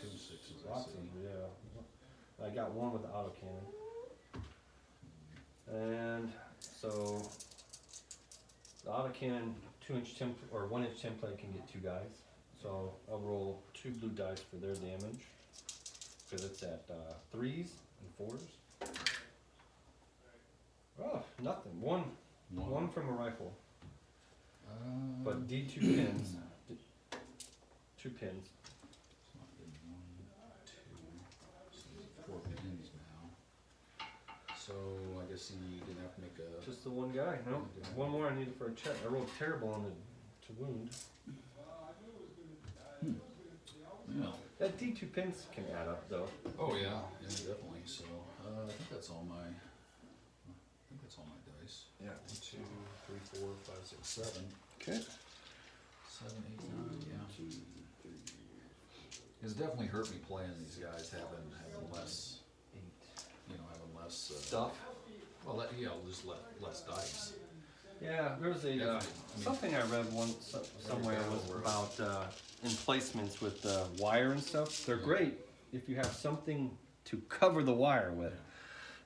2 6s, I Lots of, see. yeah. I got 1 with the autocannon. And so the autocannon 2-inch template or 1-inch template can get 2 guys. So I'll roll 2 blue dice for their damage because it's at 3s and 4s. Oh, nothing. One from a rifle, but D2 pins. 2 pins. So I did 1, 2, so there's 4 pins now. So I guess you gonna have to make a. Just the one guy. No, one more I needed for a check. I rolled terrible on the to wound. Yeah. That D2 pins can add up though. Oh yeah, yeah, definitely. So I think that's all my dice. Yeah. 1, 2, 3, 4, 5, 6, 7. Okay. 7, 8, 9. Yeah. It's definitely hurt me playing these guys, having less, having less Stuff. Well, just less dice. Yeah, there was a Definitely. something I read somewhere was about emplacements with wire and stuff. They're great if you have something to cover the wire with.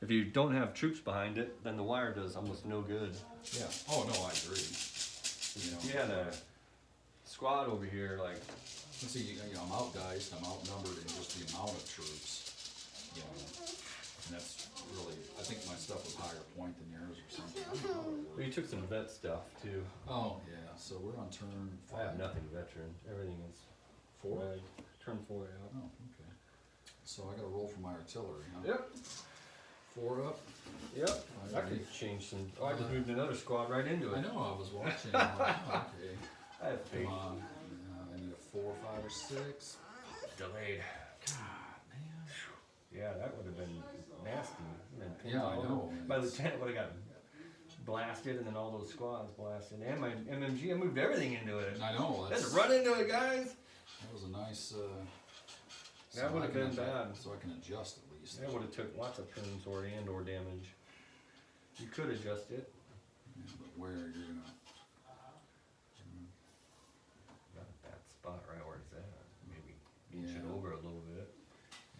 If you don't have troops behind it, then the wire does almost no good. Yeah. Oh no, I agree. You had a squad over here, like See, I'm outdiced, I'm outnumbered in just the amount of troops. And that's really, I think my stuff was higher point than yours or something. I don't know how it well, you took some vet stuff too. Oh yeah, so we're on turn 5. I have nothing veteran. Everything is 4. red. Turn 4 out. Oh, okay. So I got to roll for my artillery, huh? Yep. 4 up. Yep. I could change some. Oh, I just moved another squad right into it. I know. I was watching. I'm like, oh, okay. I have faith. Come on. I need a 4, 5, or 6. Delayed. God, man. Yeah, that would have been nasty. Yeah, I know. My lieutenant would have gotten blasted, and then all those squads blasted. And my MMG, I moved everything into it. I know. Let's run into it, guys. That was a nice. That would have been bad. So I can adjust at least. That would have took lots of turns or damage. You could adjust it. Yeah, but where you're gonna. Not a bad spot, right where it's at. Maybe inch it Yeah. over a little bit.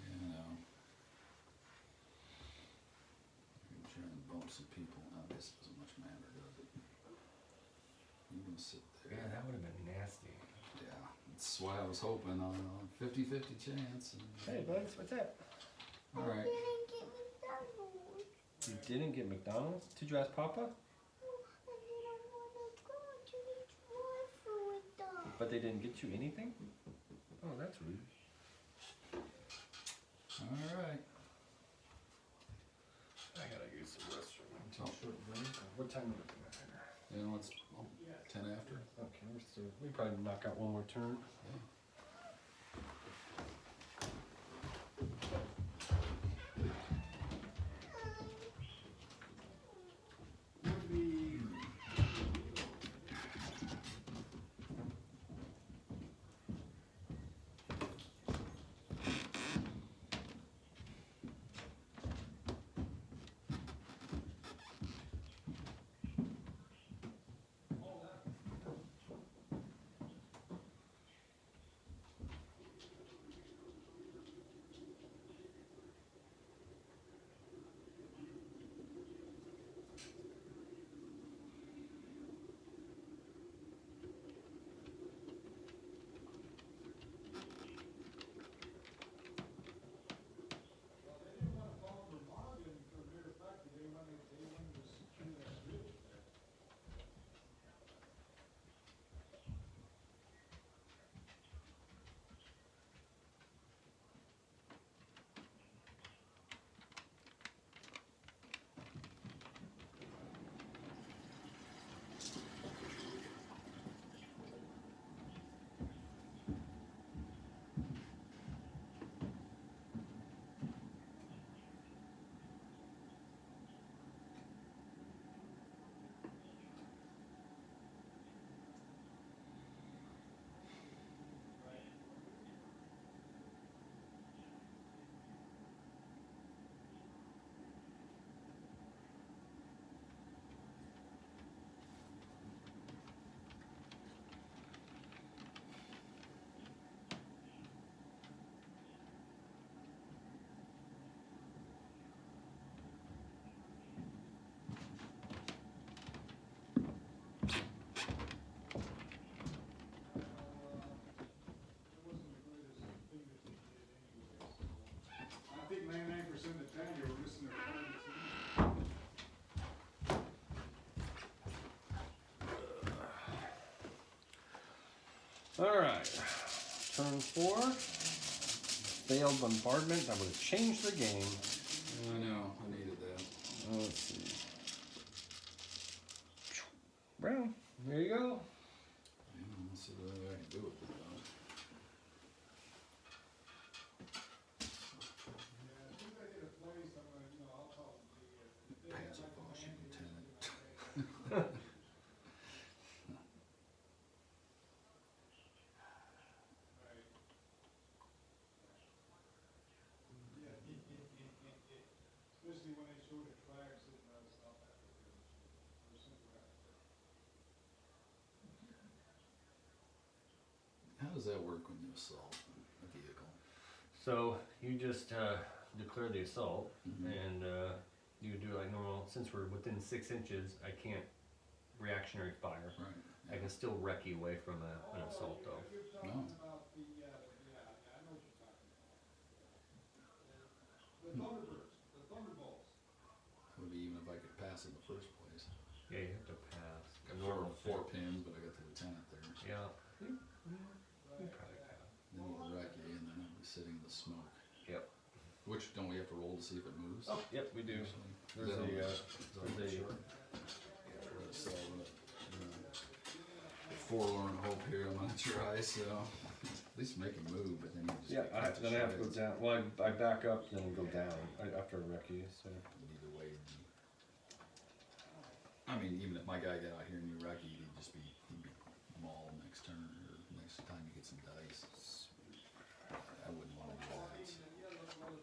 You know. I'm trying to bump some people. Now this doesn't much matter, does it? You can sit there. Yeah, that would have been nasty. Yeah, that's why I was hoping on a 50-50 chance. And, Hey, bugs, what's that? all right. Didn't get McDonald's. You didn't get McDonald's? Did you ask Papa? I didn't want to go to the drive-thru with them. But they didn't get you anything? Oh, that's rude. All right. I gotta use the restroom. Oh. What time are we looking at? You know, it's 10 after. Okay, we probably knock out one more turn. Alright, turn 4, failed bombardment, that would have changed the game. I know, I needed that. Let's see. Well, there you go. does that work when you assault a vehicle? So you just declare the assault, Mhm. and you do like normal. Since we're within 6 inches, I can't reactionary fire. Right. I can still wreck you away from an assault, though. No. That would be even if I could pass in the first place. Yeah, you have to pass. Got four pins, but I got the lieutenant there. So Yeah. then he'll wreck you, and then I'll be sitting in the smoke. Yep. Which, don't we have to roll to see if it moves? Oh, yep, we do. There's a forlorn hope here. I'm gonna try, so at least make it move. But then you just Yeah, get then I have to go shreds. down. Well, I back up, then go down after I wreck you. So. Either way, I mean, even if my guy got out here and you wreck you, he'd be mauled next turn or next time you get some dice. I wouldn't want to do that.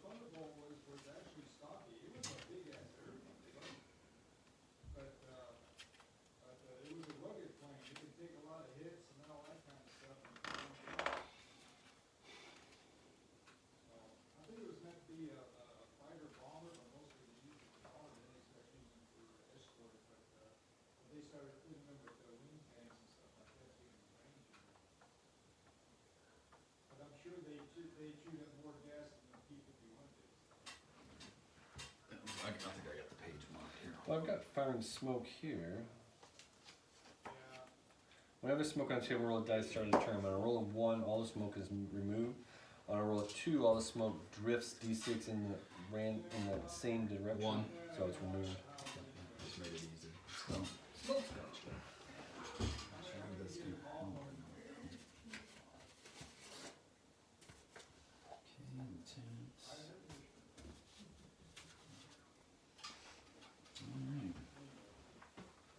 I think I got the page marked here. Well, I've got firing smoke here. Whenever smoke on the table, roll a dice, start a turn. On a roll of 1, all the smoke is removed. On a roll of 2, all the smoke drifts d6 in the same direction. 1. So it's removed. Just made it easy. So, Smoke's gone. let's do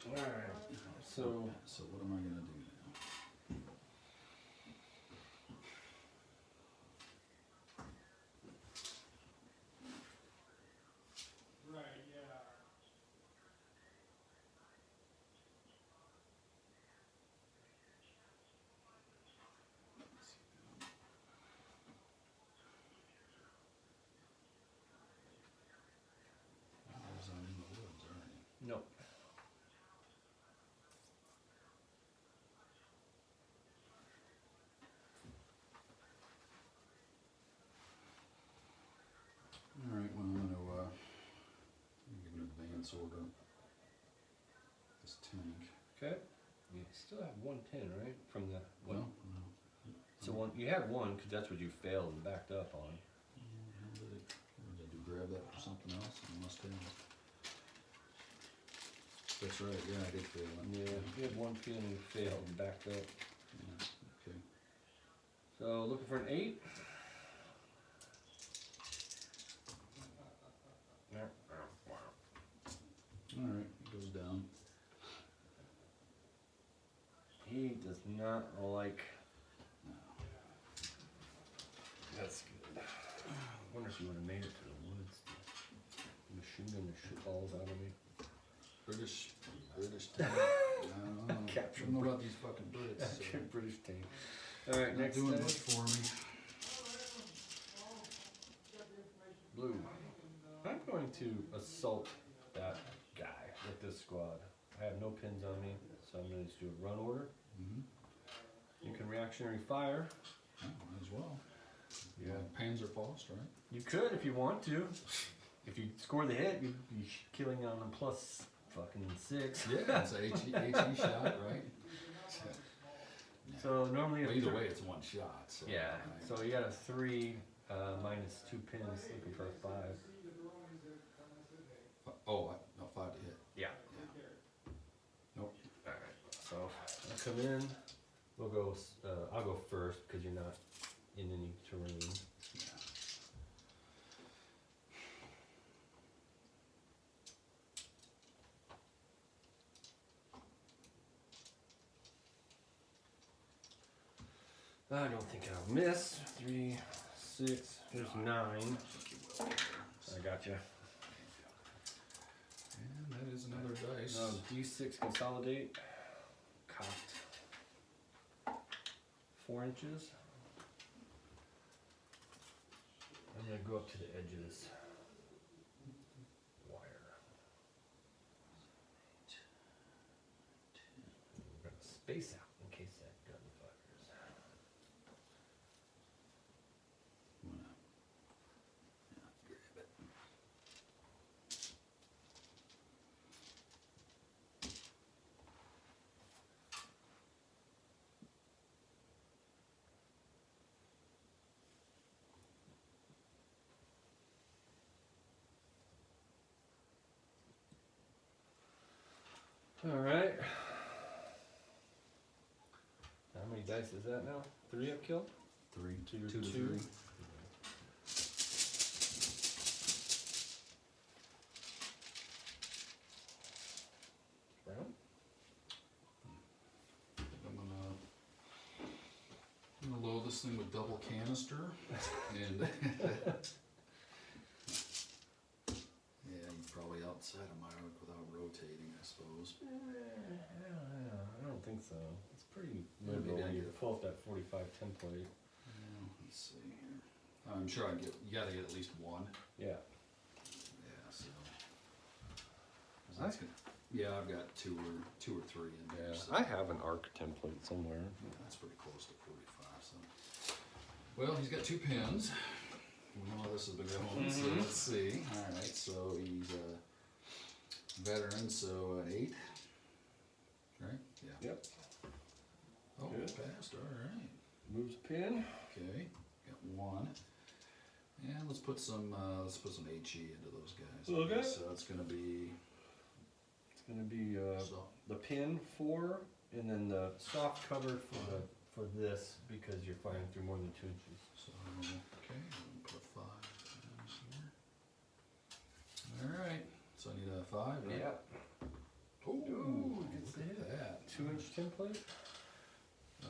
Alright. So what am I gonna do now? I'm in the woods, aren't you? nope. Alright, well, I'm gonna give an advance order. This tank. Okay. You still have 1 pin, right? From the one. Well, So one, you had 1 because that's what you failed and backed up on. how did it, what did I do, grab that for something else? I must have. That's right, yeah, I did fail it. Yeah, you had 1 pin and you failed and backed up. Yeah, okay. So looking for an 8. Alright, it goes down. He does not like. No. That's good. I wonder if you would have made it to the woods. Machine the shit balls out of me. British tank. I don't know. Capture I don't know about these fucking Brits. So. After British tank. Alright, Not next doing dice. much for me. Blue. I'm going to assault that guy with this squad. I have no pins on me, so I'm going to just do a run order. Mm-hmm. You can reactionary fire. Oh, might as well. Yeah. Pans are false, right? You could if you want to. If you score the hit, you'd be killing on a plus fucking 6. Yeah, it's a HE shot, right? So normally Well, if either way, it's one shot. So, yeah. right. So you got a 3 minus 2 pins, looking for a 5. Oh, no, 5 to hit. Yeah. Nope. All right. So I'll come in. We'll go. I'll go first because you're not in any terrain. Yeah. I don't think I'll miss. 3, 6. There's 9. I got you. And that is another dice. D6 consolidate. Cocked. 4 inches. I'm gonna go up to the edge of this wire. We're gonna space out in case that gun fires. I'm gonna, grab it. All right. How many dice is that now? 3 I've killed? 3, So you're 2 to 2. 3. Brown? I'm gonna load this thing with double canister, and yeah, he's probably outside of my arc without rotating, I suppose. I don't think so. It's pretty Yeah, liberal maybe I when you get- pull up that 45 template. Let's see here. I'm sure you gotta get at least one. Yeah. Yeah, so. 'Cause that's gonna- yeah, I've got two or three in there. So. I have an arc template somewhere. Yeah, that's pretty close to 45. So. Well, he's got 2 pins. We know how this has been going. So let's see. All right, so he's a veteran, so an 8. Right? Yeah. Yep. Oh, Good. passed. All right. Moves a pin. Okay, got 1. And let's put some HE into those guys. Okay. So it's gonna be It's gonna be so. the pin 4, and then the soft cover for this because you're firing through more than 2 inches. So okay, I'm gonna put a 5 down here. All right. So I need a 5, right? Yeah. Ooh, Ooh, gets look the at hit. that. 2-inch template. I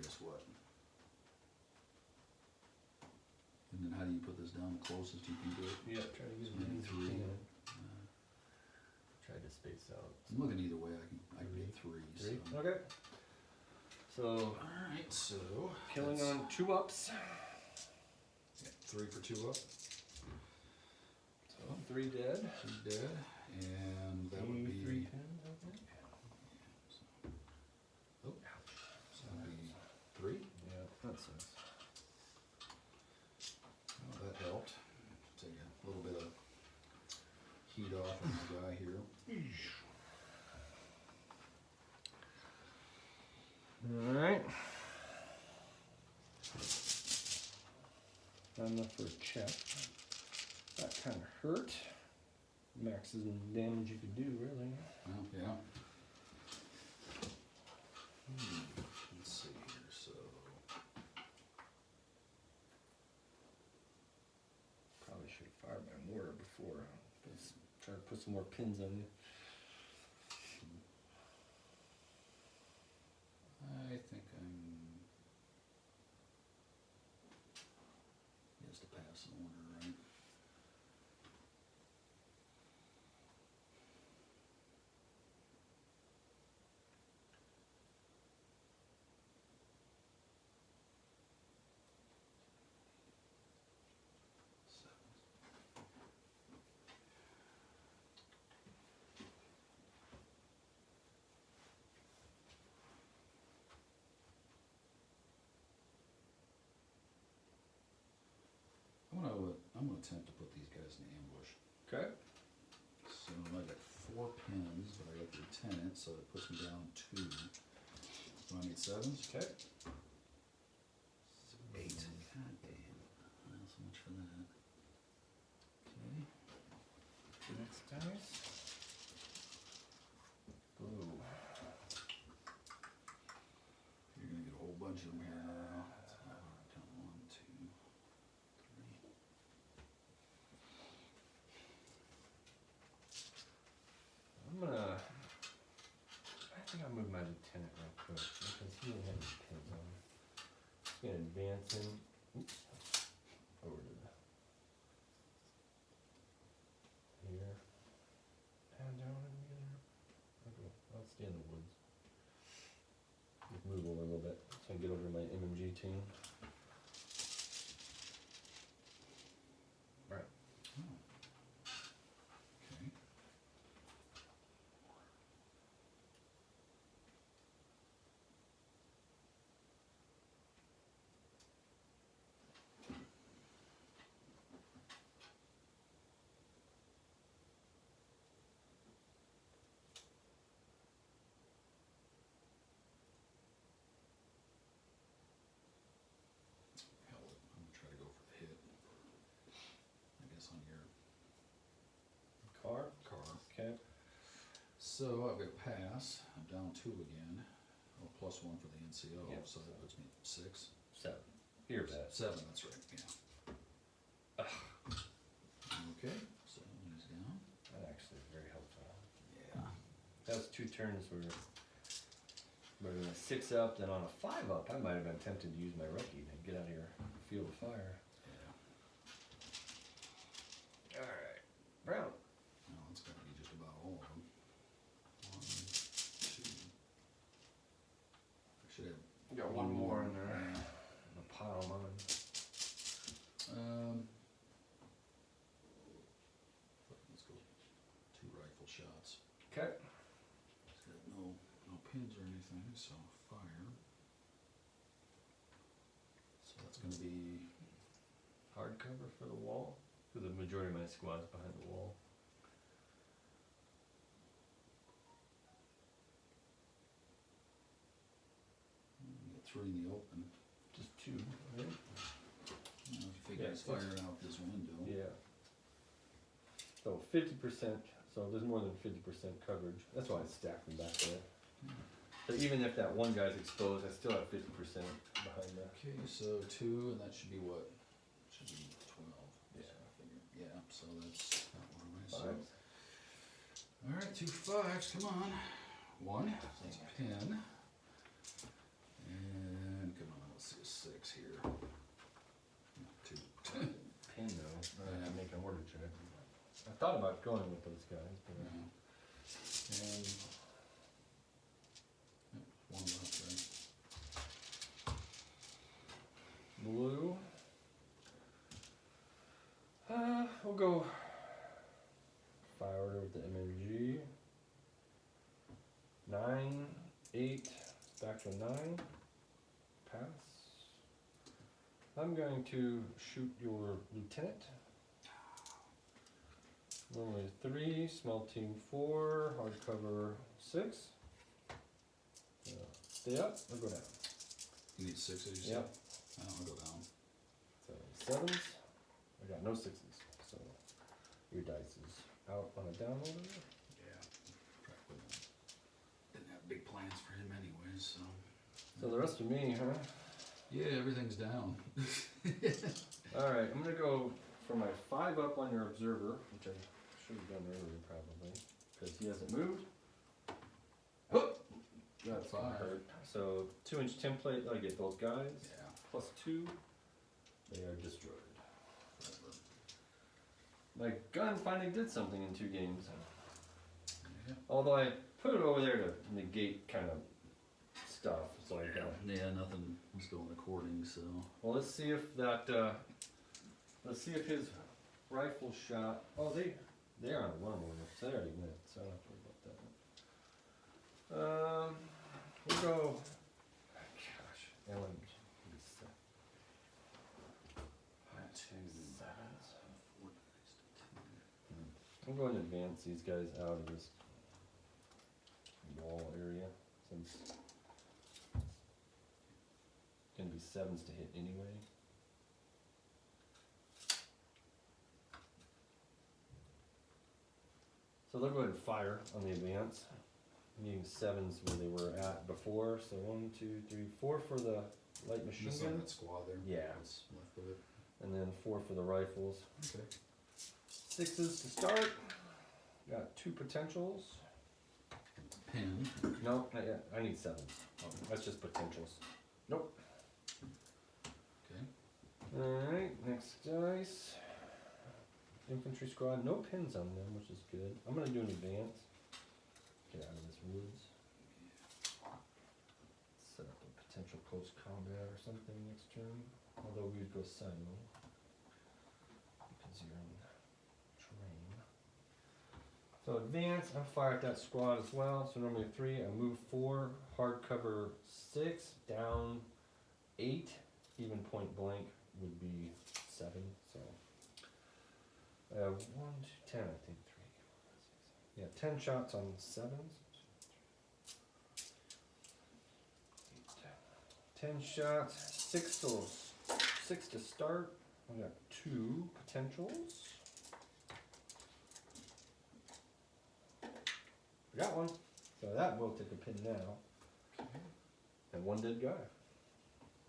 guess what? And then how do you put this down the closest you can do it? Yeah. Try to get it Maybe in 3. 3. Try to space out. I'm looking either way. I can get 3. 3. So. Okay. So All right. So killing that's- on 2 ups. yeah, 3 for 2 up. So 3 dead. 2 dead, and that would be 3 pins, I think. oh, so that would be 3. Yeah, that sucks. Oh, that helped. Take a little bit of heat off of my guy here. All right. Not enough for a check. That kind of hurt. Max is the damage you could do, really. Oh, yeah. Let's see here. So Probably should have fired my mortar before. Let's try to put some more pins on you. I think I'm. He has to pass an order, right? I'm gonna attempt to put these guys in ambush. Okay. So I got 4 pins, but I got the lieutenant, so it puts me down 2. So I need 7s. Okay. 8. God damn. Well, so much for that. Okay. Next dice. Blue. You're gonna get a whole bunch of them here now. Count 1, 2, 3. I think I'll move my lieutenant real quick because he didn't have any pins on him. routine. Right. Okay. Hell, I'm gonna try to go for the hit. I guess on your Car. car. Okay. So I've got pass. I'm down 2 again. Oh, plus 1 for the NCO. Yep. So that puts me at 6. 7. Here, bet. 7. That's right. Yeah. Okay. So he's down. That actually is very helpful. Yeah. That was 2 turns where we're a 6 up, then on a 5 up, I might have been tempted to use my rookie to get out of your field of fire. Yeah. Alright. Brown. No, it's got to be just about all of them. 1, 2. I should have. You got one more in there. Yeah. A pile of mine. Let's go 2 rifle shots. Okay. It's got no pins or anything, so fire. So that's gonna be Hardcover for the wall. Because the majority of my squad's behind the wall. you got 3 in the open. Just 2, right? You know, if you figure Yeah, it's firing out this window. Yeah. So 50%, so there's more than 50% coverage. That's why I stacked them back there. So even if that one guy's exposed, I still have 50% behind that. Okay, so 2, and that should be what? Should be 12. Yeah. So I figured. Yeah, so that's not one of my so. 5. Alright, 2 5s, come on. 1, that's a pin. And come on, let's see a 6 here. No, 2. Pin though. I have to Yeah. make an order check. I thought about going with those guys, but Yeah. And yep, 1 left, right? blue. We'll go fire order with the MMG. 9, 8, back to 9. Pass. I'm going to shoot your lieutenant. Normally 3, small team 4, hardcover 6. Stay up or go down? You need 6, as you Yep. said? I'll go down. So 7s. I got no 6s. So your dice is out on a down order. Yeah. Probably not. Didn't have big plans for him anyways, so. So the rest of me, huh? Yeah, everything's down. Alright, I'm gonna go for my 5 up on your observer, which I should have done earlier probably, because he hasn't moved. That's gonna 5. hurt. So 2-inch template, I get both guys. Yeah. Plus 2, they are destroyed. Forever. My gun finally did something in 2 games. Yeah. Although I put it over there to negate kind of stuff. So I got. Yeah, nothing was going according, so. Well, let's see if that. Let's see if his rifle shot. Oh, they are on a run order, so they already went. So I don't have to worry about that. We'll go. Gosh, LMG. 2 7s. I'm going to advance these guys out of this wall area since it's gonna be 7s to hit anyway. So they'll go ahead and fire on the advance. I'm needing 7s where they were at before. So 1, 2, 3, 4 for the light machine Just on gun. that squad there. Yeah. What's left of it. And then 4 for the rifles. Okay. 6s to start. Got 2 potentials. Pin. No, not yet. I need 7s. Oh, That's just potentials. Nope. okay. Alright, next dice. Infantry squad, no pins on them, which is good. I'm gonna do an advance. Get out of this woods. Set up a potential close combat or something next turn. Although we would go silo because you're in terrain. So advance, I fire at that squad as well. So normally 3, I move 4, hard cover 6, down 8, even point blank would be 7. So 1, 2, 10, I think 3. Yeah, 10 shots on 7s. 10 shots, 6 to start. I got 2 potentials. I got one. So that will take a pin now. Okay. And 1 dead guy.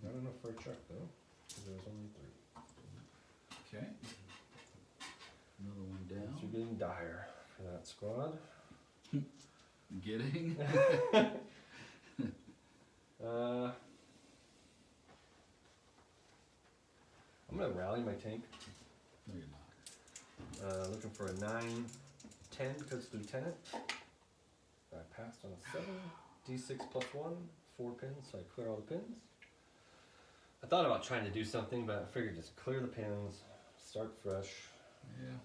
Not enough for a check though, because there was only 3. Okay. Another one down. So you're getting dire for that squad. Getting? I'm gonna rally my tank. No, you're not. Looking for a 9, 10 because it's lieutenant. I passed on a 7. D6 plus 1, 4 pins, so I clear all the pins. I thought about trying to do something, but I figured just clear the pins, start fresh. Yeah.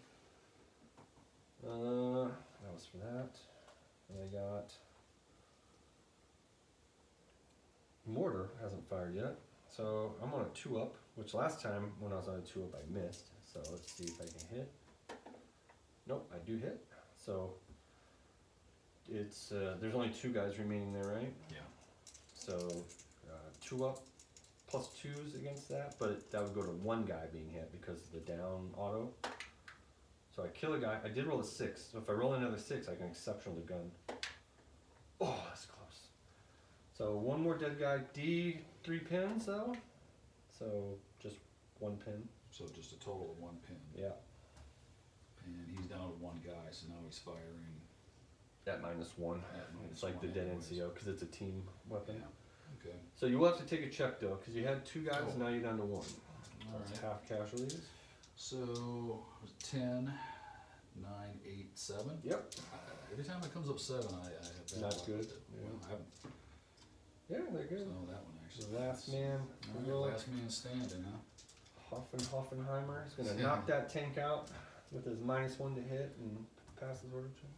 That was for that. And I got mortar hasn't fired yet, so I'm on a 2-up, which last time when I was on a 2-up I missed. So let's see if I can hit. Nope, I do hit. So it's there's only 2 guys remaining there, right? Yeah. So 2-up plus 2s against that, but that would go to 1 guy being hit because of the down auto. So I kill a guy. I did roll a 6. So if I roll another 6, I can exceptional the gun. Oh, that's close. So 1 more dead guy. D 3 pins though. So just 1 pin. So just a total of 1 pin. Yeah. And he's down to 1 guy, so now he's firing. At -1. At It's like the -1 dead anyways. NCO because it's a team weapon. Yeah. Okay. So you will have to take a check though, because you had 2 guys, Oh. now you're down to 1. So All it's right. half casualties. So 10, 9, 8, 7. Yep. Every time it comes up 7, I have bad Not luck good, with it. yeah. Well, I haven't. Yeah, they're good. So that one actually. The last man. All right, Roll. last man standing, huh? Hoffenheimer is gonna Yeah. knock that tank out with his -1 to hit and pass his order check.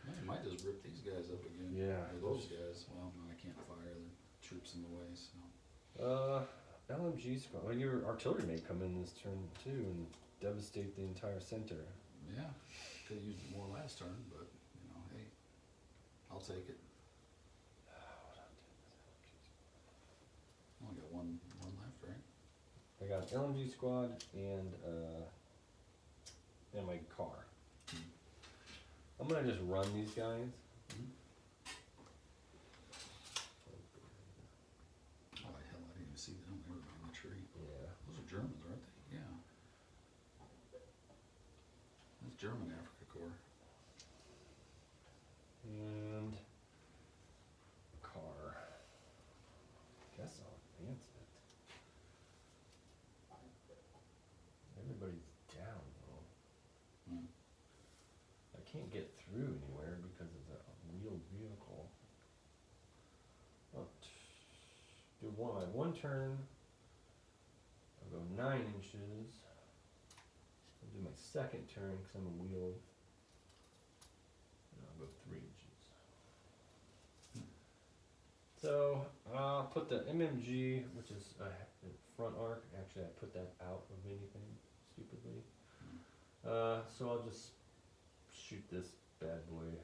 Yeah, you might just rip these guys up again. Yeah. Or those guys. Well, no, I can't fire. The troops in the way, so. LMG squad. Well, your artillery may come in this turn too and devastate the entire center. Yeah. Could have used it more last turn, but, you know, hey, I'll take it. Only got one left, right? I got LMG squad and my car. I'm gonna just run these guys. Mhm. Oh, hell, I didn't even see them. They were behind the tree. Yeah. Those are Germans, aren't they? Yeah. That's German Africa Corps. And car. Guess I'll advance it. Everybody's down though. Hmm. I can't get through anywhere because of the wheeled vehicle. But do one turn. I'll go 9 inches. I'll do my second turn because I'm a wheeled. And I'll go 3 inches. So I'll put the MMG, which is a front arc. Actually, I put that out of anything stupidly. So I'll just shoot this bad boy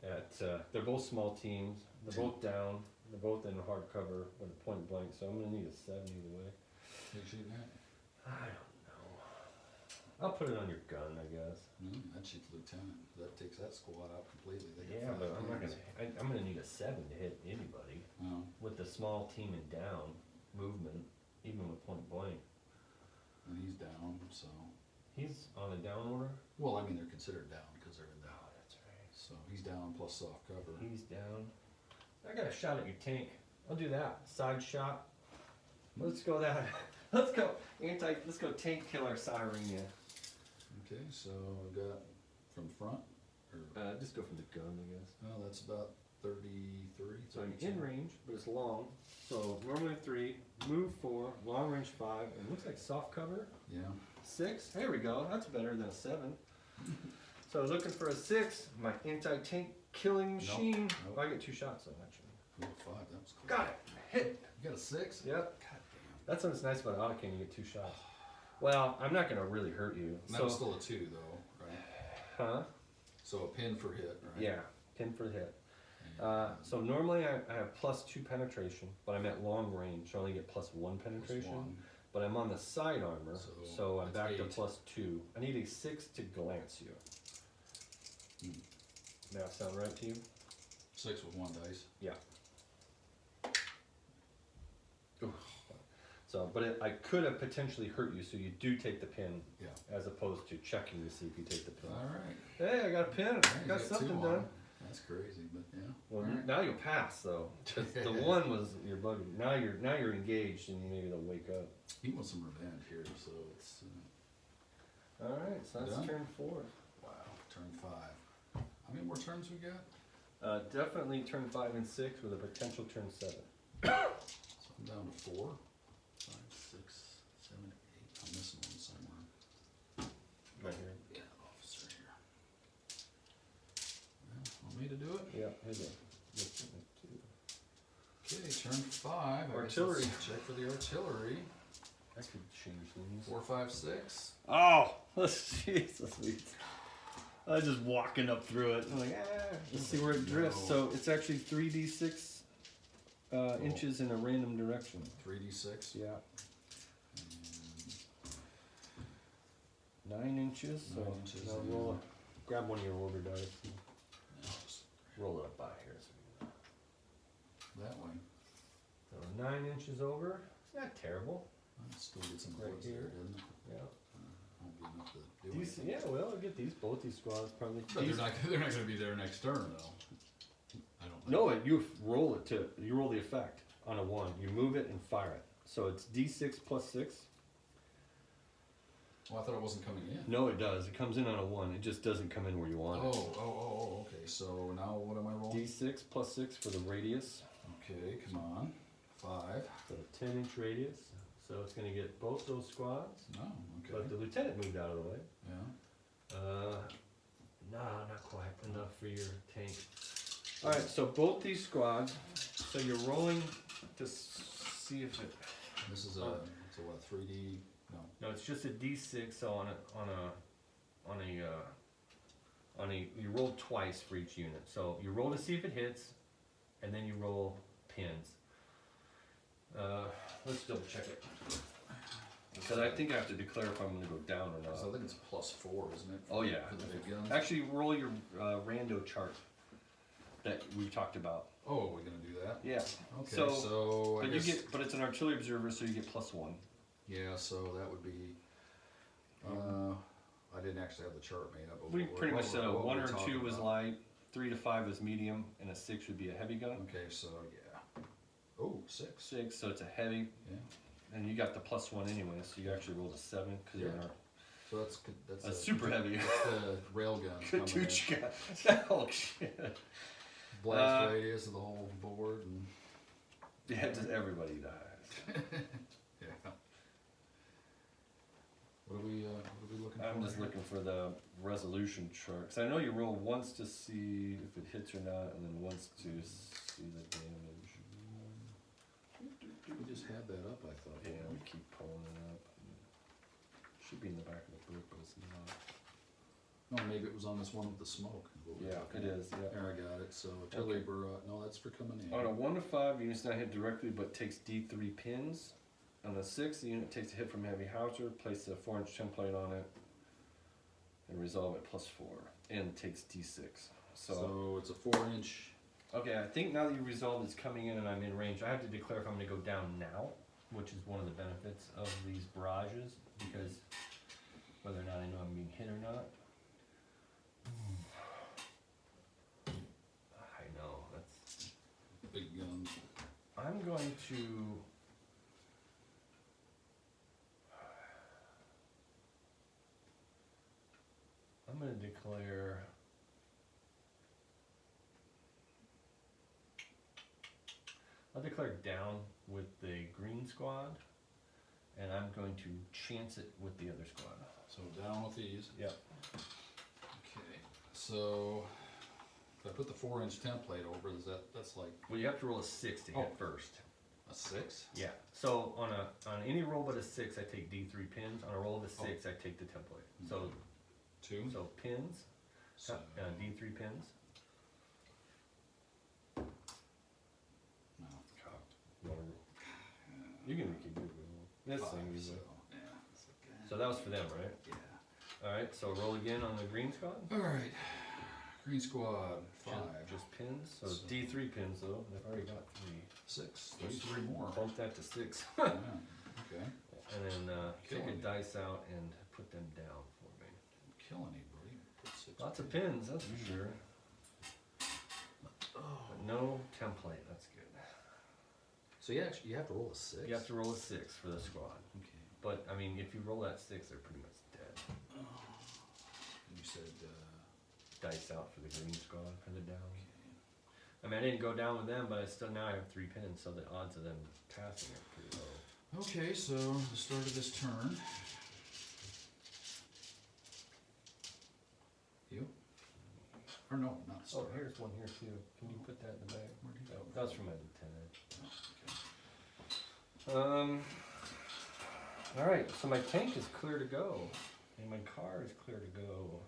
at they're both small teams. They're both down. They're both in hard cover with a point blank. So I'm gonna need a 7 either way. You shooting that? I don't know. I'll put it on your gun, I guess. I'd shoot the lieutenant. That takes that squad out completely. They got Yeah, but 5 I'm not guns. gonna. I'm gonna need a 7 to hit anybody Oh, with the small team and down movement, even with point blank. and he's down, so. He's on a down order. Well, I mean, they're considered down because they're in down. Oh, that's right. So he's down plus soft cover. He's down. I got a shot at your tank. I'll do that. Side shot. Let's go that. Let's go Let's go tank killer siren ya. Okay, so I've got from the front, or, Just go from the gun, I guess. well, that's about 33. So I'm 32. in range, but it's long. So normally 3, move 4, long range 5. It looks like soft cover. Yeah. 6. There we go. That's better than a 7. So looking for a 6. My anti-tank killing machine. Nope. Oh, I get 2 shots though, actually. Ooh, 5. That was cool. Got it. Hit. You got a 6? Yep. God damn. That's what's nice about autocannon. You get 2 shots. Well, I'm not gonna really hurt you. And that was still a 2 though, right? Huh? So a pin for hit, right? Yeah. Pin for the hit. And, So normally I have +2 penetration, but I'm at long range, so I only get +1 penetration. +1. But I'm on the side armor, so I'm that's back to 8. +2. I need a 6 to glance you. That sound right to you? 6 with 1 dice. Yeah. So, but I could have potentially hurt you, so you do take the pin, Yeah. as opposed to checking to see if you take the pin. All right. Hey, I got a pin. Yeah, you got got something 2 on done. it. That's crazy, but yeah. Well, All right. now you'll pass though. 'Cause the 1 was your bug. Now you're engaged, and maybe they'll wake up. He wants some revenge here, so it's All right, so that's Done? turn 4. wow. Turn 5. How many more turns we got? Definitely turn 5 and 6 with a potential turn 7. So I'm down to 4, 5, 6, 7, 8. I'm missing one somewhere. Right here. Yeah, officer here. Well, want me to do it? Yeah, hit it. Okay, turn 5. I guess Artillery. let's check for the artillery. I could change things. 4, 5, 6. Oh, Jesus, I was just walking up through it. I'm like, let's see where it drifts. No. So it's actually 3d6 inches in a random direction. 3d6. Yeah. 9 inches. So 9 inches, now yeah. roll it. Grab one of your order dice. And No, just roll it up by here. So that way. 9 inches over. It's not terrible. I'll still get some Right bullets there, here. doesn't it? Yeah. Won't be enough to do Decent. anything. Yeah, well, I'll get both these squads probably. But These- they're not going to be there next turn, though. I don't think. No, you roll it to, you roll the effect on a 1. You move it and fire it. So it's d6 plus 6. Well, I thought it wasn't coming in. No, it does. It comes in on a 1. It just doesn't come in where you want it. Oh, okay. So now what am I rolling? D6 plus 6 for the radius. Okay, come on. 5. So 10-inch radius. So it's going to get both those squads. No, okay. But the lieutenant moved out of the way. Yeah. Nah, not quite enough for your tank. All right, so both these squads. So you're rolling to see if it. This is a, it's a what, 3D? No. No, it's just a D6. So on a you roll twice for each unit. So you roll to see if it hits, and then you roll pins. Let's double check it. Because I think I have to declare if I'm going to go down or So I not. think it's +4, isn't it? Oh, yeah. For the big guns? Actually, roll your rando chart that we talked about. Oh, are we going to do that? Yeah. Okay, So, so I but guess, but it's an artillery observer, so you get +1. yeah, so that would be, I didn't actually have the chart made up. but We what pretty much said a what 1 we're or 2 talking was about. light, 3 to 5 is medium, and a 6 would be a heavy gun. Okay, so yeah. Oh, 6. 6, so it's a heavy, Yeah. and you got the +1 anyway, so you actually rolled a 7 because you're Yeah. an So that's good. That's a super heavy. That's the rail guns coming in. Katuchka. Oh shit. Blast radius of the whole board and Yeah, just everybody dies. yeah. What are we looking for? I'm just here? looking for the resolution chart. Because I know you roll once to see if it hits or not, and then once to see the damage. We just had that up, I thought. Yeah, we keep pulling it up. Should be in the back of the book, but it's not. No, maybe it was on this one with the smoke. what we're Yeah, talking it about. is, yeah. There, I got it. So artillery barrage. No, that's for coming in. On a 1 to 5, unit's not hit directly, but takes D3 pins. On the 6, the unit takes a hit from heavy howitzer, place a 4-inch template on it, and resolve it +4, and takes D6. So it's a 4-inch. Okay, I think now that you resolved it's coming in and I'm in range, I have to declare if I'm going to go down now, which is one of the benefits of these barrages, because whether or not I know I'm being hit or not. I know, that's... Big guns. I'm going to... I'm going to declare... I'll declare down with the green squad, and I'm going to chance it with the other squad. So down with these. Yep. Okay. So if I put the 4-inch template over, that's like Well, you have to roll a 6 to hit Oh. first. a 6? Yeah. So on any roll but a 6, I take D3 pins. On a roll of a 6, I take the template. So 2. so pins, So D3 pins. no. You wanna roll? You can keep it. This 5, thing is. so yeah. It's okay. So that was for them, right? Yeah. All right. So roll again on the green squad. All right. Green squad 5. Just pins. So So- D3 pins though. They've already got 3. 6. There's 3 more. Bump that to 6. Yeah. Okay. And then take a Killing me. dice out and put them down for me. Don't kill anybody. Put 6. Lots of pins, that's for sure. But no template, that's good. So you have to roll a 6. You have to roll a 6 for the squad. Okay. But I mean, if you roll that 6, they're pretty much dead. You said. Dice out for the green squad for the down. Okay. I mean, I didn't go down with them, but I still now I have 3 pins, so the odds of them passing are pretty low. Okay, so the start of this turn. You? Or no, not Oh, start. here's one here too. Can you put that in the bag? Where'd you go? That was for my lieutenant. Oh, okay. Alright, so my tank is clear to go. And my car is clear to go.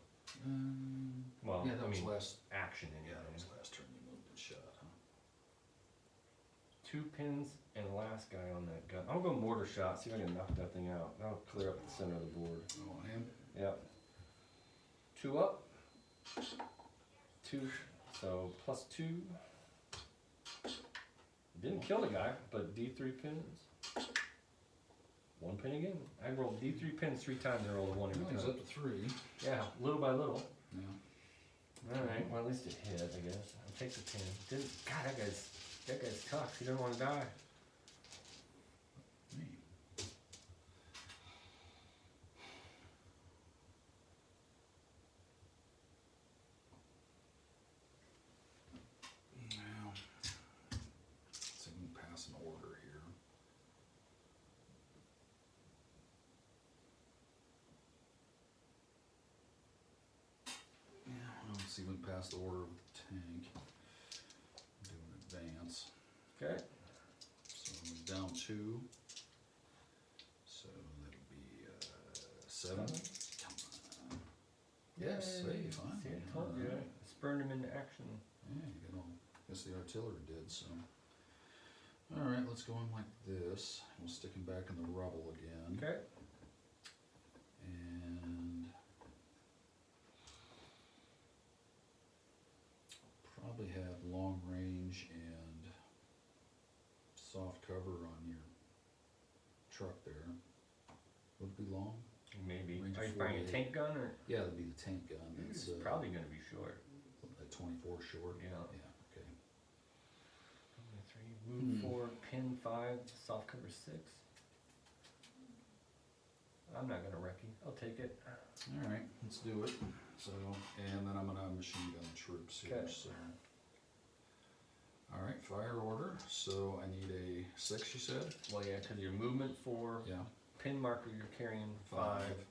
Well, Yeah, that I was mean, last. action Yeah, that was anyway. last turn you moved and shot, huh? 2 pins and last guy on that gun. I'll go mortar shot, see if I can knock that thing out. That'll clear up the center of the board. Oh, on him? Yep. 2 up. 2, so +2. Didn't kill the guy, but D3 pins. 1 pin again. I rolled D3 pins 3 times and rolled a 1 every Well, he's time. up to 3. Yeah, little by little. Yeah. Alright, well at least it hit, I guess. I'll take the pin. God, that guy's tough. He doesn't want to die. Me. Now, let's see if we can pass an order here. Yeah, well, let's see if we can pass the order with the tank. Do an advance. Okay. So we're down 2. So that'll be 7. Come on. Yes, Yay. safe, huh? See, I told you. I spurned him into action. Yeah, you get all, guess the artillery did, so. Alright, let's go in like this. We'll stick him back in the rubble again. Okay. And probably have long range and soft cover on your truck there. Would it be long? Maybe. Range Are you of buying a 48. tank gun or? Yeah, that'd be the tank gun. It's It's probably going to be short. at 24 short. Yeah. Yeah, okay. 3, move 4, pin 5, soft cover 6. I'm not gonna wreck you. I'll take it. Alright, let's do it. So, and then I'm gonna machine gun the troops here, Okay. so. Alright, fire order. So I need a 6, you said? Well, yeah, because your movement 4, Yeah. pin marker you're carrying 5,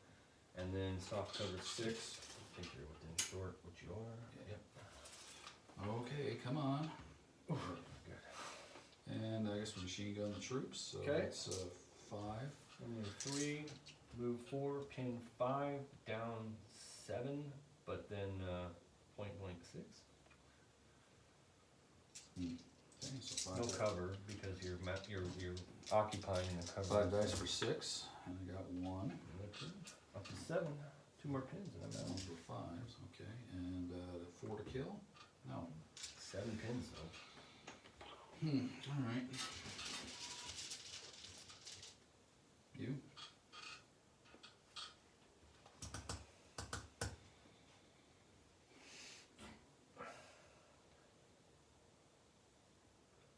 and then soft cover 6. I think you're within short, which you are. Yep. Okay, come on. Good. And I guess we machine gun the troops, so Okay. it's 5. Number 3, move 4, pin 5, down 7, but then point blank 6. Okay, so 5. No cover because you're occupying the cover. 5 dice for 6, and I got 1. Up to 7. 2 more pins and I'm One out. for 5s, okay. And 4 to kill? No. 7 pins though. Alright. You?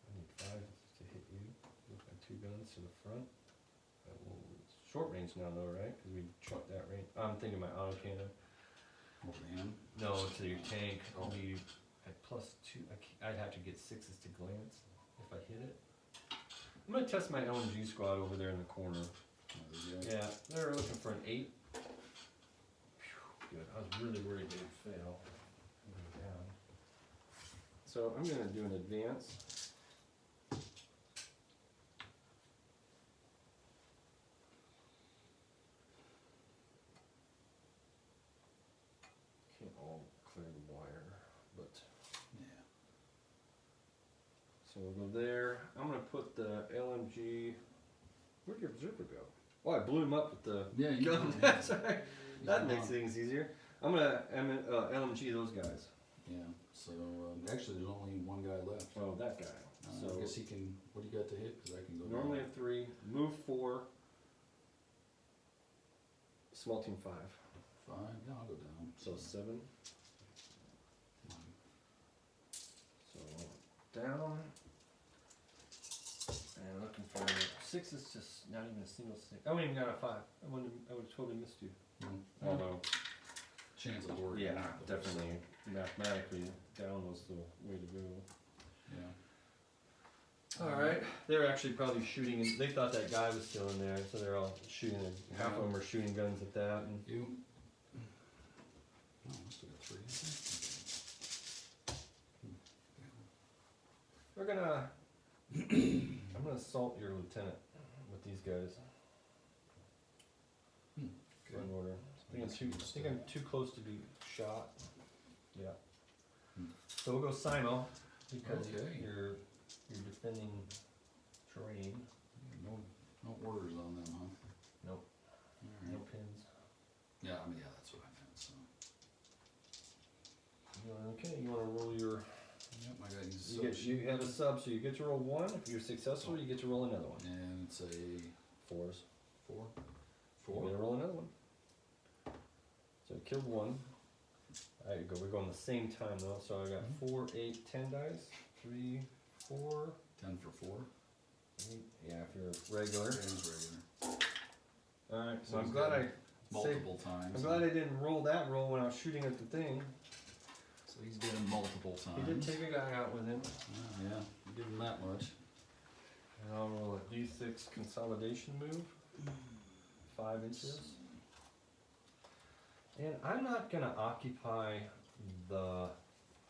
I need 5 to hit you with my 2 guns to the front. It's short range now though, right? Because we chopped that range. I'm thinking my auto cannon. Over the hand? No, to your tank. I'll be at +2. I'd have to get 6s to glance if I hit it. I'm gonna test my LNG squad over there in the corner. Oh, there you go. Yeah, they're looking for an 8. Phew, good. I was really worried they'd fail. Down. So I'm gonna do an advance. Can't all clear the wire, but Yeah. so we'll go there. I'm gonna put the LMG. Where'd your observer go? Oh, I blew him up with the Yeah, you gun. can. That's right. That He's makes on. things easier. I'm gonna LMG those guys. Yeah. So actually, there's only one guy left. Oh, that guy. I So guess he can. What do you got to hit? Because I can go. normally down. a 3, move 4, small team 5. 5. Yeah, I'll go down. So 7. Come on. So down. And looking for 6 is just not even a single 6. I wouldn't even got a 5. I would have totally missed you. Mm. Although, Chance of working. yeah, definitely mathematically down was the way to go. Yeah. Alright, they're actually probably shooting, and they thought that guy was still in there, so they're all shooting, half of them are shooting guns at that. And You. Oh, I still got 3. we're gonna, I'm gonna assault your lieutenant with these guys. Okay. In order. I think I'm too close to be shot. Yeah. Hmm. So we'll go Simo, because Okay. you're defending terrain. No orders on them, huh? Nope. All No right. pins. Yeah, I mean, yeah, that's what I meant. So. Okay, you wanna roll your, Yep, I got these. you have a sub, so you get to roll 1. If you're successful, you get to roll another one. And it's a 4s. 4. You gotta roll another one. So I killed 1. We're going the same time though, so I got 4, 8, 10 dice. 3, 4, 10 for 4. 8. Yeah, if you're regular. It's regular. Alright, so So I'm he's glad got I Multiple times. I'm glad I didn't roll that roll when I was shooting at the thing. So he's doing multiple times. He did take a guy out with him. Oh, yeah, you give him that much. And I'll roll a d6 consolidation move. 5 inches. And I'm not gonna occupy the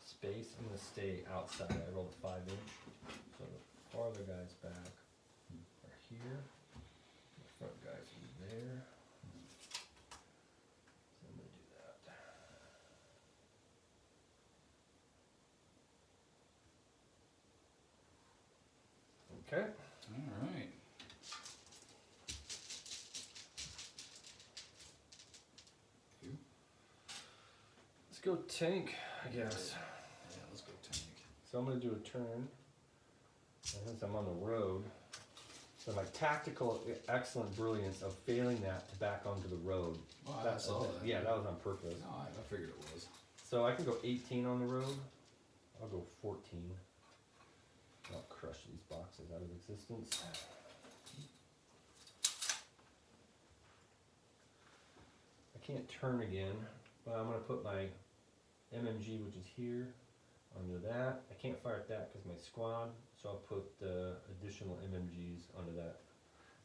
space. I'm gonna stay outside. I rolled a 5 inch. So the farther guys back are here. The front guys are there. So I'm gonna do that. Okay. All right. You? Let's go tank, I guess. Yeah, let's go tank. So I'm gonna do a turn. And since I'm on the road, so my tactical excellent brilliance of failing that to back onto the road. Well, I saw that. Yeah, that was on purpose. No, I figured it was. So I can go 18 on the road. I'll go 14. I'll crush these boxes out of existence. I can't turn again, but I'm gonna put my MMG, which is here, onto that. I can't fire at that because my squad, so I'll put additional MMGs onto that.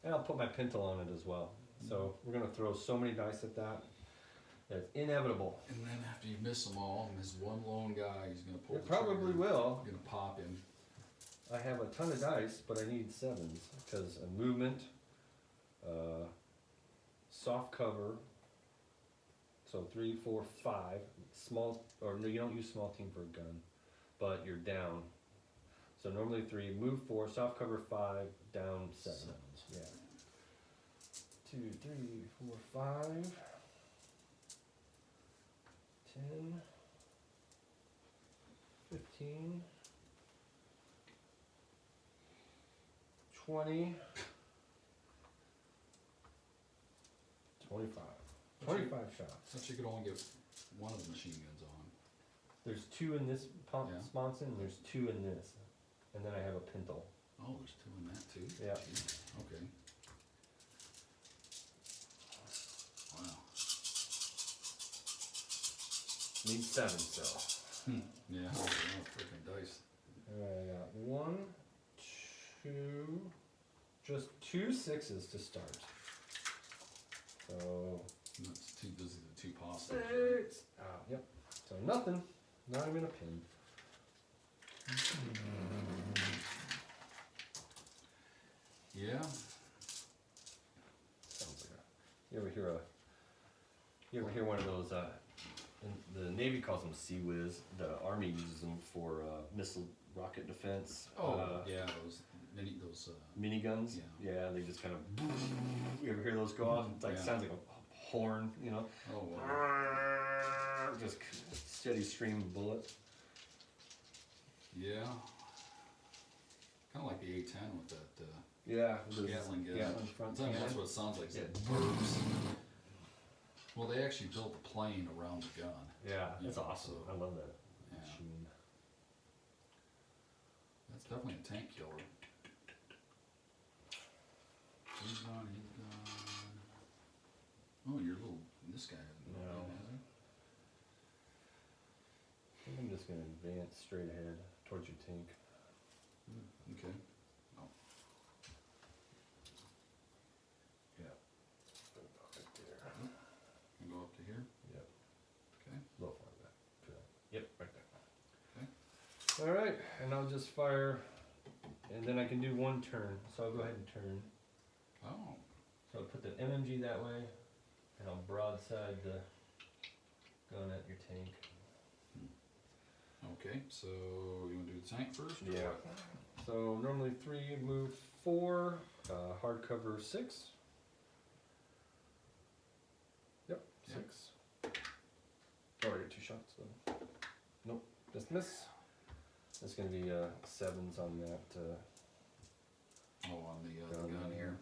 And I'll put my pintle on it as well. So we're gonna throw so many dice at that. That's inevitable. And then after you miss them all, and this one lone guy, he's gonna pull It the probably trigger. will. You're gonna pop him. I have a ton of dice, but I need 7s because of movement, soft cover. So 3, 4, 5. Small, or no, you don't use small team for a gun, but you're down. So normally 3, move 4, soft cover 5, down 7. Sevens. Yeah. 2, 3, 4, 5. 10. 15. 20. 25. 25 shots. Since you could only get one of the machine guns on. There's 2 in this Yeah. sponson, and there's 2 in this. And then I have a pintle. Oh, there's 2 in that too? Yeah. Jeez. Okay. Wow. Need 7 still. Yeah, oh, freaking dice. Alright, I got 1, 2, just 2 6s to start. So That's two, those are the two positives. Right? 6. Yep. So nothing. Not even a pin. Yeah. Sounds like you ever hear one of those? The Navy calls them Sea Whiz. The Army uses them for missile rocket defense. Yeah, those Miniguns. Yeah. They just kind of. You ever hear those go off? It's like Yeah. sounds like a horn, you know. Oh wow. Just steady stream of bullets. Yeah. Kind of like the A10 with that Yeah. Gatling gun. Gatling front I mean, cannon. that's what it sounds like. Yeah. It burps. Well, they actually built the plane around the gun. Yeah, that's Yeah, awesome. so- I love that Yeah. machine. That's definitely a tank killer. He's gone, he's gone. Oh, your little, this guy hasn't gone No. in, has he? I think I'm just gonna advance straight ahead towards your tank. Okay. Oh, Yeah. Right there. you go up to here? Yep. Okay. A little farther back. To that. Yep, right there. Okay. All right, and I'll just fire, and then I can do one turn. So I'll go ahead and turn. Oh, So I'll put the MMG that way, and I'll broadside the gun at your tank. okay. So you want to do the tank first? or Yeah. what? So normally 3, move 4, hardcover 6. Yep, Yeah. 6. Oh, I got 2 shots though. Nope, just miss. It's gonna be 7s on that. Oh, on the Gun gun there. here.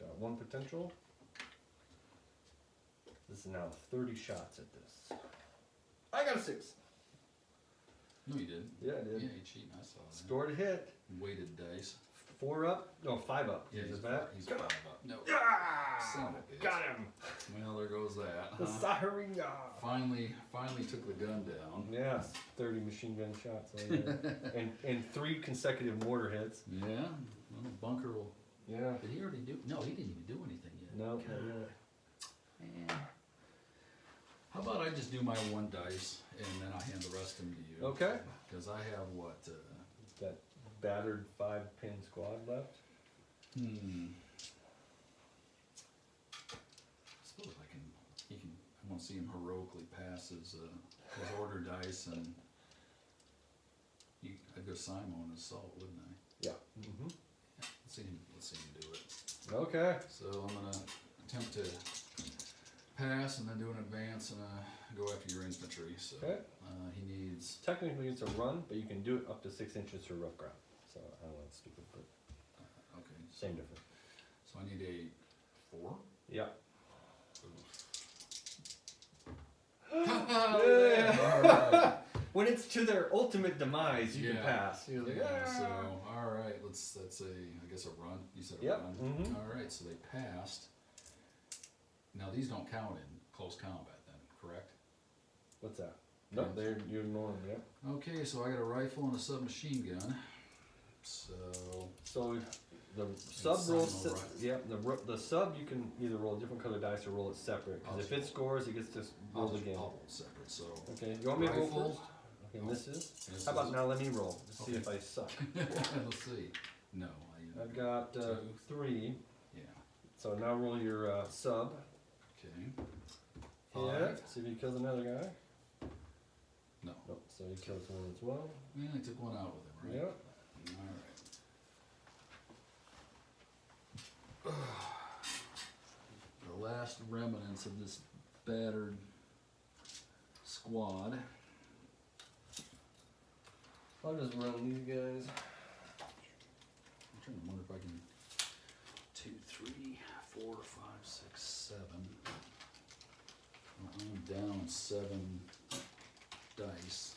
Got 1 potential. This is now 30 shots at this. I got a 6. No, you didn't. Yeah, I did. Yeah, you cheating. I saw that. Scored a hit. Weighted dice. 4 up. No, 5 up. Yeah, Is that? he's Come 5 on. up. No. Ah! Son of a bitch. Got him. Well, there goes that. The Huh? siren. Finally took the gun down. Yes, 30 machine gun shots. and 3 consecutive mortar hits. Yeah. Well, Bunker will. Yeah. Did he already do? No, he didn't even do anything yet. No, God. not yet. Man. How about I just do my 1 dice and then I hand the rest of them to you? Okay. Because I have what? That battered 5-pin squad left. I suppose I can. I want to see him heroically pass his order dice, and I'd go Simon on his assault, wouldn't I? Yeah. Mm-hmm. Let's see him do it. Okay. So I'm gonna attempt to pass and then do an advance and go after your infantry. So Okay. he needs. Technically it's a run, but you can do it up to 6 inches through rough ground. So I don't know, it's stupid, but Okay. same difference. So I need a 4. Yeah. Alright. When it's to their ultimate demise, you can Yeah. pass. You're like, Yeah, "Ah." so all right, that's I guess a run. You said a Yep, run. mhm. All right, so they passed. Now these don't count in close combat, then, correct? What's that? Nope, they're you're normal. Yep. Okay, so I got a rifle and a submachine gun. So So the sub rolls. Sentinel rifle. Yep. The sub you can either roll a different color dice or roll it separate. Because if it scores, it gets just rolled again. I'll roll separate. So Okay. You want me to roll Rifle. first? Okay. And this is. This How about is- now? Let me roll to see Okay. if I suck. let's see. No, I've got 2. 3. Yeah. So now roll your sub. Okay. Hit. 5. See if he kills another guy. No. Nope. So he kills one as well. Yeah, I took one out with him, right? Yep. All right. The last remnants of this battered squad. I'll just run these guys. I'm trying to wonder if I can. 2, 3, 4, 5, 6, 7. Well, I'm down 7 dice.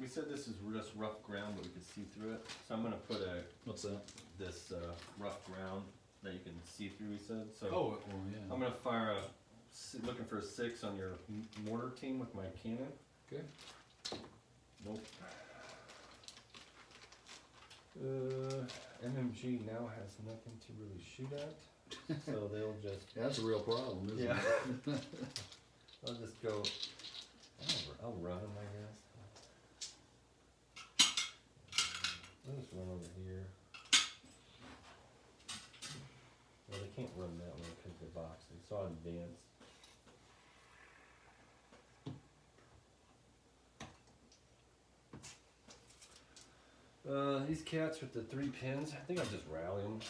We said this is just rough ground, but we can see through it. So I'm gonna put What's that? this rough ground that you can see through. We said so. Oh, well, yeah. I'm gonna fire looking for a 6 on your mortar team with my cannon. Okay. Nope. MMG now has nothing to really shoot at, so they'll just. Yeah, that's a real problem, isn't Yeah. it? I'll just go. I'll run them, I guess. I'll just run over here. Well, they can't run that way because they're boxing, so I'll advance. These cats with the 3 pins, I think I'll just rally them.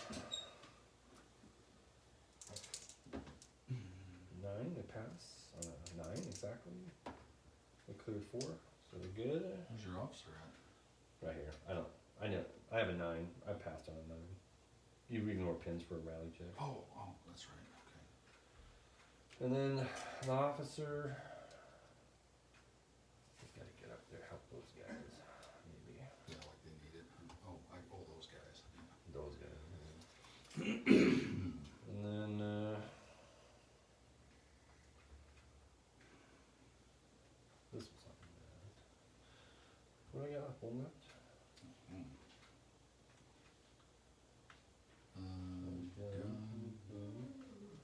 9, they pass. 9, exactly. They cleared 4, so they're good. Where's your officer at? Right here. I know. I have a 9. I passed on a 9. You ignore pins for a rally check. Oh, that's right, okay. And then the officer. Just gotta get up there, help those guys. Maybe. Yeah, like they need it. Oh, those guys. Yeah. Those guys. And then, this was something bad. What do I got? 1 left?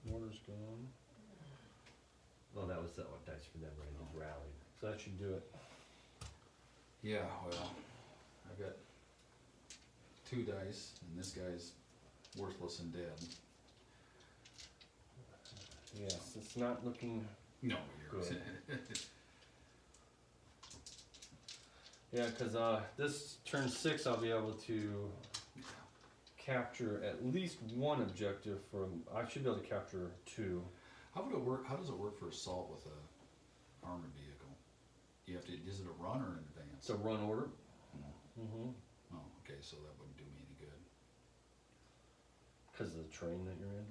Mortar's gone. Well, that was that one dice for them, right? He rallied. So that should do it. Yeah, well, I've got 2 dice, and this guy's worthless and dead. Yes, it's not looking. No, you're Good. Yeah, because this turn 6, I'll be able to capture at least 1 objective from. I should be able to capture 2. How would it work? How does it work for assault with a armored vehicle? You have to. Is it a run or an advance? It's a run order. Oh, Mm-hmm. okay, so that wouldn't do me any good. Because of the terrain that you're in.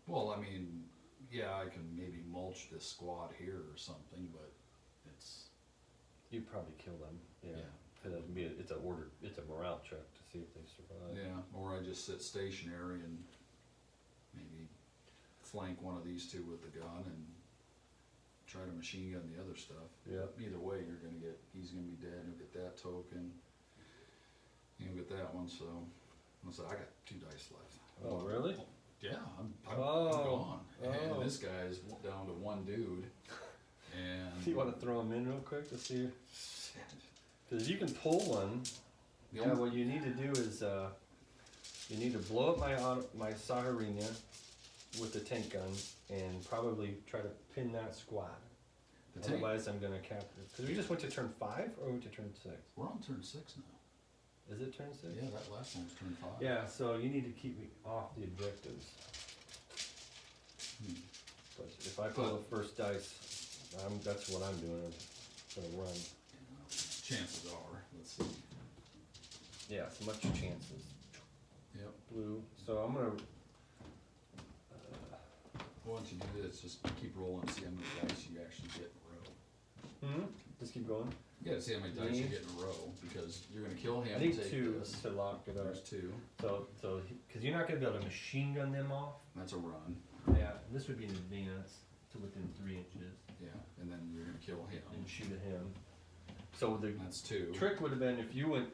Well, I mean, yeah, I can maybe mulch this squad here or something, but it's. You'd probably kill them. Yeah. Yeah. Because it's a morale check to see if they survive. Yeah, or I just sit stationary and maybe flank one of these 2 with the gun and try to machine gun the other stuff. Yeah. Either way, he's gonna be dead. You'll get that token. You'll get that one. So, I got 2 dice left. Oh, really? Yeah, I'm Oh. gone. Oh. And this guy's down to 1 dude. And Do you want to throw them in real quick to see? Because you can pull one. the Yeah, only- what you need to do is you need to blow up my Saharina with the tank gun and probably try to pin that squad. the tank- Otherwise, I'm gonna capture. Because we just went to turn 5 or we went to turn 6. we're on turn 6 now. Is it turn 6? Yeah, that last one was turn 5. Yeah. So you need to keep me off the objectives. Hmm. But if I pull the first dice, that's what I'm doing. I'm gonna run. Chances are, let's see. Yeah, so much chances. Yep. Blue. So I'm gonna. Why don't you do this? Just keep rolling, see how many dice you actually get in a row. Just keep going. You gotta see how many dice you get in a row, because you're gonna kill him I and need take 2 this. to lock it up. There's 2. So, because you're not gonna be able to machine gun them off. That's a run. Yeah, this would be an advance to within 3 inches Yeah, and then you're gonna kill him. and shoot at him. So the That's 2. trick would have been if you went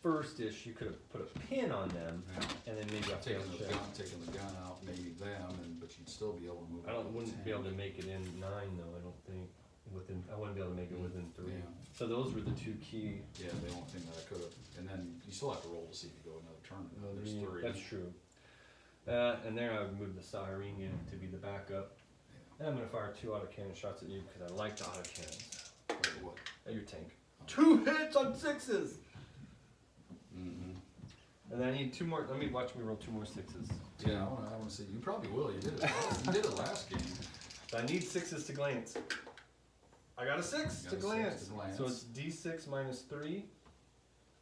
first-ish, you could have put a pin on them Yeah. and then maybe I'll Taking fail the check. gun, taking the gun out, maybe them, but you'd still be able to move. Wouldn't be able to make it in 9 though. I don't think I wouldn't be able to make it within 3. Yeah. So those were the 2 key. Yeah, the only thing that I could have, and then you still have to roll to see if you go another turn. There's 3. That's true. And there I would move the siren in to be the backup. Yeah. And I'm gonna fire 2 autocannon shots at you because I like the autocannons Wait, what? at your tank. Oh. 2 hits on 6s. Mm-hmm. And then I need 2 more. Let me watch me roll 2 more 6s. Yeah, I wanna see. You probably will. You did it. You did it last game. I need 6s to glance. I got a 6 Got to a 6 glance. to glance. So it's D6 minus 3.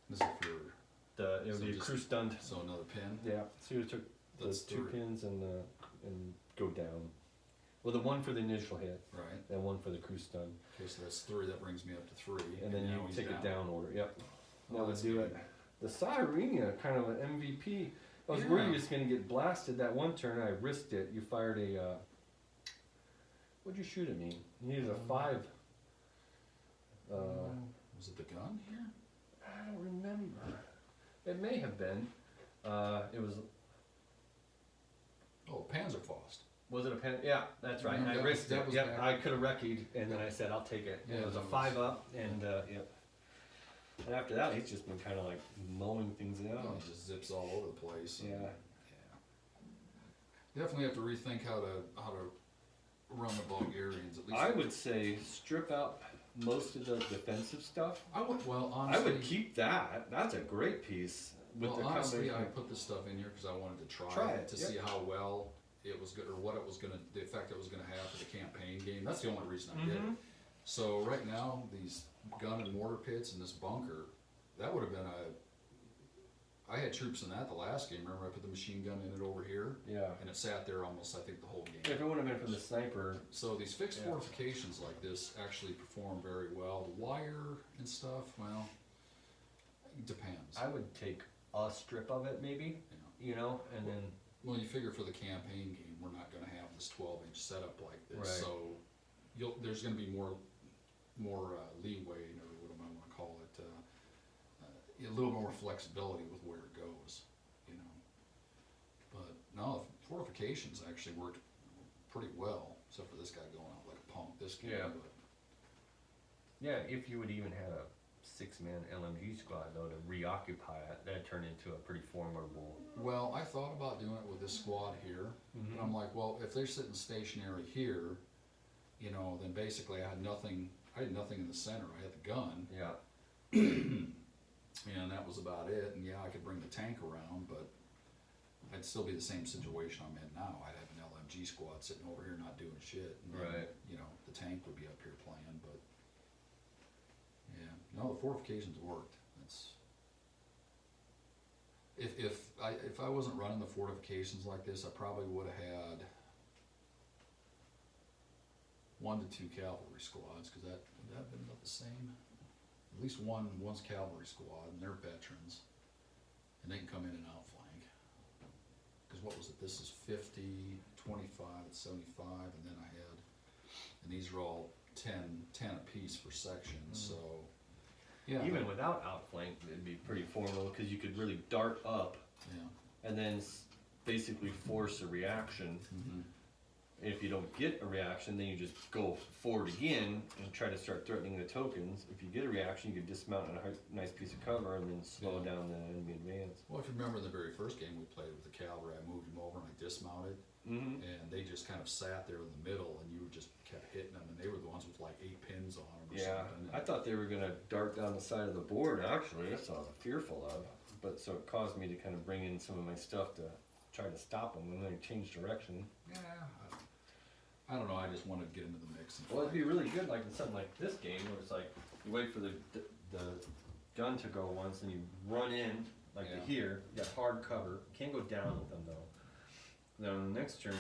This is for, It would So be a just- crew stunned. so another pin. Yeah. So you took That's those 2 3. pins and go down. Well, the 1 for the initial hit, Right. and 1 for the crew stun, Okay, so that's 3. That brings me up to 3. and then now you he's take it down order. Yep. Oh, Now that's we do good. it. The Sirenia, kind of an MVP. I was worried Yeah. you was going to get blasted that one turn. I risked it. You fired a. What'd you shoot at me? You needed a 5. Was it the gun here? I don't remember. It may have been. It was. Oh, Panzerfaust. Was it a pen? Yeah, that's right. Yeah, I that risked was- that it. was Yep, back- I could have recce'd, and then I said I'll take it. Yeah, It was a that was- 5-up, and yep. And after that, he's just been kind of like mowing things Oh, out. it just zips all over the place. And, Yeah. Definitely have to rethink how to run the Bulgarians. At least I would say strip out most of the defensive stuff. Well, I honestly, would keep that. That's a great piece. With well, the honestly, I combination. put this stuff in here because I wanted to try Try it it, to yep. see how well it was good or what it was gonna, the effect it was gonna have for the campaign game. That's the only reason I did it. So right now, these gun and mortar pits and this bunker, that would have been I had troops in that the last game. Remember, I put the machine gun in it over here, Yeah. and it sat there almost, I think, the whole game. If it would have been for the sniper, So these fixed Yeah. fortifications like this actually perform very well. The wire and stuff, well, it depends. I would take a strip of it, maybe. Yeah. You know, and then Well, you figure for the campaign game, we're not gonna have this 12-inch setup like this, Right. so there's gonna be more leeway, or what am I wanna call it, a little more flexibility with where it goes, you know. But no, the fortifications actually worked pretty well, except for this guy going out like a punk this game. Yeah. But yeah, if you would even had a 6-man LMG squad though to reoccupy it, that'd turn into a pretty formidable. well, I thought about doing it with this squad here, and I'm like, well, if they're sitting stationary here, you know, then basically I had nothing in the center. I had the gun, Yeah. and that was about it. And yeah, I could bring the tank around, but I'd still be the same situation I'm in now. I'd have an LMG squad sitting over here not doing shit. And then, Right. you know, the tank would be up here playing, but yeah, no, the fortifications worked. That's if I wasn't running the fortifications like this, I probably would have had 1 to 2 cavalry squads, because would that have been about the same? At least one's cavalry squad, and they're veterans, and they can come in and outflank. Because what was it? This is 50, 25, it's 75, and then I had, and these are all 10 apiece for sections. So yeah, Even without outflank, it'd be pretty formidable because you could really dart up yeah. and then basically force a reaction. Mm-hmm. If you don't get a reaction, then you just go forward again and try to start threatening the tokens. If you get a reaction, you can dismount on a nice piece of cover and then slow Yeah. down the enemy advance. Well, if you remember the very first game we played with the cavalry, I moved them over and I dismounted, Mm-hmm. and they just kind of sat there in the middle, and you just kept hitting them, and they were the ones with like 8 pins on them or Yeah, something. I thought they were gonna dart down the side of the board. Actually, that's what I was fearful of. But so it caused me to kind of bring in some of my stuff to try to stop them, and then they changed direction. Yeah, I don't know. I just wanted to get into the mix. And Well, it'd fight. be really good, like in something like this game, where it's like you wait for the gun to go once, and you run in like Yeah. to here. You got hard cover. Can't go down with them though. Then on the next turn,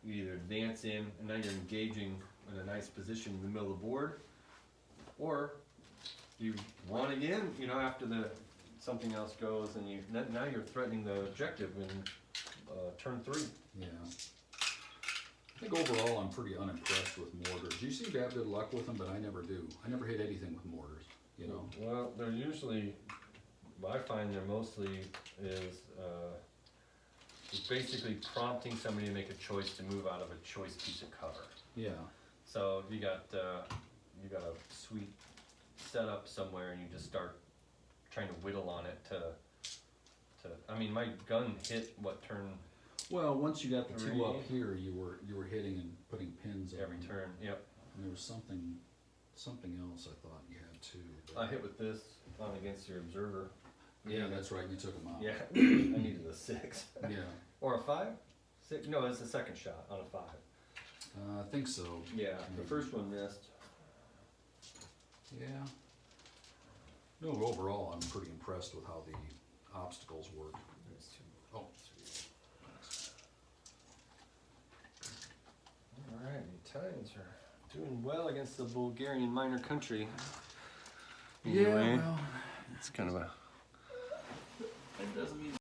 you either advance in, and now you're engaging in a nice position in the middle of the board, or you run again. You know, after something else goes, and now you're threatening the objective in turn 3. Yeah. I think overall I'm pretty unimpressed with mortars. You seem to have good luck with them, but I never do. I never hit anything with mortars, you know. Well, they're usually, what I find they're mostly is it's basically prompting somebody to make a choice to move out of a choice piece of cover. Yeah. So you got a sweet setup somewhere, and you just start trying to whittle on it to. I mean, my gun hit what turn Well, once you got the 2 up 3. here, you were hitting and putting pins on every them. turn. Yep. And there was something else I thought you had too. but- I hit with this on against your observer. Yeah, that's right. You took them out. Yeah. I needed a 6 Yeah. or a 5. 6? No, it's the second shot on a 5. I think so. Yeah, the first one missed. Yeah. No, overall, I'm pretty impressed with how the obstacles work. There's 2. Oh, All right, the Italians are doing well against the Bulgarian minor country. Anyway, well, it's kind of a it doesn't mean